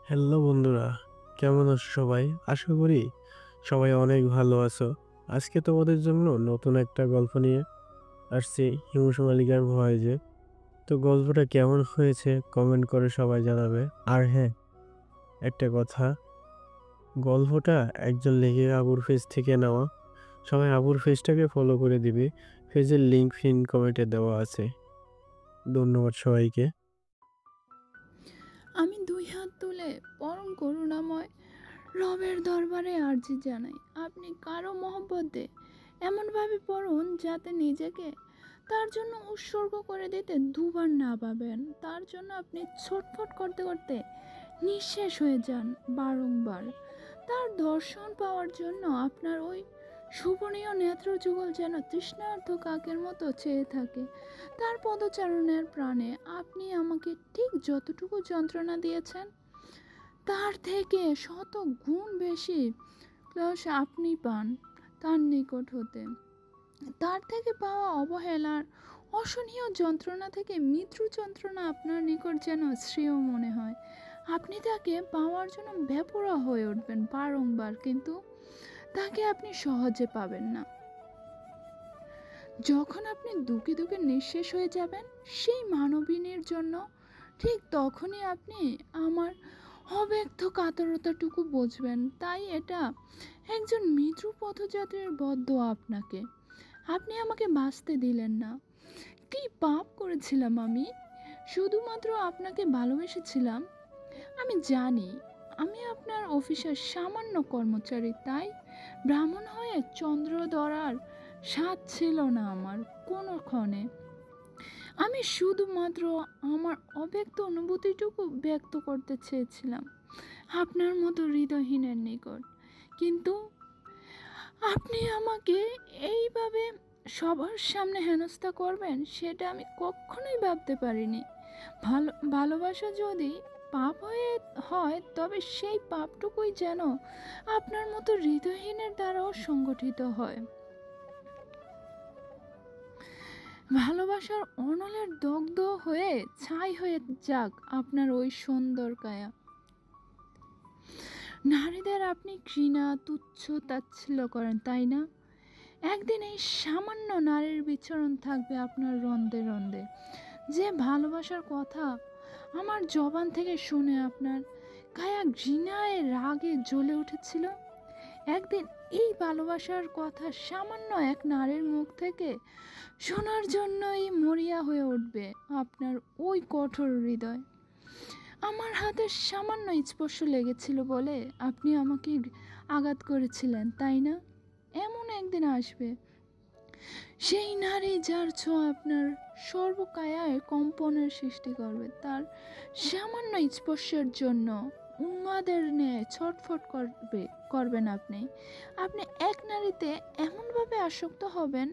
Hello বন্ধুরা, কেমন আছো সবাই? আশা করি সবাই অনেক ভালো আছো। আজকে তোমাদের জন্য নতুন একটা গল্প নিয়ে আসছি, হিমু মালিকার ভয়েসে। তো গল্পটা কেমন হয়েছে কমেন্ট করে সবাই জানাবে। আর হ্যাঁ, একটা কথা, গল্পটা একজন লেখক আবুর পেজ থেকে নেওয়া। সবাই আবুর পেজটাকে ফলো করে দিবে। পেজের লিংক পিন কমেন্টে দেওয়া আছে। ধন্যবাদ সবাইকে। আমি দুই হাত তুলে পরম করুণাময় রবের দরবারে আর্জি জানাই, আপনি কারো মহব্বতে এমনভাবে পড়ুন যাতে নিজেকে তার জন্য উৎসর্গ করে দিতে দুবার না পাবেন। তার জন্য আপনি ছটফট করতে করতে নিঃশেষ হয়ে যান বারংবার। তার দর্শন পাওয়ার জন্য আপনার ওই শুভনীয় নেত্র যুগল যেন তৃষ্ণার্ত কাকের মতো চেয়ে থাকে তার পদচারণের প্রাণে। আপনি আমাকে ঠিক যতটুকু যন্ত্রণা দিয়েছেন তার থেকে শত গুণ বেশি ক্লেশ আপনি পান তার নিকট হতে। তার থেকে পাওয়া অবহেলার অসহনীয় যন্ত্রণা থেকে মৃত্যু যন্ত্রণা আপনার নিকট যেন শ্রেয় মনে হয়। আপনি তাকে পাওয়ার জন্য বেপরোয়া হয়ে উঠবেন বারংবার, কিন্তু তাকে আপনি সহজে পাবেন না। যখন আপনি দুঃখে দুঃখে নিঃশেষ হয়ে যাবেন সেই মানবিনীর জন্য, ঠিক তখনই আপনি আমার অব্যক্ত কাতরতাটুকু বুঝবেন। তাই এটা একজন মৃত্যু পথযাত্রীর বদ্ধ আপনাকে। আপনি আমাকে বাঁচতে দিলেন না। কি পাপ করেছিলাম আমি? শুধুমাত্র আপনাকে ভালোবেসেছিলাম। আমি জানি আমি আপনার অফিসের সামান্য কর্মচারী, তাই ব্রাহ্মণ হয়ে চন্দ্র ধরার স্বাদ ছিল না আমার কোনো ক্ষণে। আমি শুধুমাত্র আমার অব্যক্ত অনুভূতিটুকু ব্যক্ত করতে চেয়েছিলাম আপনার মতো হৃদয়হীনের নিকট। কিন্তু আপনি আমাকে এইভাবে সবার সামনে হেনস্থা করবেন সেটা আমি কখনোই ভাবতে পারিনি। ভালোবাসা যদি পাপ হয়ে হয় তবে সেই পাপটুকুই যেন আপনার মতো হৃদয়হীনের দ্বারাও সংগঠিত হয়। ভালোবাসার অনলের দগ্ধ হয়ে ছাই হয়ে যাক আপনার ওই সুন্দর কায়া। নারীদের আপনি ঘৃণা তুচ্ছ তাচ্ছিল্য করেন, তাই না? একদিন এই সামান্য নারীর বিচরণ থাকবে আপনার রন্ধে রন্ধে। যে ভালোবাসার কথা আমার জবান থেকে শুনে আপনার কায়া ঘৃণায় রাগে জ্বলে উঠেছিল, একদিন এই ভালোবাসার কথা সামান্য এক নারীর মুখ থেকে শোনার জন্যই মরিয়া হয়ে উঠবে আপনার ওই কঠোর হৃদয়। আমার হাতের সামান্য স্পর্শ লেগেছিল বলে আপনি আমাকে আঘাত করেছিলেন, তাই না? এমন একদিন আসবে সেই নারী যার ছোঁয়া আপনার সর্বকায়ায় কম্পনের সৃষ্টি করবে। তার সামান্য স্পর্শের জন্য উন্মাদের ন্যায় ছটফট করবেন আপনি। আপনি এক নারীতে এমনভাবে আসক্ত হবেন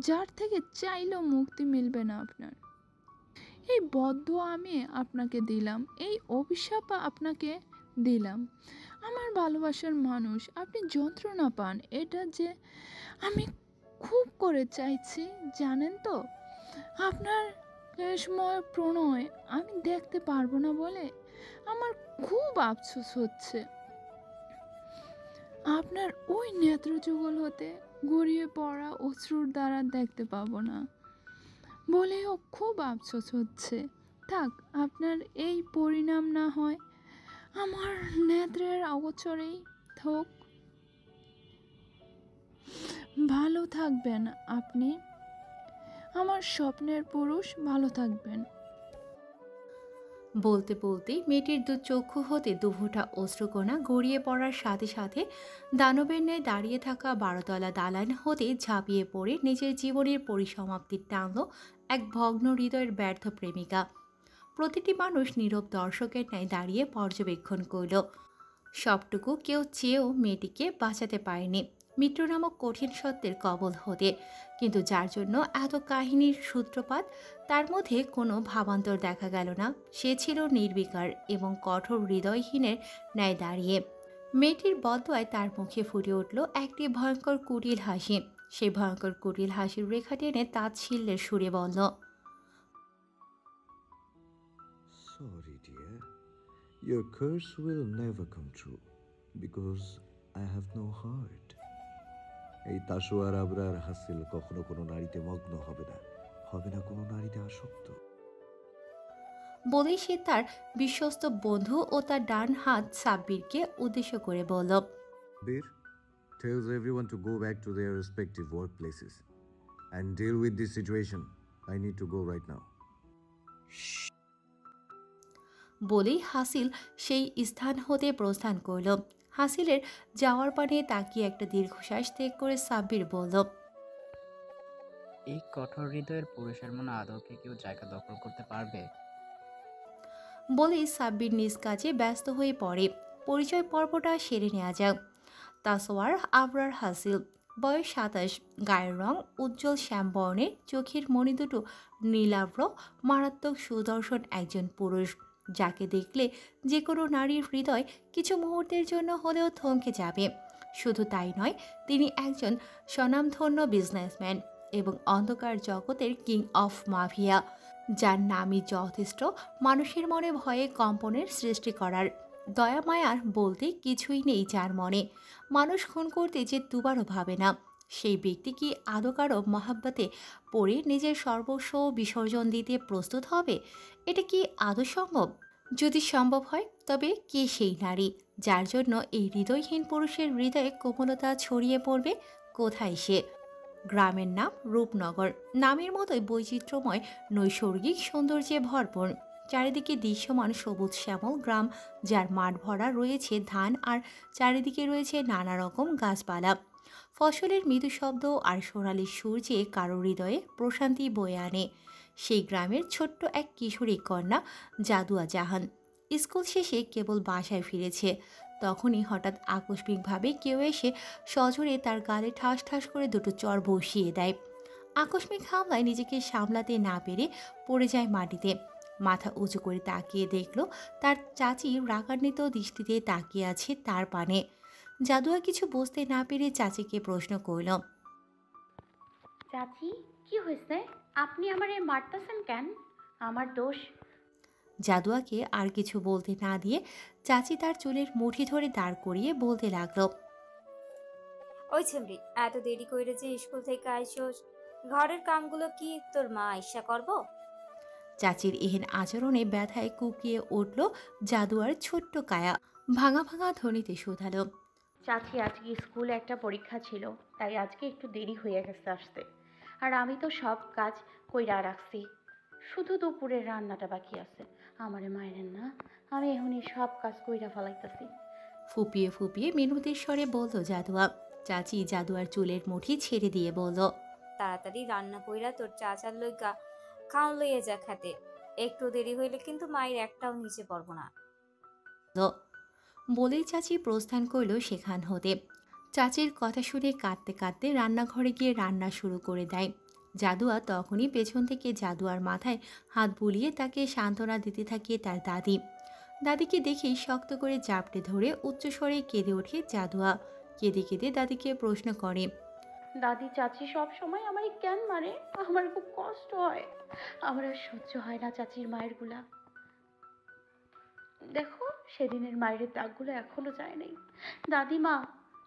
যার থেকে চাইলেও মুক্তি মিলবে না আপনার। এই বদদোয়া আমি আপনাকে দিলাম, এই অভিশাপ আপনাকে দিলাম। আমার ভালোবাসার মানুষ, আপনি যন্ত্রণা পান এটা যে আমি খুব করে চাইছি, জানেন তো? আপনার ক্লেশময় প্রণয় আমি দেখতে পারবো না বলে আমার খুব আফসোস হচ্ছে। আপনার ওই নেত্রযুগল হতে গড়িয়ে পড়া অশ্রুর দ্বারা দেখতে পাবো না বলেও খুব আফসোস হচ্ছে। থাক, আপনার এই পরিণাম না হয় আমার নেত্রের অগোচরেই হোক। ভালো থাকবেন আপনি, আমার স্বপ্নের পুরুষ, ভালো থাকবেন। বলতে বলতে মেয়েটির দু চক্ষু হতে দুফোঁটা অশ্রুকণা গড়িয়ে পড়ার সাথে সাথে দানবের ন্যায় দাঁড়িয়ে থাকা 12তলা দালান হতে ঝাঁপিয়ে পড়ে নিজের জীবনের পরিসমাপ্তির টানল এক ভগ্ন হৃদয়ের ব্যর্থ প্রেমিকা। প্রতিটি মানুষ নীরব দর্শকের ন্যায় দাঁড়িয়ে পর্যবেক্ষণ করল। সবটুকু কেউ চেয়েও মেয়েটিকে বাঁচাতে পারেনি মৃত্যু নামক কঠিন সত্যের কবল হতে। কিন্তু যার জন্য এত কাহিনীর সূত্রপাত, তার মধ্যে কোনো ভাবান্তর দেখা গেল না। সে ছিল নির্বিকার এবং কঠোর হৃদয়হীনের ন্যায় দাঁড়িয়ে। মেয়েটির বদয়ায় তার মুখে ফুটে উঠল একটি ভয়ঙ্কর কুটিল হাসি। সেই ভয়ঙ্কর কুটিল হাসির রেখা টেনে তাচ্ছিল্যের সুরে বলল, Sorry, dear. Your curse will never come true because I have no heart. এই তাসোয়ার আবরার হাসিল কখনো কোনো নারীতে মগ্ন হবে না, হবে না কোনো নারীতে আসক্ত। বলেই সে তার বিশ্বস্ত বন্ধু ও তার ডান হাত সাব্বিরকে উদ্দেশ্য করে বলল, Bir tells everyone to go back to their respective workplaces and deal with this situation. I need to go right now. বলেই হাসিল সেই স্থান হতে প্রস্থান করল। হাসিলের যাওয়ার পানে তাকিয়ে একটা দীর্ঘশ্বাস ত্যাগ করে সাব্বির বলল, এই কঠোর হৃদয়ের পুরুষের মনে আদৌ কি কেউ জায়গা দখল করতে পারবে? বলেই সাব্বির নিজ কাজে ব্যস্ত হয়ে পড়ে। পরিচয় পর্বটা সেরে নেওয়া যাক। তাসওয়ার আবরার হাসিল, বয়স 27, গায়ের রং উজ্জ্বল শ্যামবর্ণের, চোখের মণি দুটো নীলাভ্র, মারাত্মক সুদর্শন একজন পুরুষ, যাকে দেখলে যে কোনো নারীর হৃদয় কিছু মুহূর্তের জন্য হলেও থমকে যাবে। শুধু তাই নয়, তিনি একজন স্বনামধন্য বিজনেসম্যান এবং অন্ধকার জগতের কিং অফ মাফিয়া, যার নামই যথেষ্ট মানুষের মনে ভয়ে কম্পনের সৃষ্টি করার। দয়া মায়ার বলতে কিছুই নেই যার মনে। মানুষ খুন করতে যে দুবারও ভাবে না, সেই ব্যক্তি কি আদৌ কারো মহাব্বতে পড়ে নিজের সর্বস্ব বিসর্জন দিতে প্রস্তুত হবে? এটা কি আদৌ সম্ভব? যদি সম্ভব হয়, তবে কে সেই নারী যার জন্য এই হৃদয়হীন পুরুষের হৃদয়ে কোমলতা ছড়িয়ে পড়বে? কোথায় সে? গ্রামের নাম রূপনগর। নামের মতোই বৈচিত্র্যময় নৈসর্গিক সৌন্দর্যে ভরপুর। চারিদিকে দৃশ্যমান সবুজ শ্যামল গ্রাম, যার মাঠ ভরা রয়েছে ধান আর চারিদিকে রয়েছে নানা রকম গাছপালা। ফসলের মৃদু শব্দ আর সোনালি সূর্যে কারো হৃদয়ে প্রশান্তি বয়ে আনে। সেই গ্রামের ছোট্ট এক কিশোরী কন্যা জাদুয়া জাহান স্কুল শেষে কেবল বাসায় ফিরেছে। তখনই হঠাৎ আকস্মিকভাবে কেউ এসে সজোরে তার গালে ঠাস ঠাস করে দুটো চড় বসিয়ে দেয়। আকস্মিক হামলায় নিজেকে সামলাতে না পেরে পড়ে যায় মাটিতে। মাথা উঁচু করে তাকিয়ে দেখল তার চাচি রাগান্বিত দৃষ্টিতে তাকিয়ে আছে তার পানে। জাদুয়া কিছু বুঝতে না পেরে চাচিকে প্রশ্ন করল, চাচি, কি হয়েছে? আপনি আমারে মারতেছেন কেন? আমার দোষ? জাদুয়াকে আর কিছু বলতে না দিয়ে চাচি তার চুলের মুঠি ধরে দাঁড় করিয়ে বলতে লাগলো, ওই ছেমরি, এত দেরি কইরে যে স্কুল থেকে আইসোস, ঘরের কামগুলো কি তোর মা আইসা করব? চাচির এহেন আচরণে ব্যথায় কুকিয়ে উঠল জাদুয়ার ছোট্ট কায়া। ভাঙা ভাঙা ধ্বনিতে শুধালো, চাচি, আজকে স্কুলে একটা পরীক্ষা ছিল, তাই আজকে একটু দেরি হয়ে গেছে আসতে। আর আমি তো সব কাজ কইরা রাখছি, শুধু দুপুরের রান্নাটা বাকি আছে। আমারে মায়ের না, আমি এখনই সব কাজ কইরা ফেলাইতেছি। ফুপিয়ে ফুপিয়ে মিনতির স্বরে বলল জাদুয়া। চাচি জাদুয়ার চুলের মুঠি ছেড়ে দিয়ে বলল, তাড়াতাড়ি রান্না কইরা তোর চাচার লইগা খাওন লইয়া যা খেতে। একটু দেরি হইলে কিন্তু মায়ের একটাও নিচে পড়ব না। বলেই চাচি প্রস্থান করল সেখান হতে। চাচির কথা শুনে কাঁদতে কাঁদতে রান্নাঘরে গিয়ে রান্না শুরু করে দেয়। জাদুয়া তখনই পেছন থেকে জাদুয়ার মাথায় হাত বুলিয়ে তাকে সান্ত্বনা দিতে থাকে তার দাদি। দাদিকে দেখেই শক্ত করে জাপটে ধরে উচ্চস্বরে কেঁদে ওঠে জাদুয়া। কেঁদে কেঁদে দাদিকে প্রশ্ন করে, দাদি, চাচি সব সময় আমারে কেন মারে? আমার খুব কষ্ট হয়, আমার আর সহ্য হয় না চাচির মায়েরগুলা। দেখো, সেদিনের মায়ের দাগগুলো এখনো যায় নাই।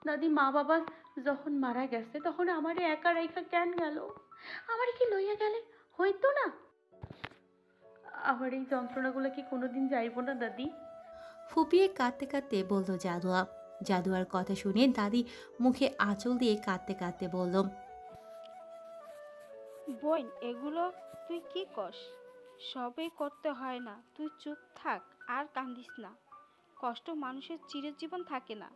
দাদি মা বাবা যখন মারা গেছে, তখন আমারে একা রেখা কেন গেল? আমারে কি লইয়া গেলে হইতো না? আমার এই যন্ত্রণাগুলো কি কোনোদিন যাইবো না দাদি? ফুপিয়ে কাঁদতে কাঁদতে বলল জাদুয়া। জাদুয়ার কথা শুনে দাদি মুখে আঁচল দিয়ে কাঁদতে কাঁদতে বলল, বোন, এগুলো তুই কি কস? সবই করতে হয় না, তুই চুপ থাক আর কান্দিস না। কষ্ট মানুষের চিরজীবন থাকে না,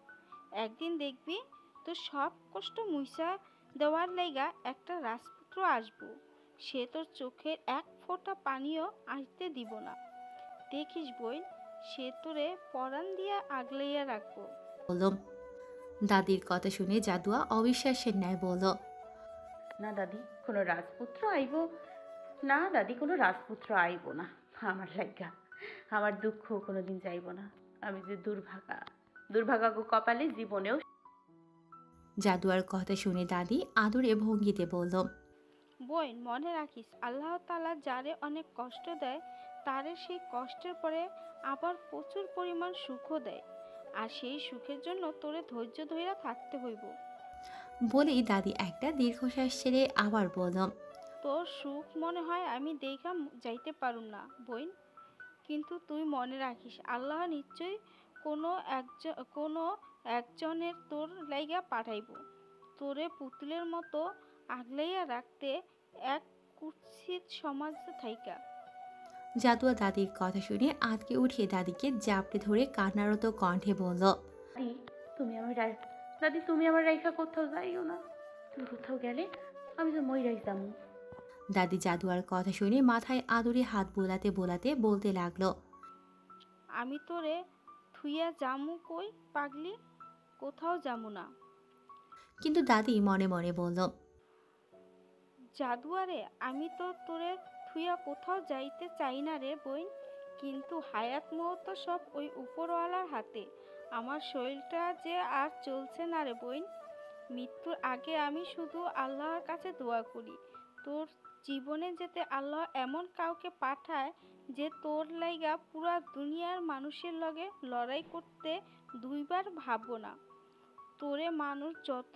একদিন দেখবি তোর সব কষ্ট মুইসা দেওয়ার লাইগা একটা রাজপুত্র আসবো। সে তোর চোখের এক ফোঁটা পানিও আসতে দিব না। দেখিস বোন, সে তোরে পরাণ দিয়া আগলাইয়া রাখবো। বলল। দাদির কথা শুনে জাদুয়া অবিশ্বাসের ন্যায় বলল, না দাদি, কোনো রাজপুত্র আইব না। দাদি, কোনো রাজপুত্র আইব না আমার লাগা। আমার দুঃখ কোনোদিন যাইব না। আমি যে দুর্ভাগা কপালে জীবনেও। জাদুয়ার কথা শুনে দাদি আদরে ভঙ্গিতে বলল, বোন, মনে রাখিস, আল্লাহ তাআলা যারে অনেক কষ্ট দেয় তারে সেই কষ্টের পরে আবার প্রচুর পরিমাণ সুখও দেয়। আর সেই সুখের জন্য তোরে ধৈর্য ধইরা থাকতে হইব। বলেই দাদি একটা দীর্ঘশ্বাস ছেড়ে আবার বলল, তোর সুখ মনে হয় আমি দেখা যাইতে পারুম না বইন, কিন্তু তুই মনে রাখিস আল্লাহ নিশ্চয়ই কোনো একজনের তোর লাইগা পাঠাইব তোরে পুতুলের মতো আগলাইয়া রাখতে এক কুৎসিত সমাজ থাইকা। জাদুয়া দাদির কথা শুনে আঁতকে উঠে দাদিকে জাপটে ধরে কান্নারত কণ্ঠে বলল, দাদি তুমি আমার দাদি তুমি আমার রাইখা কোথাও যাইও না। তুমি কোথাও গেলে আমি তো মই রাইখ যাবো। দাদি জাদুয়ার কথা শুনে মাথায় আদরে হাত বোলাতে বোলাতে বলতে লাগলো, আমি তোরে থুইয়া জামু কই পাগলি, কোথাও যামু না। কিন্তু দাদি মনে মনে বলল, জাদুয়ারে আমি তো তোরে থুইয়া কোথাও যাইতে চাই না রে বই, কিন্তু হায়াত মুহূর্ত সব ওই উপরওয়ালার হাতে। আমার শরীরটা যে আর চলছে না রে বইন। মৃত্যুর আগে আমি শুধু আল্লাহর কাছে দোয়া করি তোর জীবনে যাতে আল্লাহ এমন কাউকে পাঠায় যে তোর লাইগা পুরা দুনিয়ার মানুষের লগে লড়াই করতে দুইবার ভাববো না। তোরে মানুষ যত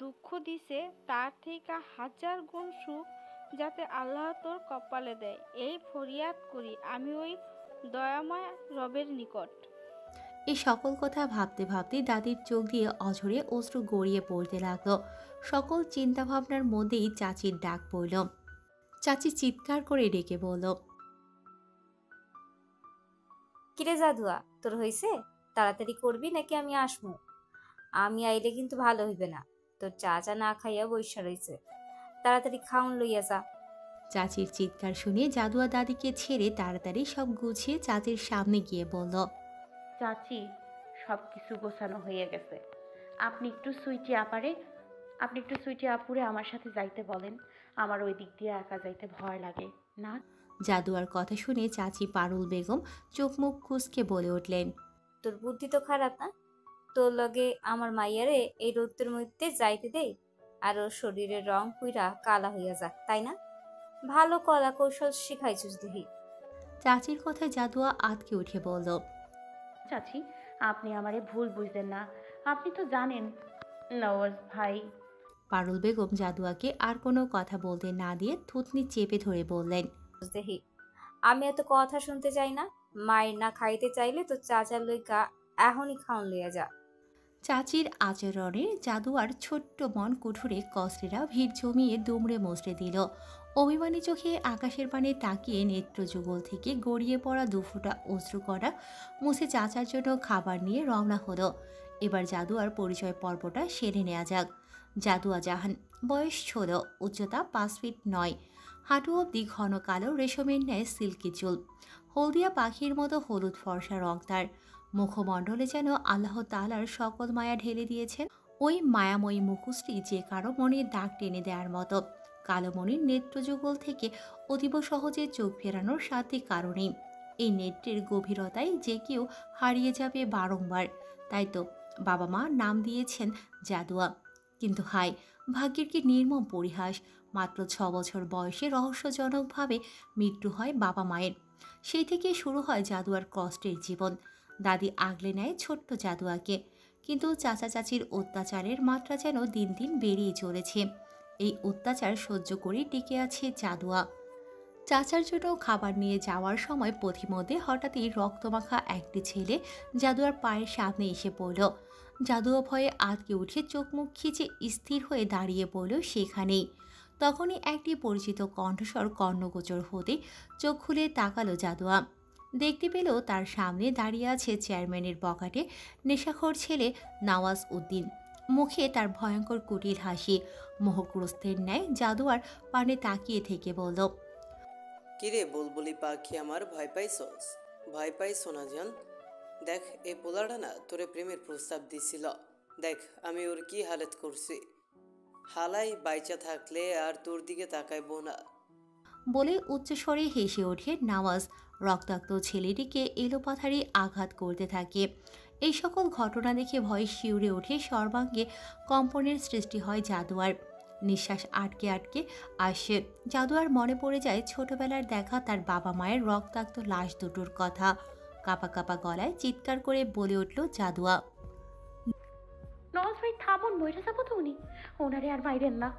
দুঃখ দিছে তার থেকে 1000 গুণ সুখ যাতে আল্লাহ তোর কপালে দেয়, এই ফরিয়াদ করি আমি ওই দয়াময় রবের নিকট। এই সকল কথা ভাবতে ভাবতে দাদির চোখ দিয়ে অঝরে অশ্রু গড়িয়ে পড়তে লাগলো। সকল চিন্তা ভাবনার মধ্যেই চাচির ডাক পড়ল। চাচি চিৎকার করে ডেকে বলল, কিরে জাদুয়া, তোর হইছে? তাড়াতাড়ি করবি নাকি আমি আসমু? আমি আইলে কিন্তু ভালো হইবে না। তোর চাচা না খাইয়া বইসা রইছে, তাড়াতাড়ি খাউন লইয়া যা। চাচির চিৎকার শুনে জাদুয়া দাদিকে ছেড়ে তাড়াতাড়ি সব গুছিয়ে চাচির সামনে গিয়ে বলল, চাচি সব কিছু গোছানো হয়ে গেছে। আপনি একটু সুইটি আপুরে আমার সাথে যাইতে বলেন। আমার ওই দিক দিয়ে একা যাইতে ভয় লাগে না। জাদুয়ার কথা শুনে চাচি পারুল বেগম চোখ মুখ কুঁচকে বলে উঠলেন, তোর বুদ্ধি তো খারাপ না? তোর লগে আমার মাইয়ারে এই রৌদ্রের মধ্যে যাইতে দেই আর ওর শরীরের রং পুইরা কালা হইয়া যাক, তাই না? ভালো কলা কৌশল শিখাইছিস দেখি। চাচির কথায় জাদুয়া আতকে উঠে বলল, চাচি আপনি আমারে ভুল বুঝবেন না। আপনি তো জানেন নওয়াজ ভাই। পারুল বেগম জাদুয়াকে আর কোনো কথা বলতে না দিয়ে থুতনি চেপে ধরে বললেন, দেখি আমি এত কথা শুনতে চাই না। মায়ের না খাইতে চাইলে তো চাচার লইকা এখনই খাওন লইয়া যা। চাচির আচরণে জাদুয়ার ছোট্ট মন কুঠুরে কষ্টেরা ভিড় জমিয়ে দুমড়ে মুচড়ে দিল। অভিমানী চোখে আকাশের পানে তাকিয়ে নেত্রযুগল থেকে গড়িয়ে পড়া দুফোঁটা অশ্রুকণা মুছে চাচার জন্য খাবার নিয়ে রওনা হলো। এবার জাদুয়ার পরিচয় পর্বটা সেরে নেওয়া যাক। জাদুয়া জাহান, বয়স 16, উচ্চতা 5 ফিট 9, হাঁটু অবধি ঘন কালো রেশমের ন্যায় সিল্কি চুল, হলদিয়া পাখির মতো হলুদ ফর্সা রং তার। মুখমণ্ডলে যেন আল্লাহ তাআলার সকল মায়া ঢেলে দিয়েছেন। ওই মায়াময়ী মুখশ্রী যে কারো মনে দাগ টেনে দেওয়ার মতো। কালোমণির নেত্রযুগল থেকে অতীব সহজে চোখ ফেরানোর সাথে কারণেই এই নেত্রের গভীরতায় যে কেউ হারিয়ে যাবে বারংবার। তাই তো বাবা মা নাম দিয়েছেন জাদুয়া। কিন্তু হায়, ভাগ্যের কি নির্মম পরিহাস! মাত্র 6 বছর বয়সে রহস্যজনকভাবে মৃত্যু হয় বাবা মায়ের। সেই থেকে শুরু হয় জাদুয়ার কষ্টের জীবন। দাদি আগলে নেয় ছোট্ট জাদুয়াকে, কিন্তু চাচা চাচির অত্যাচারের মাত্রা যেন দিন দিন বেড়েই চলেছে। এই অত্যাচার সহ্য করে টিকে আছে জাদুয়া। চাচার জন্য খাবার নিয়ে যাওয়ার সময় পথিমধ্যে হঠাৎই রক্তমাখা একটি ছেলে জাদুয়ার পায়ের সামনে এসে পড়ল। জাদুয়া ভয়ে আতকে উঠে চোখ মুখ খিচে স্থির হয়ে দাঁড়িয়ে পড়ল সেখানেই। তখনই একটি পরিচিত কণ্ঠস্বর কর্ণগোচর হতে চোখ খুলে তাকালো জাদুয়া। দেখতে পেল তার সামনে দাঁড়িয়ে আছে চেয়ারম্যানের বখাটে নেশাখোর ছেলে নওয়াজ উদ্দিন। মুখে তার ভয়ঙ্কর কুটিল হাসি। মোহগ্রস্তের ন্যায় জাদুয়ার পানে তাকিয়ে থেকে বলল, কিরে বুলবুলি পাখি আমার, ভয় পাইছস? ভয় পাইছ না জান? দেখ এই পোলাটা না তোরে প্রেমের প্রস্তাব দিছিল। দেখ আমি ওর কি হালত করছি। হালাই বাইচা থাকলে আর তোর দিকে তাকাইবো না। বলে উচ্চস্বরে হেসে ওঠে নওয়াজ। রক্তাক্ত ছেলেটিকে এলোপাথারি আঘাত করতে থাকে। এই সকল ঘটনা দেখে ভয়ে শিউরে ওঠে, সর্বাঙ্গে কম্পনের সৃষ্টি হয় জাদুয়ার। নিঃশ্বাস আটকে আটকে আসে। জাদুয়ার মনে পড়ে যায় ছোটবেলার দেখা তার বাবা মায়ের রক্তাক্ত লাশ দুটোর কথা। কাঁপা কাঁপা গলায় চিৎকার করে বলে উঠল জাদুয়া। নওয়াজ ভাই থামুন, মইরা যাবো তো উনি, ওনারে আর মাইরেন না।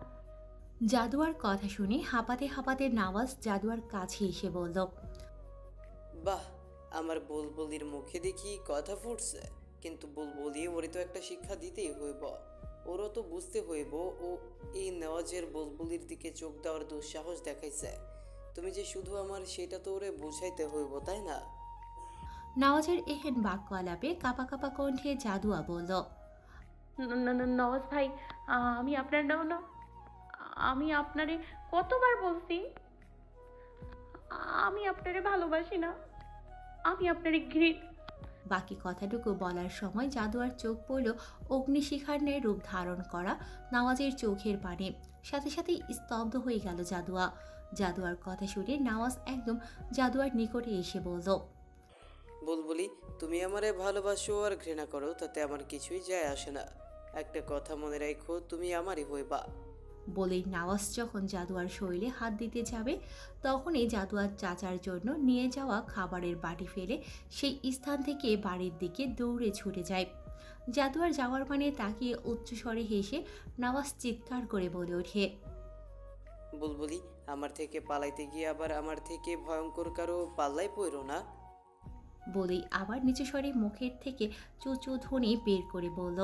জাদুয়ার কথা শুনে হাঁপাতে হাঁপাতে নওয়াজ জাদুয়ার কাছে এসে বলল, বাহ, আমার বুলবুলির মুখে দেখি কথা ফুটছে, কিন্তু বুলবুলি ওরে তো একটা শিক্ষা দিতেই হইব। ওরও তো বুঝতে হইব ও এই নেওয়াজের বুলবুলির দিকে চোখ দেওয়ার দুঃসাহস দেখাইছে। তুমি যে শুধু আমার সেটা তো ওরে বুঝাইতে হইব, তাই না? নওয়াজের এহেন বাক্য আলাপে কাঁপা কাঁপা কণ্ঠে জাদুয়া বলল, নওয়াজ ভাই, আমি আপনার না, আমি আপনারে কতবার বলছি আমি আপনারে ভালোবাসি না, আমি আপনারে বাকি কথাটুকু বলার সময় জাদুয়ার চোখ পড়ল অগ্নিশিখার ন্যায় রূপ ধারণ করা নওয়াজের চোখের পানে। সাথে সাথেই স্তব্ধ হয়ে গেল জাদুয়া। জাদুয়ার কথা শুনে নওয়াজ একদম জাদুয়ার নিকটে এসে বলল, বুলবুলি, তুমি আমারে ভালোবাসো আর ঘৃণা করো, তাতে আমার কিছুই যায় আসে না। একটা কথা মনে রাখো, তুমি আমারই হইবা। বলেই নওয়াজ যখন জাদুয়ার শরীরে হাত দিতে যাবে তখনই জাদুয়ার চাচার জন্য নিয়ে যাওয়া খাবারের বাটি ফেলে সেই স্থান থেকে বাড়ির দিকে দৌড়ে ছুটে যায়। জাদুয়ার যাওয়ার মানে তাকিয়ে উচ্চস্বরে হেসে নওয়াজ চিৎকার করে বলে ওঠে, বুলবুলি, আমার থেকে পালাইতে গিয়ে আবার আমার থেকে ভয়ঙ্কর কারো পাল্লায় পড়ো না। বলেই আবার নিচু স্বরে মুখের থেকে চুচু ধ্বনি বের করে বলল,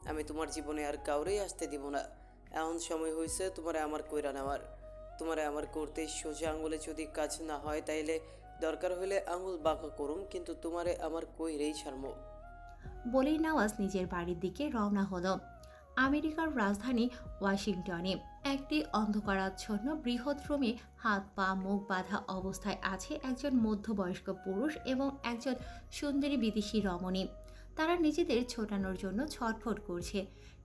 আমি তোমার জীবনে আর কাউরেই আসতে দিব না। এমন সময় হয়েছে তোমারে আমার কইরা নেওয়ার। তোমারে আমার করতে সোজা আঙুলে যদি কাজ না হয় তাইলে দরকার হলে আঙুল বাঁকা করুম, কিন্তু তোমারে আমার কইরেই ছাড়মো। বলেই নওয়াজ নিজের বাড়ির দিকে রওনা হলো। আমেরিকার রাজধানী ওয়াশিংটনে একটি অন্ধকারাচ্ছন্ন বৃহৎ রুমে হাত পা মুখ বাঁধা অবস্থায় আছে একজন মধ্যবয়স্ক পুরুষ এবং একজন সুন্দরী বিদেশি রমণী। তারা নিজেদের ছোটানোর জন্য ছটফট করছে।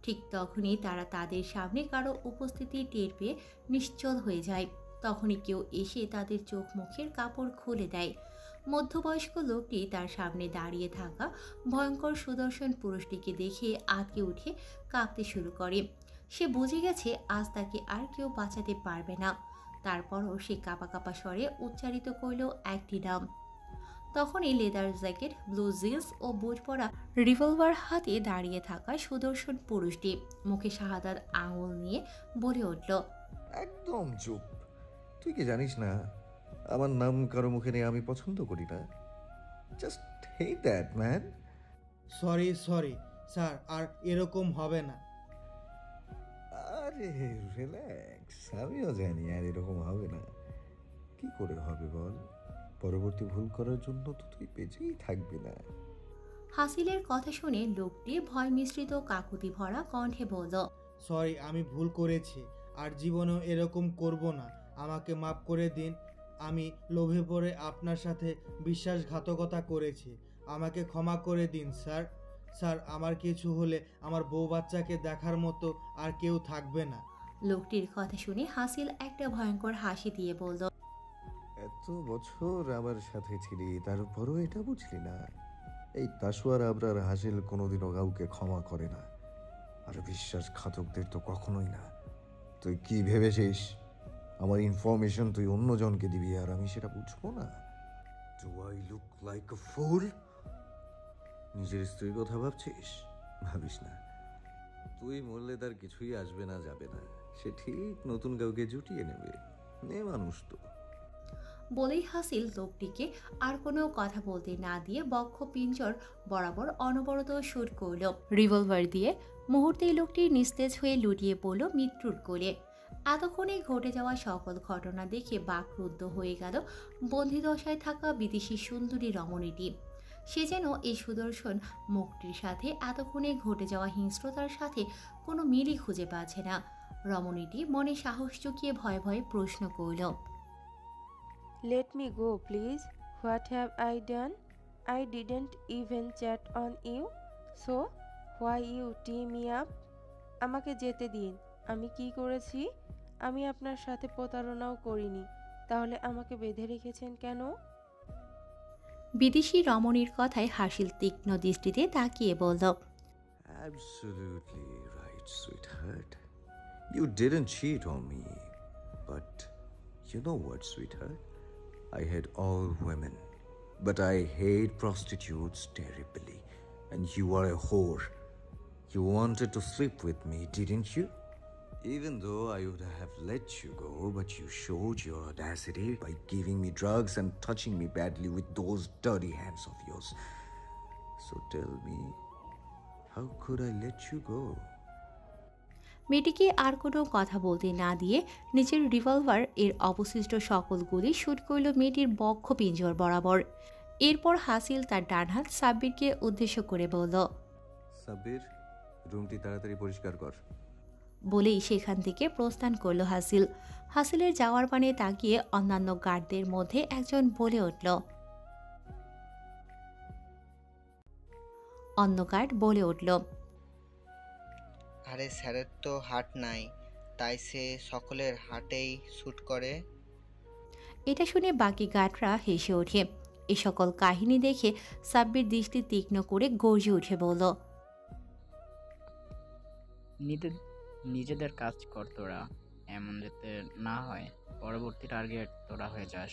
ঠিক তখনই তারা তাদের সামনে কারো উপস্থিতি টের পেয়ে নিশ্চল হয়ে যায়। তখনই কেউ এসে তাদের চোখ মুখের কাপড় খুলে দেয়। মধ্যবয়স্ক লোকটি তার সামনে দাঁড়িয়ে থাকা ভয়ঙ্কর সুদর্শন পুরুষটিকে দেখে আঁতকে উঠে কাঁপতে শুরু করে। সে বুঝে গেছে আজ তাকে আর কেউ বাঁচাতে পারবে না। তারপরও সে কাঁপা কাঁপা স্বরে উচ্চারিত করল একটি নাম। তখনই লেদার জ্যাকেট, ব্লু জিন্স ও বুট পরা রিভলভার হাতে দাঁড়িয়ে থাকা সুদর্শন পুরুষটি মুখে শাহাদাত আঙুল নিয়ে বলে উঠল, একদম চুপ। তুই কি জানিস না আমার নাম কারো মুখে নেই, আমি পছন্দ করি না। Just hate that man. Sorry sir, আর এরকম হবে না। আরে রিল্যাক্স, আমিও জানি আর এরকম হবে না। কি করে হবে বল? পরবর্তী ভুল করার জন্য তো তুই বেঁচেই থাকবি না। হাসিলের কথা শুনে লোকটি ভয় মিশ্রিত কাকুতি ভরা কণ্ঠে বলল, সরি, আমি ভুল করেছি, আর জীবনেও এরকম করব না। আমাকে মাফ করে দিন। আমি লোভে পড়ে আপনার সাথে বিশ্বাসঘাতকতা করেছি। আমাকে ক্ষমা করে দিন স্যার। স্যার, আমার কিছু হলে আমার বউ বাচ্চাকে দেখার মতো আর কেউ থাকবে না। লোকটির কথা শুনে হাসিল একটা ভয়ঙ্কর হাসি দিয়ে বলল, এত বছর আমার সাথে ছিলি, তারপরও এটা বুঝলি না? এই তাসওয়ার আবরার হাসিল কোনোদিনও কাউকে ক্ষমা করে না, আর বিশ্বাসঘাতকদের তো কখনোই না। তুই কি ভেবেছিস আমার ইনফরমেশন তুই অন্যজনকে দিবি আর আমি সেটা বুঝবো না? Do I look like a fool? নিজের স্ত্রীর কথা ভাবছিস? ভাবিস না। তুই মরলে তার কিছুই আসবে না, যাবে না। সে ঠিক নতুন কাউকে জুটিয়ে নেবে। মেয়ে মানুষ তো। বলেই হাসিল লোকটিকে আর কোনো কথা বলতে না দিয়ে বক্ষ পিঞ্জর বরাবর অনবরত শুট করল রিভলভার দিয়ে। মুহূর্তেই লোকটি নিস্তেজ হয়ে লুটিয়ে পড়ল মৃত্যুর কোলে। এতক্ষণে ঘটে যাওয়া সকল ঘটনা দেখে বাকরুদ্ধ হয়ে গেল বন্দিদশায় থাকা বিদেশি সুন্দরী রমণীটি। সে যেন এই সুদর্শন মুখটির সাথে এতক্ষণে ঘটে যাওয়া হিংস্রতার সাথে কোনো মিলই খুঁজে পাচ্ছে না। রমণীটি মনে সাহস চুকিয়ে ভয়ে ভয়ে প্রশ্ন করল, Let me go, please. What have I done? I didn't even chat on you. So, why you tee me up? আমাকে যেতে দিন। আমি কি করেছি? আমি আপনার সাথে প্রতারণাও করিনি। তাহলে আমাকে বেঁধে রেখেছেন কেন? বিদেশি রমণীর কথায় হাসিল তীক্ষ্ণ দৃষ্টিতে তাকিয়ে বলল, absolutely right. sweetheart? You didn't cheat on me. But you know what, sweetheart? I hate all women. But I hate prostitutes terribly. And you are a whore. You wanted to sleep with me, didn't you? Even though I would have let you go, but you showed your audacity by giving me drugs and touching me badly with those dirty hands of yours. So tell me, how could I let you go? মেয়েটিকে আর কোনো কথা বলতে না দিয়ে নিজের revolver এর অবশিষ্ট সকল গুলি শুট করল মেয়েটির বক্ষ পিঞ্জর বরাবর। এরপর হাসিল তার ডান হাত সাব্বিরকে উদ্দেশ্য করে বলল, সাব্বির, রুমটি তাড়াতাড়ি পরিষ্কার কর। বলেই সেখান থেকে প্রস্থান করল হাসিল। হাসিলের যাওয়ার পানে তাকিয়ে অন্যান্য গার্ডদের মধ্যে একজন বলে উঠল, অন্য গার্ড বলে উঠল, আরে স্যারের তো হাট নাই, তাই সে সকলের হাটেই শ্যুট করে। এটা শুনে বাকি গার্ডরা হেসে ওঠে। এ সকল কাহিনী দেখে সাব্বির দৃষ্টি তীক্ষ্ণ করে গর্জে উঠে বলল, নিজেদের কাজ কর তোরা, এমন যাতে না হয় পরবর্তী টার্গেট তোরা হয়ে যাস।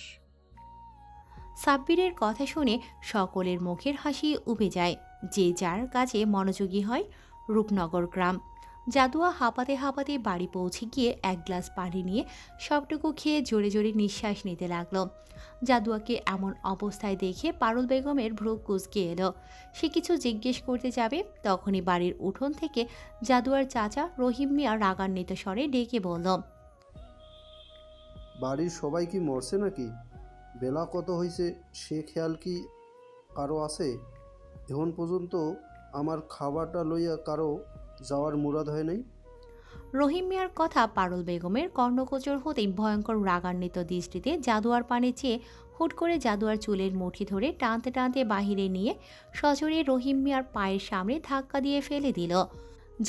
সাব্বিরের কথা শুনে সকলের মুখের হাসি উবে যায়। যে যার কাজে মনোযোগী হয়। রূপনগর গ্রাম। জাদুয়া হাঁপাতে হাঁপাতে বাড়ি পৌঁছে গিয়ে এক গ্লাস পানি নিয়ে সবটুকু খেয়ে জোরে জোরে নিঃশ্বাস নিতে লাগলো। জাদুয়াকে এমন অবস্থায় দেখে পারুল বেগমের ভ্রু কুঁচকে এলো। সে কিছু জিজ্ঞেস করতে যাবে, তখনই বাড়ির উঠোন থেকে জাদুয়ার চাচা রহিম মিয়া রাগান্বিত স্বরে ডেকে বলল, বাড়ির সবাই কি মরছে নাকি? বেলা কত হয়েছে সে খেয়াল কি কারো আছে? এখন পর্যন্ত আমার খাবারটা লইয়া কারো যাওয়ার মুরাদ হয় নাই। রহিম মিয়ার কথা পারুল বেগমের কর্ণগোচর হতেই ভয়ঙ্কর রাগান্বিত দৃষ্টিতে জাদুয়ার পানে চেয়ে হুট করে জাদুয়ার চুলের মুঠি ধরে টানতে টানতে বাহিরে নিয়ে সজোরে রহিম মিয়ার পায়ের সামনে ধাক্কা দিয়ে ফেলে দিল।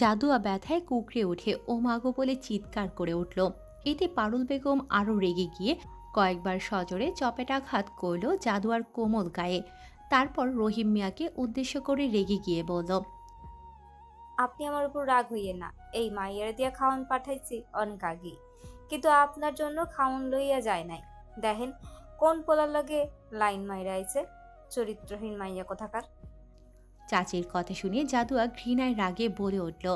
জাদুয়া ব্যথায় কুকড়ে উঠে ও মাগো বলে চিৎকার করে উঠল। এতে পারুল বেগম আরও রেগে গিয়ে কয়েকবার সজোরে চপেটাঘাত করল জাদুয়ার কোমল গায়ে। তারপর রহিম মিয়াকে উদ্দেশ্য করে রেগে গিয়ে বলল, আপনি আমার উপর রাগ হইয়ে না, এই মাইয়ার দিয়া খাওয়ান পাঠাইছি অনেক আগেই, কিন্তু আপনার জন্য খাওয়ান লইয়া যায় নাই। দেখেন কোন পোলার লগে লাইন মাইরা আইছে, চরিত্রহীন মাইয়া কোথাকার। চাচির কথা শুনে জাদুয়া ঘৃণায় রাগে বলে উঠল,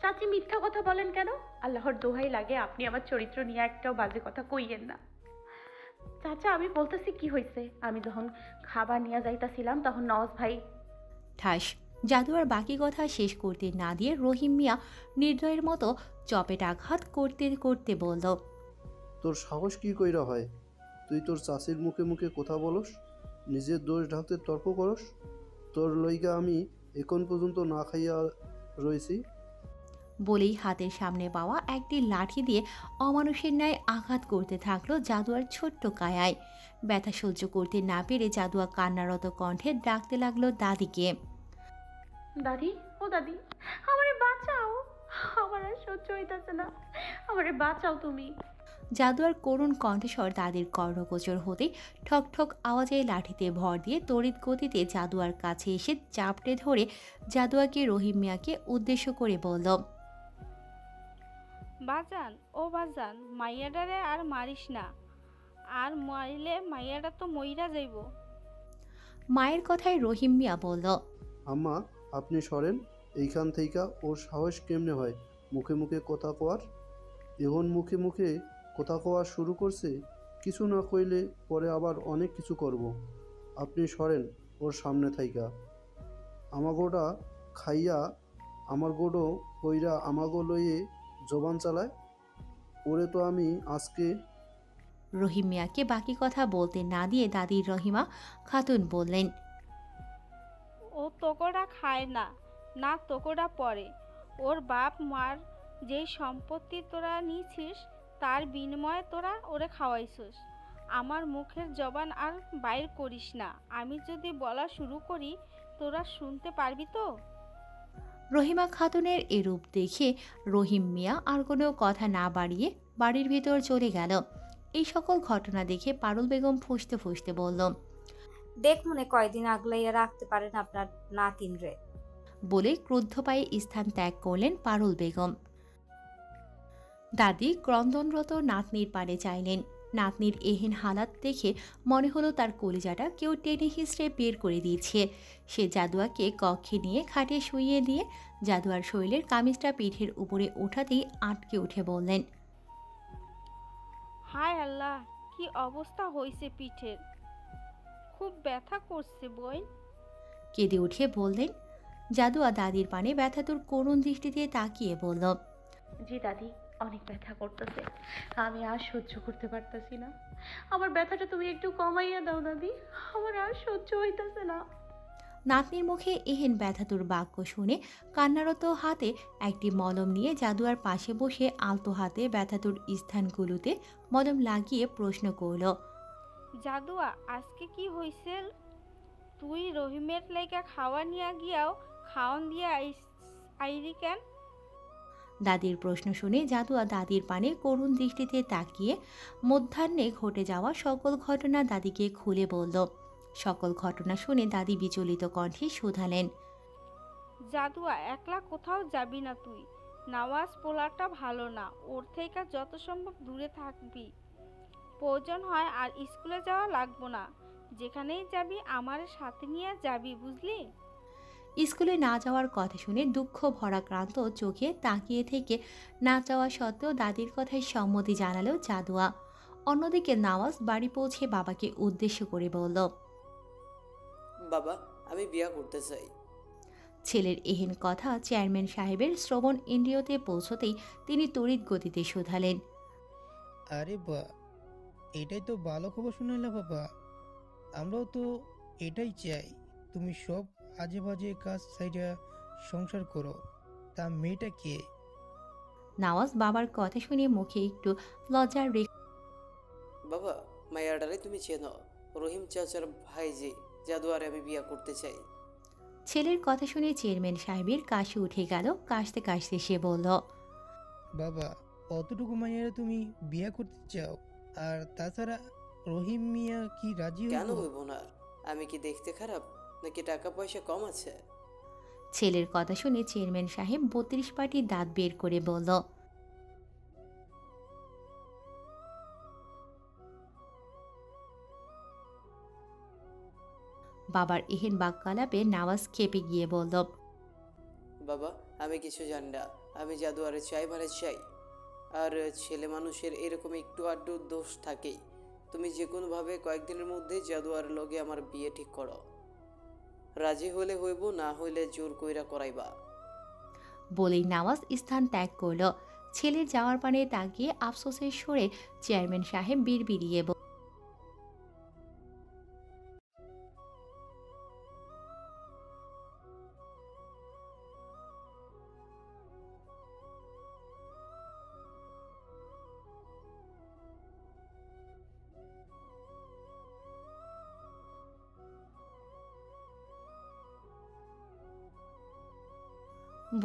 চাচি মিথ্যা কথা বলেন কেন? আল্লাহর দোহাই লাগে আপনি আমার চরিত্র নিয়ে একটাও বাজে কথা কইয়েন না। চাচা আমি বলতেছি কি হয়েছে, আমি যখন খাবার নিয়ে যাইতাছিলাম তখন নওয়াজ ভাই। ঠাস। জাদুয়ার বাকি কথা শেষ করতে না দিয়ে রহিম মিয়া নির্দয়ের মতো চপেটাঘাত করতে করতে বলল, তোর সাহস কি কইরা হয়? তুই তোর চাষির মুখে মুখে কথা বলস, নিজের দোষ ঢাকতে তর্ক করস। তোর লইগা আমি এখন পর্যন্ত না খাইয়া রয়েছি। বলেই হাতের সামনে পাওয়া একটি লাঠি দিয়ে অমানুষের ন্যায় আঘাত করতে থাকলো জাদুয়ার ছোট্ট কায়ায়। ব্যথা সহ্য করতে না পেরে জাদুয়া কান্নারত কণ্ঠে ডাকতে লাগলো দাদিকে, দাদি, ও দাদি, আমারে বাঁচাও, আমার আর সহ্য হইতাছে না, আমারে বাঁচাও তুমি। জাদুয়ার করুণ কণ্ঠস্বর দাদির কর্ণগোচর হতে ঠক ঠক আওয়াজে লাঠিতে ভর দিয়ে তড়িৎ গতিতে জাদুয়ার কাছে এসে চাপটে ধরে জাদুয়াকে রহিম মিয়াকে উদ্দেশ্য করে বলল, বাজান ও বাজান, মাইয়াডারে আর মারিস না, আর মারিলে মাইয়াডা তো মইরা যাইব। মায়ের কথায় রহিম মিয়া বলল, আম্মা আপনি সরেন এইখান থেইকা। ওর সাহস কেমনে হয় মুখে মুখে কথা কোয়ার? এখন মুখে মুখে কথা কোয়া শুরু করছে, কিছু না কইলে পরে আবার অনেক কিছু করব। আপনি সরেন ওর সামনে থাইকা। আমাগোটা খাইয়া আমার গোডো কইরা আমাগো লইয়ে জবান চালায়। ওরে তো আমি আজকে। রহিম মিয়াকে বাকি কথা বলতে না দিয়ে দাদি রহিমা খাতুন বললেন, ও তোকোটা খায় না, না তোকোটা পরে। ওর বাপ মার যেই সম্পত্তি তোরা নিছিস তার বিনিময়ে তোরা ওরে খাওয়াইছিস। আমার মুখের জবান আর বাইর করিস না, আমি যদি বলা শুরু করি তোরা শুনতে পারবি তো? রহিমা খাতুনের এরূপ দেখে রহিম মিয়া আর কোনো কথা না বাড়িয়ে বাড়ির ভিতর চলে গেল। এই সকল ঘটনা দেখে পারুল বেগম ফুঁসতে ফুঁসতে বলল, দেখ মনে কয়দিন আগলাইয়া রাখতে পারেন আপনার নাতিন রে। বলে ক্রুদ্ধ পায়ে স্থান ত্যাগ করলেন পারুল বেগম। দাদি ক্রন্দনরত নাতনির পানে চাইলেন। নাতনির এহেন হালাত দেখে মনে হলো তার কলিজাটা কেউ টেনে হিঁচড়ে বের করে দিয়েছে। সে জাদুয়াকে কক্ষে নিয়ে খাটে শুইয়ে দিয়ে জাদুয়ার শরীরের কামিজটা পিঠের উপরে ওঠাতেই আটকে উঠে বললেন, হায় আল্লাহ, কি অবস্থা হয়েছে পিঠের, খুব ব্যথা করছে বই। কেঁদে উঠে বললেন। জাদুয়া দাদির পানে ব্যথাতুর করুণ দৃষ্টিতে তাকিয়ে বলল, জি দাদি, অনেক ব্যথা করতেছে, আমি আর সহ্য করতে পারতেছি না। আমার ব্যথাটা তুমি একটু কমাইয়া দাও দাদি, আমার আর সহ্য হইতেছে না। নাতনির মুখে এহেন ব্যথাতুর বাক্য শুনে কান্নারত হাতে একটি মলম নিয়ে জাদুয়ার পাশে বসে আলতো হাতে ব্যথাতুর স্থানগুলোতে মলম লাগিয়ে প্রশ্ন করল, জাদুয়া, আজকে কি হয়েছে? তুই রহিমের লাইকা খাওয়া নিয়ে গিয়াও খাওয়ান দিয়া আইরি কেন? দাদির প্রশ্ন শুনে জাদুয়া দাদির পানে করুণ দৃষ্টিতে তাকিয়ে মধ্যাহ্নে ঘটে যাওয়া সকল ঘটনা দাদিকে খুলে বলল। সকল ঘটনা শুনে দাদি বিচলিত কণ্ঠে শুধালেন, জাদুয়া, একলা কোথাও যাবি না তুই। নওয়াজ পোলাটা ভালো না, ওর থেকে যত সম্ভব দূরে থাকবি। প্রয়োজন হয় আর স্কুলে যাওয়া লাগবো না, যেখানেই যাবি আমার সাথে নিয়ে যাবি, বুঝলি? স্কুলে না যাওয়ার কথা শুনে দুঃখ ভরা ক্রান্ত চোখে তাকিয়ে থেকে না যাওয়া সত্ত্বেও দাদির কথায় সম্মতি জানালো জাদুয়া। অন্যদিকে নওয়াজ বাড়ি পৌঁছে বাবাকে উদ্দেশ্য করে বলল, বাবা, আমি বিয়া করতে চাই। ছেলের এহেন কথা চেয়ারম্যান সাহেবের শ্রবণ ইন্দ্রিয়তে পৌঁছতেই তিনি তড়িৎ গতিতে শুধালেন, আরে বা, এটাই তো ভালো খবর শুনাইলা বাবা। আমরাও তো এটাই চাই, তুমি সব আজে বাজে কাজ সাইডা সংসার করো। তা মেয়েটা কে? নওয়াজ বাবার কথা শুনে মুখে একটু লজ্জার বাবা, মায়াডারে তুমি চেনো, রহিম চাচার ভাই যে জাদুয়ারে আমি বিয়া করতে চাই। ছেলের কথা শুনে চেয়ারম্যান সাহেবের কাশি উঠে গেল। কাশতে কাশতে সে বলল, বাবা, অতটুকু মাইয়ারে তুমি বিয়া করতে চাও? আর তাছাড়া রহিম মিয়া কি রাজি কেন হইব? হইব না? আমি কি দেখতে খারাপ নাকি টাকা পয়সা কম আছে? ছেলের কথা শুনে চেয়ারম্যান সাহেব 32 পাটি দাঁত বের করে বলল, বাবার এহেন বাক্যালাপে নওয়াজ খেপে গিয়ে বলল, বাবা, আমি কিছু জানি না, আমি জাদুয়ারে চাই মানে চাই। আর ছেলে মানুষের এরকম একটু আড্ডু দোষ থাকেই। তুমি যে কোনোভাবে কয়েকদিনের মধ্যে জাদুয়ার লগে আমার বিয়ে ঠিক করো। রাজি হইলে হইব, না হইলে জোর কইরা করাইবা। বলেই নওয়াজ স্থান ত্যাগ করল। ছেলের যাওয়ার পানে তাকিয়ে আফসোসের সুরে চেয়ারম্যান সাহেব বিড়বিড়িয়ে বলল,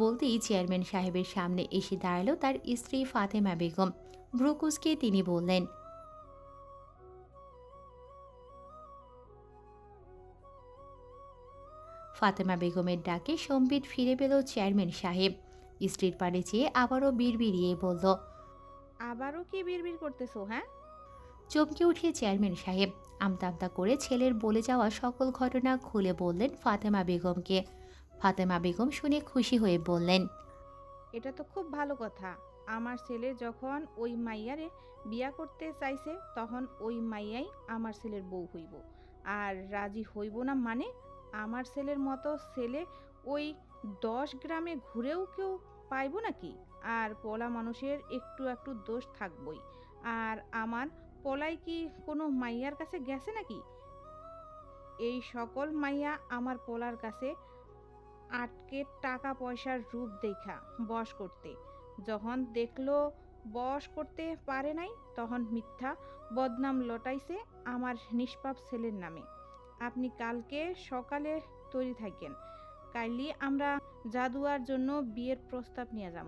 বলতেই চেয়ারম্যান সাহেবের সামনে এসে দাঁড়ালো তার স্ত্রী ফাতেমা বেগম। ভ্রুকুচকে তিনি বললেন, ফাতেমা বেগমের ডাকে সম্বিত ফিরে পেল চেয়ারম্যান সাহেব। স্ত্রীর পানে চেয়ে আবারও বিড়বিড়িয়ে বলল, আবারও কি বিড়বিড় করতেছো? হ্যাঁ? চমকে উঠে চেয়ারম্যান সাহেব আমতা আমতা করে ছেলের বলে যাওয়া সকল ঘটনা খুলে বললেন ফাতেমা বেগমকে। ফাতেমা বেগম শুনে খুশি হয়ে বললেন, এটা তো খুব ভালো কথা। আমার ছেলে যখন ওই মাইয়ারে বিয়া করতে চাইছে, তখন ওই মাইয়াই আমার ছেলের বউ হইব। আর রাজি হইব না মানে? আমার ছেলের মতো ছেলে ওই 10 গ্রামে ঘুরেও কেউ পাইব নাকি? আর পোলা মানুষের একটু একটু দোষ থাকবই। আর আমার পোলাই কি কোনো মাইয়ার কাছে গেছে নাকি? এই সকল মাইয়া আমার পোলার কাছে আটকে টাকা পয়সার রূপ দেখা বশ করতে। যখন দেখলো বশ করতে পারে নাই, তখন মিথ্যা বদনাম লটাইছে আমার নিষ্পাপ ছেলের নামে। আপনি কালকে সকালে তৈরি থাকেন, কাইলি আমরা জাদুয়ার জন্য বিয়ের প্রস্তাব নিয়ে যাব।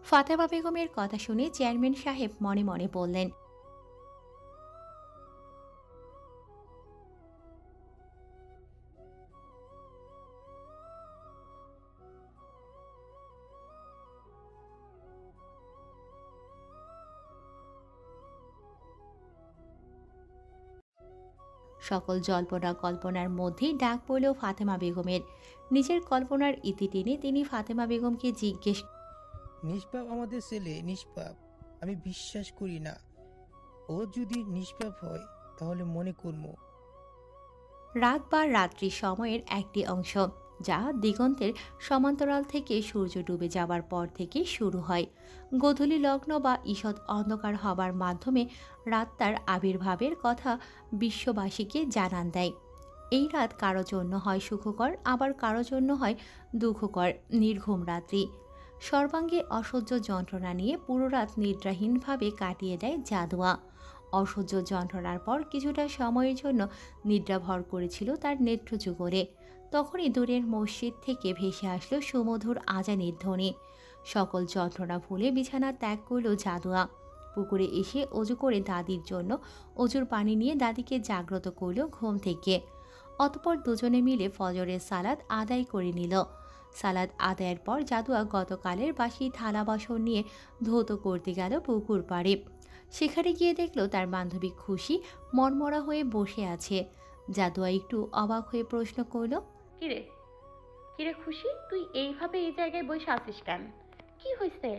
ফাতেমা বেগমের কথা শুনে চেয়ারম্যান সাহেব মনে মনে বললেন, সকল জল্পনা কল্পনার মধ্যেই ডাক পড়ল ফাতেমা বেগমের। নিজের কল্পনার ইতি টেনে তিনি ফাতেমা বেগমকে জিজ্ঞেস নিষ্পাপ আমাদের ছেলে, নিষ্পাপ। আমি বিশ্বাস করি না। ও যদি নিষ্পাপ হয় তাহলে মনে করবো। রাত বা রাত্রি সময়ের একটি অংশ, যা দিগন্তের সমান্তরাল থেকে সূর্য ডুবে যাবার পর থেকে শুরু হয়। গোধূলি লগ্ন বা ঈষৎ অন্ধকার হবার মাধ্যমে রাত তার আবির্ভাবের কথা বিশ্ববাসীকে জানান দেয়। এই রাত কারো জন্য হয় সুখকর, আবার কারো জন্য হয় দুঃখকর নির্ঘুম রাত্রি। সর্বাঙ্গে অসহ্য যন্ত্রণা নিয়ে পুরো রাত নিদ্রাহীনভাবে কাটিয়ে দেয় জাদুয়া। অসহ্য যন্ত্রণার পর কিছুটা সময়ের জন্য নিদ্রাভর করেছিল তার নেত্রযুগলে। তখনই দূরের মসজিদ থেকে ভেসে আসলো সুমধুর আজানের ধ্বনি। সকল যন্ত্রণা ভুলে বিছানা ত্যাগ করল জাদুয়া। পুকুরে এসে অজু করে দাদির জন্য অজুর পানি নিয়ে দাদিকে জাগ্রত করল ঘুম থেকে। অতঃপর দুজনে মিলে ফজরের সালাদ আদায় করে নিল। সালাদ আদায়ের পর জাদুয়া গতকালের বাসি থালা বাসন নিয়ে ধৌত করতে গেল পুকুর পাড়ে। সেখানে গিয়ে দেখল তার বান্ধবী খুশি মনমরা হয়ে বসে আছে। জাদুয়া একটু অবাক হয়ে প্রশ্ন করল, কিরে কিরে খুশি, তুই এইভাবে এই জায়গায় বসে আছিস কেন? কি হয়েছে?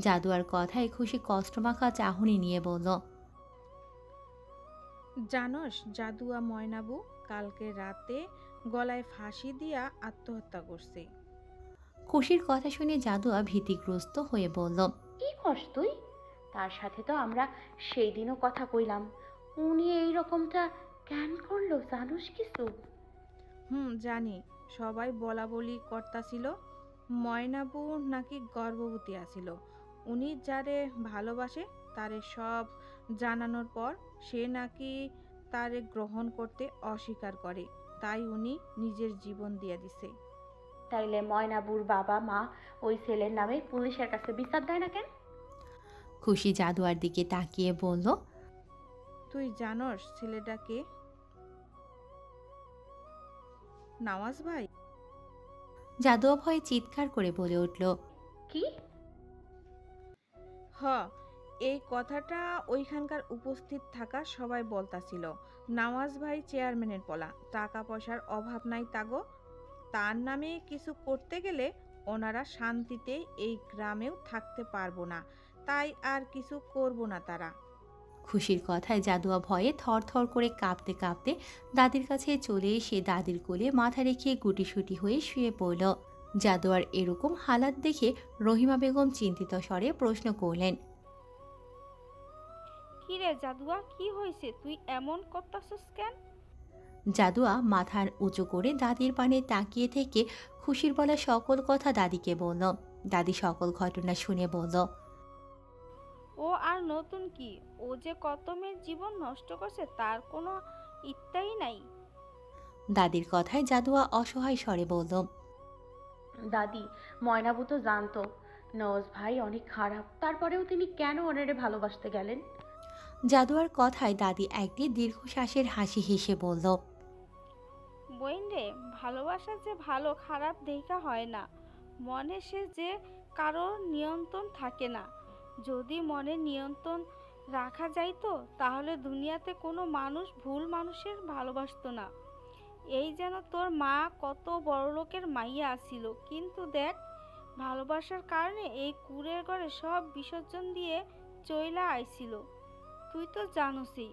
জাদুয়ার কথায় খুশি কষ্টমাখা চাহনি নিয়ে বলল, জানোস জাদুয়া ময়নাবু কালকে রাতে গলায় ফাঁসি দিয়া আত্মহত্যা করছে। খুশির কথা শুনে জাদুয়া ভীতিগ্রস্ত হয়ে বলল, কি কস তুই? তার সাথে তো আমরা সেই দিনও কথা কইলাম। উনি এই রকমটা কেন করলো জানোস কিছু? জানি, সবাই বলা বলি করতাছিল ময়নাবু নাকি গর্ভবতী আছিল। উনি যারে ভালোবাসে তারে সব জানানোর পর সে নাকি তারে গ্রহণ করতে অস্বীকার করে, তাই উনি নিজের জীবন দিয়ে দিছে। তাইলে ময়নাবুর বাবা মা ওই ছেলের নামে পুলিশের কাছে বিচার দেয় না কেন? খুশি জাদুয়ার দিকে তাকিয়ে বলল, তুই জানোস ছেলেটাকে? নওয়াজ ভাই। জাদুয়া ভয়ে চিৎকার করে বলে উঠল, কি? এই কথাটা ওইখানকার উপস্থিত থাকা সবাই বলতাছিল। নওয়াজ ভাই চেয়ারম্যানের পোলা, টাকা পয়সার অভাব নাই তাগো। তার নামে কিছু করতে গেলে ওনারা শান্তিতে এই গ্রামেও থাকতে পারবো না, তাই আর কিছু করব না তারা। খুশির কথায় জাদুয়া ভয়ে থরথর করে কাঁপতে কাঁপতে দাদির কাছে চলে এসে দাদির কোলে মাথা রেখে গুটিসুটি হয়ে শুয়ে পড়ল। জাদুয়ার এরকম হালাত দেখে রহিমা বেগম চিন্তিত স্বরে প্রশ্ন করলেন, কিরে জাদুয়া, কি হয়েছে? তুই এমন করতাছস কেন? জাদুয়া মাথার উঁচু করে দাদির পানে তাকিয়ে থেকে খুশির বলা সকল কথা দাদিকে বলল। দাদি সকল ঘটনা শুনে বলল, ও আর নতুন কি, ও যে কত মেয়ের জীবন নষ্ট করছে তার কোনো ইত্যাই নাই। দাদির কথায় জাদুয়া অসহায় স্বরে বলল, দাদি, ময়নাবু তো জানতো নওয়াজ ভাই অনেক খারাপ, তারপরেও তিনি কেন ওনারে ভালোবাসতে গেলেন? জাদুয়ার কথায় দাদি একটি দীর্ঘশ্বাসের হাসি হেসে বলল, বইন রে, ভালোবাসা যে ভালো খারাপ দেখা হয় না, মনে সে যে কারো নিয়ন্ত্রণ থাকে না। যদি মনে নিয়ন্ত্রণ রাখা যাইতো তাহলে দুনিয়াতে কোনো মানুষ ভুল মানুষের ভালোবাসতো না। এই যেন তোর মা কত বড় লোকের মাইয়া আসিল, কিন্তু দেখ ভালোবাসার কারণে এই কুড়ের ঘরে সব বিসর্জন দিয়ে চইলা আইছিল। তুই তো জানোসই।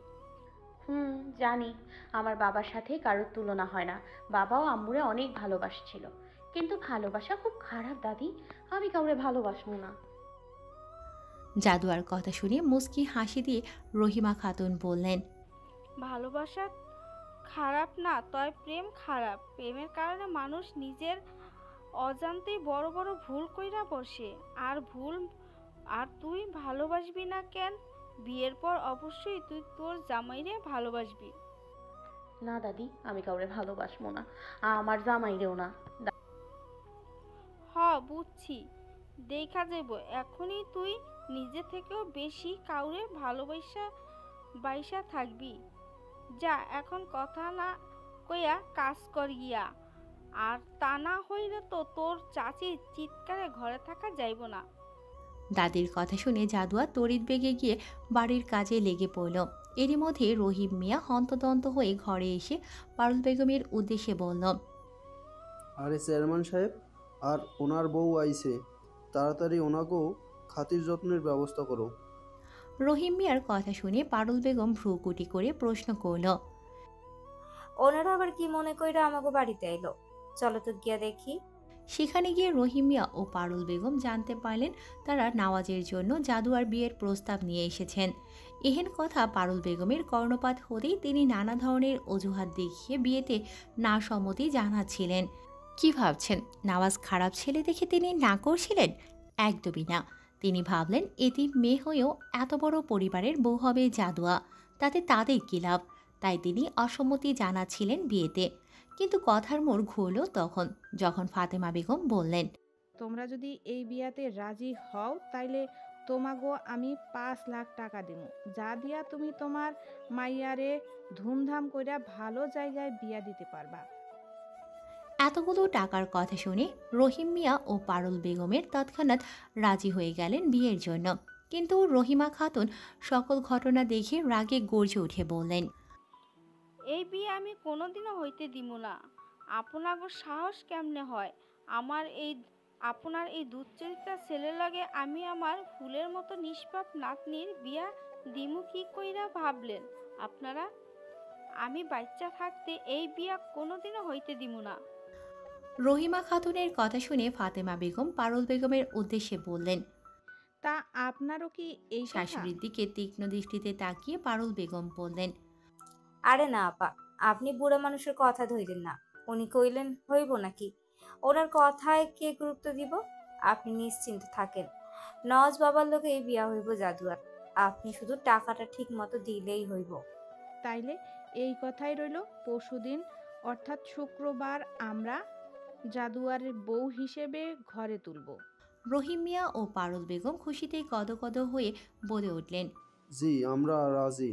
জানি, আমার বাবার সাথে কারোর তুলনা হয় না। বাবাও আম্মুরে অনেক ভালোবাসছিল, কিন্তু ভালোবাসা খুব খারাপ দাদি, আমি কাউরে ভালোবাসবো না। জাদুয়ার কথা শুনে মুস্কি হাসি দিয়ে রহিমা খাতুন বললেন, ভালোবাসা খারাপ না, তয় প্রেম খারাপ। প্রেমের কারণে মানুষ নিজের অজান্তেই বড় বড় ভুল কইরা বসে। আর তুই ভালোবাসবি না কেন? বিয়ের পর অবশ্যই তুই তোর জামাইরে ভালোবাসবি। না দাদি, আমি কাউরে ভালোবাসবো না, আমার জামাইরেও না। বুঝছি, দেখা যাইব এখনই তুই নিজে থেকেও বেশি কাউরে ভালোবাসা থাকবি। যা এখন কথা না কইয়া কাজ কর গিয়া, আর তা না হইলে তো তোর চাচির চিৎকারে ঘরে থাকা যাইব না। দাদির কথা শুনে জাদুয়া তড়িৎ বেগে গিয়ে বাড়ির কাজে লেগে পড়ল। এরই মধ্যে রহিম মিয়া হন্তদন্ত হয়ে ঘরে এসে পারুল বেগমের উদ্দেশ্যে বলল, আরে চেয়ারম্যান সাহেব আর ওনার বউ আইছে, তাড়াতাড়ি ওনাকেও খাতির যত্নের ব্যবস্থা করো। রহিম মিয়ার কথা শুনে পারুল বেগম ভ্রুকুটি করে প্রশ্ন করল, ওনারা আবার কি মনে কইরা আমাকে বাড়িতে এলো? চলো তো গিয়া দেখি। সেখানে গিয়ে রহিম মিয়া ও পারুল বেগম জানতে পারলেন তারা নওয়াজের জন্য জাদুয়ার বিয়ের প্রস্তাব নিয়ে এসেছেন। এহেন কথা পারুল বেগমের কর্ণপাত হতেই তিনি নানা ধরনের অজুহাত দেখিয়ে বিয়েতে না সম্মতি জানাচ্ছিলেন। কি ভাবছেন নওয়াজ খারাপ ছেলে দেখে তিনি না করছিলেন? একদমই না। তিনি ভাবলেন এতিম মেয়ে হয়েও এত বড় পরিবারের বউ হবে জাদুয়া, তাতে তাদের কী লাভ, তাই তিনি অসম্মতি জানাচ্ছিলেন বিয়েতে। কিন্তু কথার মোড় ঘুরল তখন, যখন ফাতেমা বেগম বললেন, তোমরা যদি এই বিয়াতে রাজি হও তাইলে তোমাগো আমি 5 লাখ টাকা দিব, যা দিয়া তুমি তোমার মাইয়ারে ধুমধাম কইরা ভালো জায়গায় বিয়া দিতে পারবা। এতগুলো টাকার কথা শুনে রহিম মিয়া ও পারুল বেগমের তৎক্ষণাৎ রাজি হয়ে গেলেন বিয়ের জন্য। কিন্তু রহিমা খাতুন সকল ঘটনা দেখে রাগে গর্জে উঠে বললেন, এই বিয়ে আমি কোনোদিনও হইতে দিব না। আপনাগো সাহস কেমনে হয় আপনার এই দুশ্চরিত্রা ছেলের লগে আমি আমার ফুলের মতো নিষ্পাপ নাতনির বিয়া দিমু কি কইরা ভাবলেন আপনারা? আমি বাচ্চা থাকতে এই বিয়া কোনোদিনও হইতে দিব না। রহিমা খাতুনের কথা শুনে ফাতেমা বেগম পারুল বেগমের উদ্দেশ্যে বললেন, তা আপনারও কি এই কথা? শাশুড়ির দিকে তীক্ষ্ণ দৃষ্টিতে তাকিয়ে পারুল বেগম বললেন, আরে না আপা, আপনি বুড়া মানুষের কথা ধইলেন না। উনি কইলেন হইব নাকি? ওনার কথায় কে গুরুত্ব দিব? আপনি নিশ্চিন্ত থাকেন, নওয়াজ বাবার লোকে এই বিয়া হইব জাদুয়ার। আপনি শুধু টাকাটা ঠিক মতো দিলেই হইব। তাইলে এই কথাই রইল, পরশুদিন অর্থাৎ শুক্রবার আমরা জাদুয়ারের বউ হিসেবে ঘরে তুলব। রহিম মিয়া ও পারুল বেগম খুশিতে গদগদ হয়ে বলে উঠলেন, জি আমরা রাজি।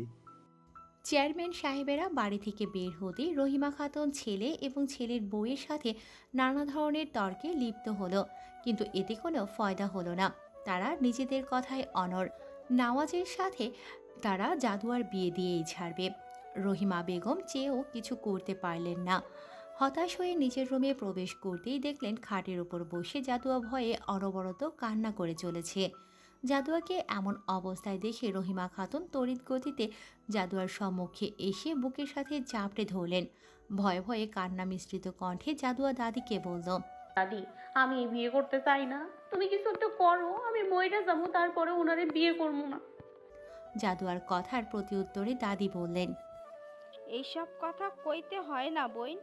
চেয়ারম্যান সাহেবেরা বাড়ি থেকে বের হতেই রহিমা খাতুন ছেলে এবং ছেলের বউয়ের সাথে নানা ধরনের তর্কে লিপ্ত হলো, কিন্তু এতে কোনো ফয়দা হলো না। তারা নিজেদের কথায় অনড়। নওয়াজের সাথে তারা জাদুয়ার বিয়ে দিয়েই ছাড়বে। রহিমা বেগম চেয়েও কিছু করতে পারলেন না। হতাশ হয়ে নিজের রুমে প্রবেশ করতেই দেখলেন খাটের ওপর বসে জাদুয়া ভয়ে অনবরত কান্না করে চলেছে। জাদুয়াকে এমন অবস্থায় দেখে রহিমা খাতুন তড়িৎ গতিতে জাদুয়ার সম্মুখে এসে বুকের সাথে চাপড়ে ধরলেন। ভয়ে ভয়ে কান্না মিশ্রিত কণ্ঠে জাদুয়া দাদিকে বলল, দাদি, আমি এই বিয়ে করতে চাই না। তুমি কিছু একটা করো, আমি মইরা যাবো, তারপরে ওনারে বিয়ে করবো না। জাদুয়ার কথার প্রতি উত্তরে দাদি বললেন, এইসব কথা কইতে হয় না বইন।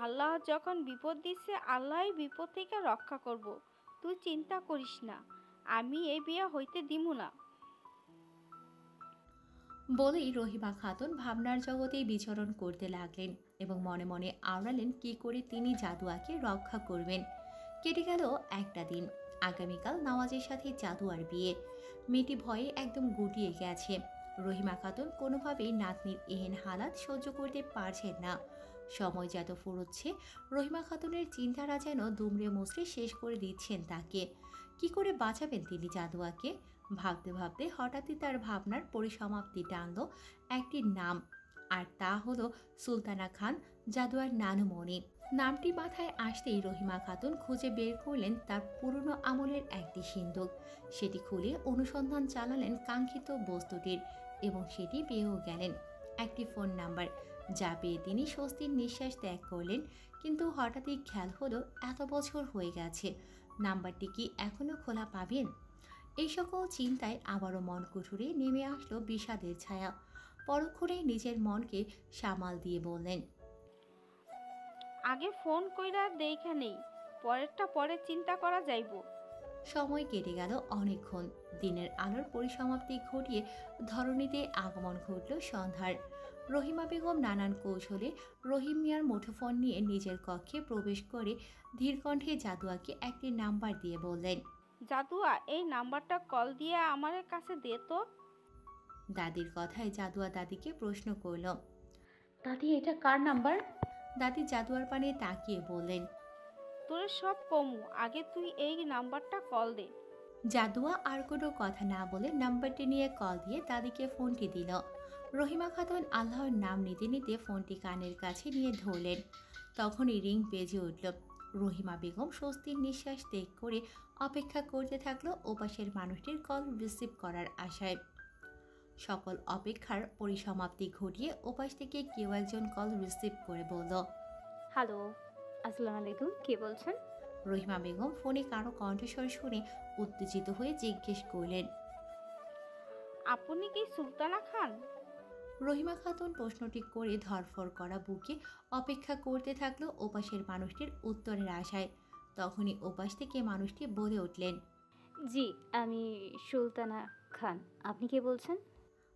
আল্লাহ যখন বিপদ দিচ্ছে আল্লাহই বিপদ থেকে রক্ষা করব, তুই চিন্তা করিস না। আমি এই বিয়া হইতে দিমু না। বলেই রহিমা খাতুন ভাবনার জগতেই বিচরণ করতে লাগলেন এবং মনে মনে আওড়ালেন কি করে তিনি জাদুয়াকে রক্ষা করবেন। কেটে গেল একটা দিন। আগামীকাল নওয়াজের সাথে জাদুয়ার বিয়ে। মেয়েটি ভয়ে একদম গুটিয়ে গেছে। রহিমা খাতুন কোনোভাবেই নাতনির এহেন হালাত সহ্য করতে পারছেন না। সময় যত ফুরোচ্ছে রহিমা খাতুনের চিন্তারা যেন দুমড়ে মুচড়ে শেষ করে দিচ্ছেন তাকে। কি করে বাঁচাবেন তিনি জাদুয়াকে? ভাবতে ভাবতে হঠাৎই তার ভাবনার পরিসমাপ্তি টানল একটি নাম, আর তা হলো সুলতানা খান, জাদুয়ার নানুমণি। নামটি মাথায় আসতেই রহিমা খাতুন খুঁজে বের করলেন তার পুরনো আমলের একটি সিন্দুক। সেটি খুলে অনুসন্ধান চালালেন কাঙ্ক্ষিত বস্তুটির এবং সেটি পেয়েও গেলেন একটি ফোন নাম্বার, যা পেয়ে তিনি স্বস্তির নিঃশ্বাস ত্যাগ করলেন। কিন্তু হঠাৎই খেয়াল হলো এত বছর হয়ে গেছে, নাম্বারটি কি এখনও খোলা পাবেন? এই সকল চিন্তায় আবারও মন কুঠুরে নেমে আসলো বিষাদের ছায়া। পরক্ষণেই নিজের মনকে সামাল দিয়ে বললেন, আগে ফোন কইরা দেইখা নেই, পরেরটা পরে চিন্তা করা যাইব। সময় কেটে গেল অনেকক্ষণ। দিনের আলোর পরিসমাপ্তি ঘটিয়ে ধরণীতে আগমন ঘটল সন্ধ্যার। রহিমা বেগম নানান কৌশলে রহিম মিয়ার মুঠোফোন নিয়ে নিজের কক্ষে প্রবেশ করে ধীরকণ্ঠে জাদুয়াকে একটি নাম্বার দিয়ে বললেন, জাদুয়া, এই নাম্বারটা কল দিয়ে আমার কাছে দে তো। দাদির কথায় জাদুয়া দাদিকে প্রশ্ন করল, দাদি, এটা কার নাম্বার? দাদি জাদুয়ার পানে তাকিয়ে বললেন, তোরে সব কমু, আগে তুই এই নাম্বারটা কল দে। জাদুয়া আর কোনো কথা না বলে নাম্বারটি নিয়ে কল দিয়ে দাদিকে ফোনটি দিল। রহিমা খাতুন আল্লাহর নাম নিতে নিতে ফোনটি কানের কাছে নিয়ে ধরলেন। তখনই রিং বেজে উঠল। রহিমা বেগম স্বস্তির নিঃশ্বাস ত্যাগ করে অপেক্ষা করতে থাকলো ওপাশের মানুষটির কল রিসিভ করার আশায়। সকল অপেক্ষার পরিসমাপ্তি ঘটিয়ে ওপাশ থেকে কেউ একজন কল রিসিভ করে বলল, হ্যালো, আসসালামু আলাইকুম, কে বলছেন? রহিমা বেগম ফোনে কারো কণ্ঠস্বর শুনে উত্তেজিত হয়ে জিজ্ঞেস করলেন, আপনি কি সুলতানা খান? রহিমা খাতুন প্রশ্নটি করে ধরফর করা বুকে অপেক্ষা করতে থাকলো ওপাশের মানুষটির উত্তরের আশায়। তখনই ওপাশ থেকে মানুষটি বলে উঠলেন, জি, আমি সুলতানা খান। আপনি কে বলছেন?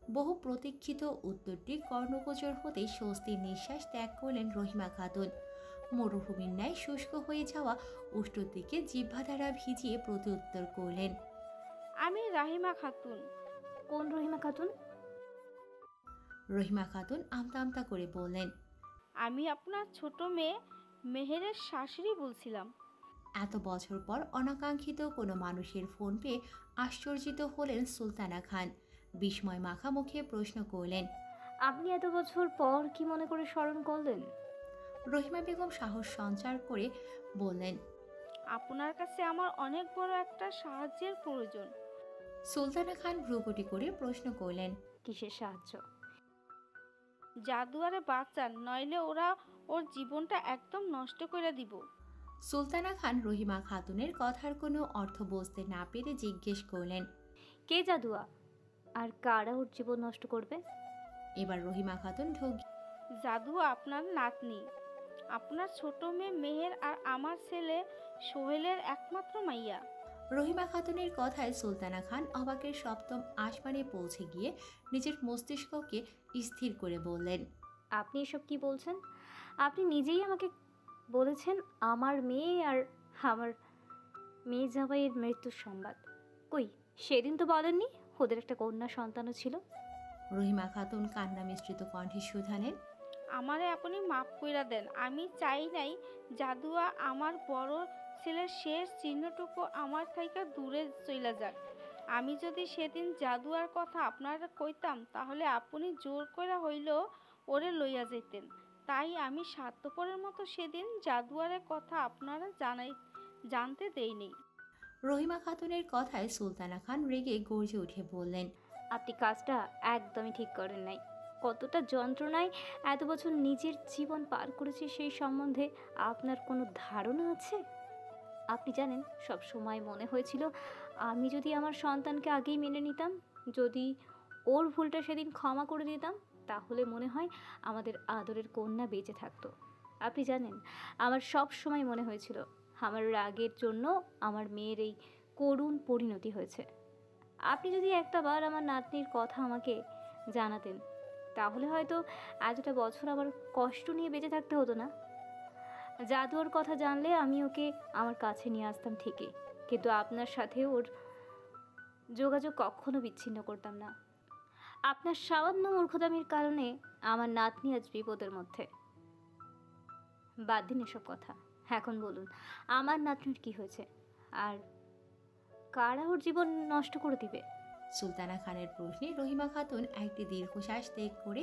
বহু প্রতীক্ষিত উত্তরটি কর্ণগোচর হতেই স্বস্তির নিঃশ্বাস ত্যাগ করলেন রহিমা খাতুন। মরুভূমির ন্যায় শুষ্ক হয়ে যাওয়া উষ্ঠর দিকে জিহ্বা দ্বারা ভিজিয়ে প্রত্যুত্তর করলেন, আমি রাহিমা খাতুন। কোন রহিমা খাতুন? রহিমা খাতুন আমতা আমতা করে বললেন, আমি আপনার ছোট মেয়ে মেহেরের শাশুড়ি বলছিলাম। এত বছর পর অনাকাঙ্ক্ষিত কোনো মানুষের ফোন পেয়ে আশ্চর্যিত হলেন সুলতানা খান। বিস্ময় মাখা মুখে প্রশ্ন করলেন, আপনি এত বছর পর কি মনে করে স্মরণ করলেন? রহিমা বেগম সাহস সঞ্চার করে বললেন, আপনার কাছে আমার অনেক বড় একটা সাহায্যের প্রয়োজন। সুলতানা খান ভ্রুকুটি করে প্রশ্ন করলেন, কিসের সাহায্য? জাদুয়ারে বাঁচান, নইলে ওরা ওর জীবনটা একদম নষ্ট করে দিব। সুলতানা খান রহিমা খাতুনের কথার কোনো অর্থ বুঝতে না পেরে জিজ্ঞেস করলেন, কে জাদুয়া আর কারা ওর জীবন নষ্ট করবে? এবার রহিমা খাতুন ঢোক, জাদুয়া আপনার নাতনি, আপনার ছোট মেয়ে মেহের আর আমার ছেলে সোহেলের একমাত্র মাইয়া। রহিমা খাতুনের কথায় সুলতানা খান অবাকের সপ্তম আসমানে পৌঁছে গিয়ে নিজের মস্তিষ্ককে স্থির করে বললেন, আপনি এসব কি বলছেন? আপনি নিজেই আমাকে বলেছেন আমার মেয়ে আর আমার মেয়ে জামাইয়ের মৃত্যুর সংবাদ। কই, সেদিন তো বলেননি ওদের একটা কন্যা সন্তানও ছিল? রহিমা খাতুন কান্না মিশ্রিত কণ্ঠে শুধালেন, আমারে আপনি মাফ কইরা দেন। আমি চাই নাই জাদুয়া আমার বড় ছেলের শেষ চিহ্নটুকু আমার থেকে দূরে চইলা যাক। আমি যদি সেদিন জাদুয়ার কথা আপনারা কইতাম, তাহলে আপনি জোর করে হইলেও ওরে লইয়া যেতেন। তাই আমি স্বার্থপরের মতো সেদিন জাদুয়ারের কথা আপনারা জানতে দেইনি। রহিমা খাতুনের কথায় সুলতানা খান রেগে গর্জে উঠে বললেন, আপনি কাজটা একদমই ঠিক করেন নাই। কতটা যন্ত্রণায় এত বছর নিজের জীবন পার করেছি সেই সম্বন্ধে আপনার কোনো ধারণা আছে? আপনি জানেন, সব সময় মনে হয়েছিল আমি যদি আমার সন্তানকে আগেই মেনে নিতাম, যদি ওর ভুলটা সেদিন ক্ষমা করে দিতাম, তাহলে মনে হয় আমাদের আদরের কন্যা বেঁচে থাকতো। আপনি জানেন, আমার সব সময় মনে হয়েছিল আমার রাগের জন্য আমার মেয়ের এই করুণ পরিণতি হয়েছে। আপনি যদি একটাবার আমার নাতনির কথা আমাকে জানাতেন, তাহলে হয়তো এতটা বছর আমার কষ্ট নিয়ে বেঁচে থাকতে হতো না। জাদুয়ার কথা জানলে আমি ওকে আমার কাছে নিয়ে আসতাম ঠিকই, কিন্তু আপনার সাথে ওর যোগাযোগ কখনো বিচ্ছিন্ন করতাম না। আপনার সামান্য মূর্খতামির কারণে আমার নাতনি আজ বিপদের মধ্যে। বাদ দিন এসব কথা, এখন বলুন আমার নাতনির কি হয়েছে আর কারা ওর জীবন নষ্ট করে দিবে? সুলতানা খানের প্রশ্নে রহিমা খাতুন একটি দীর্ঘশ্বাস ত্যাগ করে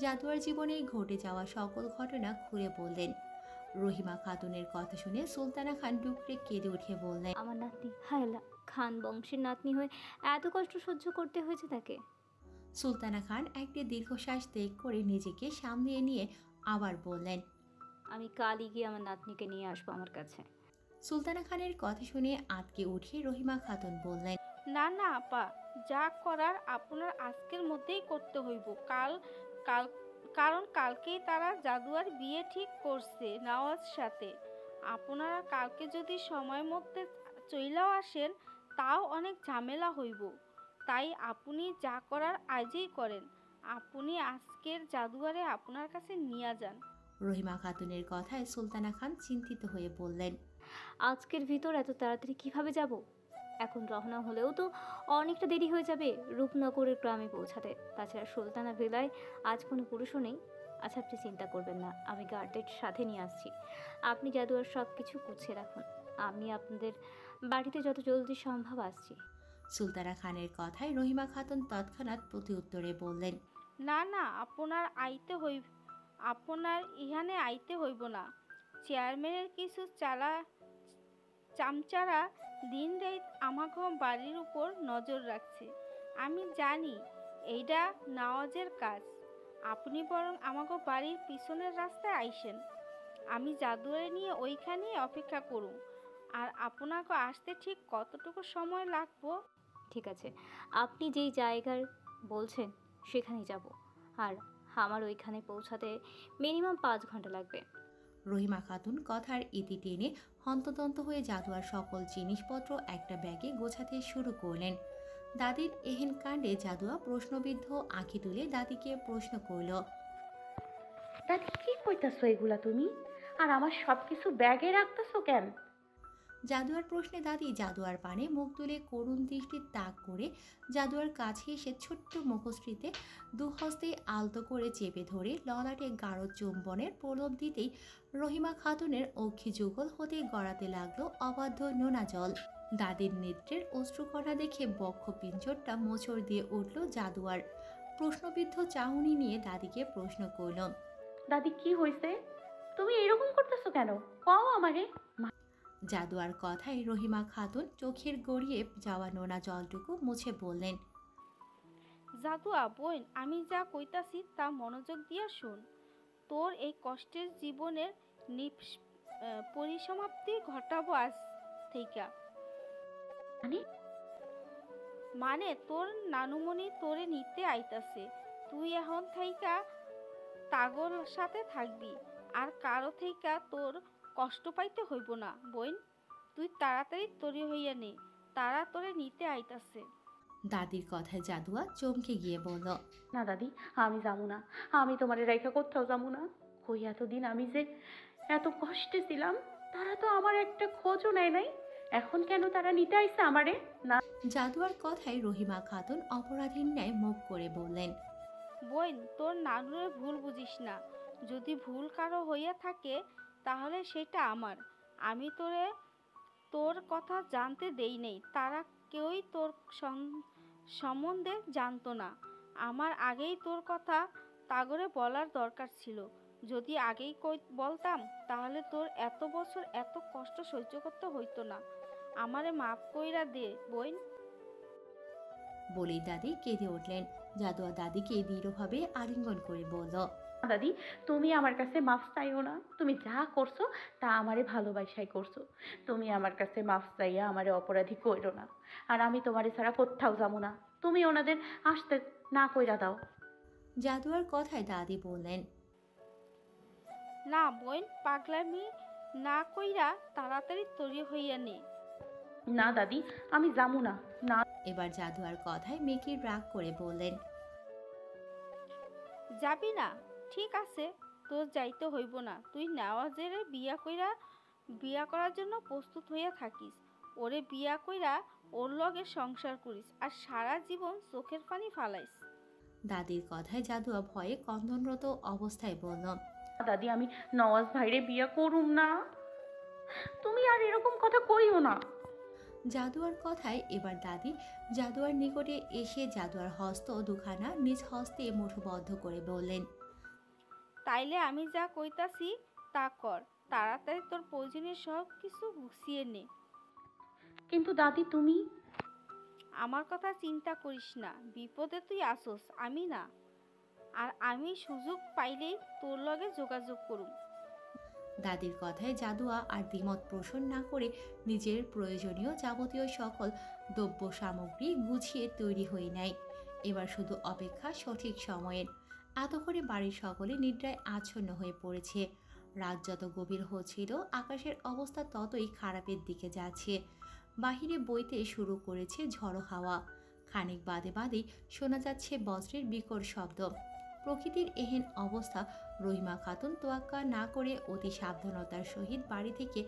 জাদুয়ার জীবনে ঘটে যাওয়া সকল ঘটনা খুলে বললেন। রহিমা খাতুনের কথা শুনে সুলতানা খান ডুকরে কেঁদে উঠে বললেন, আমার নাতনি, হায় আল্লাহ, খান বংশের নাতনি হয়ে এত কষ্ট সহ্য করতে হয়েছে তাকে। সুলতানা খান একটি দীর্ঘশ্বাস ত্যাগ করে নিজেকে সামলিয়ে নিয়ে আবার বললেন, আমি কালই গিয়ে আমার নাতনিকে নিয়ে আসবো আমার কাছে। সুলতানা খানের কথা শুনে আঁতকে উঠে রহিমা খাতুন বললেন, না না আপা, যা করার আপনার আজকের মধ্যেই করতে হইব। কারণ কালকেই তারা জাদুয়ার বিয়ে ঠিক করছে নওয়াজ সাথে। আপনারা কালকে যদি সময় মধ্যে চইলাও আসেন, তাও অনেক ঝামেলা হইব। তাই আপনি যা করার আজই করেন। আপনি আজকের জাদুয়ারে আপনার কাছে নিয়ে যান। রহিমা খাতুনের কথায় সুলতানা খান চিন্তিত হয়ে বললেন, আজকের ভিতর এত তাড়াতাড়ি কিভাবে যাব? এখন রওনা হলেও তো অনেকটা দেরি হয়ে যাবে রূপনগরের গ্রামে পৌঁছাতে। তাছাড়া সুলতানা ভিলায় আজ কোনো পুরুষও নেই। আচ্ছা, আপনি চিন্তা করবেন না, আমি গার্ডের সাথে নিয়ে আসছি। আপনি জাদুয়ার সব কিছু গুছিয়ে রাখুন, আমি আপনাদের বাড়িতে যত জলদি সম্ভব আসছি। সুলতানা খানের কথায় রহিমা খাতুন তৎক্ষণাৎ প্রতি উত্তরে বললেন, না না, আপনার ইহানে আইতে হইব না। চেয়ারম্যানের কিছু চামচারা দিন রাত আমাকে বাড়ির উপর নজর রাখছে। আমি জানি এইটা নওয়াজের কাজ। আপনি বরং আমাকে বাড়ির পিছনের রাস্তায় আইসেন, আমি জাদুরে নিয়ে ওইখানে অপেক্ষা করুম। আর আপনাকে আসতে ঠিক কতটুকু সময় লাগবো? ঠিক আছে, আপনি যেই জায়গার বলছেন সেখানেই যাব। আর আমার ওইখানে পৌঁছাতে মিনিমাম 5 ঘন্টা লাগবে। রহিমা খাতুন কথার ইতি টেনে হন্তদন্ত হয়ে জাদুয়ার সকল জিনিসপত্র একটা ব্যাগে গোছাতে শুরু করলেন। দাদির এহেন কাণ্ডে জাদুয়া প্রশ্নবিদ্ধ আঁখি তুলে দাদিকে প্রশ্ন করল, দাদি কি কইতাছো এগুলা তুমি? আর আমার সব কিছু ব্যাগে রাখতেছো কেন? জাদুয়ার প্রশ্নে দাদি জাদুয়ার পানে মুখ তুলে করুণ দৃষ্টির তাক করে জাদুয়ার কাছে এসে ছোট্ট মুখশ্রীতে দুহস্তে আলতো করে চেপে ধরে ললাটে গাঢ় চুম্বনের প্রলোভ দিতেই রহিমা খাতুনের অক্ষি যুগল হতে গড়াতে লাগলো অবাধ্য নোনা জল। দাদির নেত্রের অশ্রুকণা দেখে বক্ষ পিঞ্জরটা মোচড় দিয়ে উঠল জাদুয়ার। প্রশ্নবিদ্ধ চাহনি নিয়ে দাদিকে প্রশ্ন করল, দাদি কি হয়েছে? তুমি এরকম করতেছো কেন? কও আমারে। জাদুয়ার কথায় রহিমা খাতুন চোখের গড়িয়ে যাওয়া নোনা জলটুকু মুছে বললেন, জাদুয়া বোন, আমি যা কইতাছি তা মনোযোগ দিয়া শুন। তোর এই কষ্টের জীবনের পরিসমাপ্তি ঘটাবো আজ থেইকা। মানে তোর নানুমণি তোরে নিতে আইতাছে। তুই এখন থাইকা তাগর সাথে থাকবি, আর কারো থেইকা তোর কষ্ট পাইতে হইব না। বোন, তুই তাড়াতাড়ি তৈরি হইয়া নে, তারা তোরে নিতে আইতাছে। দাদির কথায় জাদুয়া চমকে গিয়ে বলল, না দাদি, আমি যাবো না। আমি তোমার রেখা কোথাও যাবো না। কই এতদিন আমি যে এত কষ্টে ছিলাম, তারা তো আমার একটা খোঁজও নেয় নাই। এখন কেন তারা নিতে আইছে আমারে? না। জাদুয়ার কথায় রহিমা খাতুন অপরাধীর ন্যায় মুখ করে বললেন, বোন, তোর নানুরে ভুল বুঝিস না। যদি ভুল কারো হইয়া থাকে তাহলে সেটা আমার। আমি তোর কথা জানতে দেই নেই। তারা কেউই তোর সম্বন্ধে জানতো না। আমার আগেই তোর কথা তাগরে বলার দরকার ছিল। যদি আগেই বলতাম তাহলে তোর এত বছর এত কষ্ট সহ্য করতে হইতো না। আমারে মাফ কইরা দে বোন। বলেই দাদি কেঁদে উঠলেন। জাদুয়া দাদিকে দৃঢ়ভাবে আলিঙ্গন করে বলল, দাদি, তুমি আমার কাছে মাফ চাইও না। তুমি যা করছো তা আমারে ভালোবাসাই করছো। তুমি আমার কাছে মাফ চাইয়া আমারে অপরাধী কইরো না। আর আমি তোমারে ছাড়া কোথাও যাবো না। তুমি ওনাদের আসতে না কইরা দাও। জাদুয়ার কথায় দাদি বললেন, না বোন, পাগলামি না কইরা তাড়াতাড়ি তৈরি হইয়া নে। না দাদি, আমি যাবো না। না। এবার জাদুয়ার কথায় মেকির রাগ করে বললেন, যাবি না? ঠিক আছে, তোর যাইতে হইব না। তুই নেওয়াজের বিয়া করার জন্য প্রস্তুত হইয়া থাকিস। ওরে বিয়া কইরা ওর লগে সংসার করিস, আর সারা জীবন চোখের পানি ফালাইস। দাদির কথায় জাদুয়া ভয়ে কন্দনরত অবস্থায় বলল, দাদি, আমি নওয়াজ ভাইরে বিয়া করুম না। তুমি আর এরকম কথা কইও না। জাদুয়ার কথায় এবার দাদি জাদুয়ার নিকটে এসে জাদুয়ার হস্ত দুখানা নিজ হস্তে মুঠোবদ্ধ করে বললেন, তাইলে আমি যা কইতাছি তা কর। তাড়াতাড়ি তোর প্রয়োজনীয় সব কিছু গুছিয়ে নে। কিন্তু দাদি, তুমি আমার কথা চিন্তা করিস না। বিপদে তুই আসোস, আমি না। আর আমি সুযোগ পাইলেই তোর লগে যোগাযোগ করুম। দাদির কথায় জাদুয়া আর দ্বিমত পোষণ না করে নিজের প্রয়োজনীয় যাবতীয় সকল দ্রব্য সামগ্রী গুছিয়ে তৈরি হয়ে নেয়। এবার শুধু অপেক্ষা সঠিক সময়ের। এতক্ষণে বাড়ির সকলে নিদ্রায় আচ্ছন্ন হয়ে পড়েছে। রাত যত গভীর হচ্ছিল, আকাশের অবস্থা ততই খারাপের দিকে যাচ্ছে। বাহিরে বইতে শুরু করেছে ঝড়ো হাওয়া। খানিক বাদে বাদেই শোনা যাচ্ছে বজ্রের বিকট শব্দ। প্রকৃতির এহেন অবস্থা রহিমা খাতুন তোয়াক্কা না করে অতি সাবধানতার সহিত বাড়ি থেকে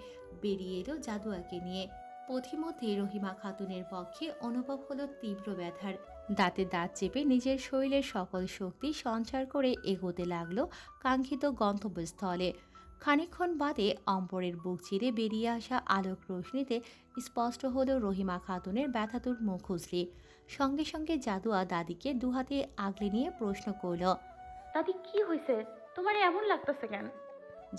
বেরিয়ে এলো জাদুয়াকে নিয়ে। পথিমধ্যে রহিমা খাতুনের পক্ষে অনুভব হলো তীব্র ব্যথার। দাঁতে দাঁত চেপে নিজের শরীরের সকল শক্তি সঞ্চার করে এগোতে লাগলো কাঙ্ক্ষিত গন্তব্যস্থলে। খানিকক্ষণ বাদে অম্বরের বুক চিরে বেরিয়ে আসা আলোক রোশনিতে স্পষ্ট হলো রহিমা খাতুনের ব্যথাতুর মুখশ্রী। সঙ্গে সঙ্গে জাদুয়া দাদিকে দুহাতে আগলে নিয়ে প্রশ্ন করল। দাদি কি হয়েছে, তোমার এমন লাগতেছে কেন?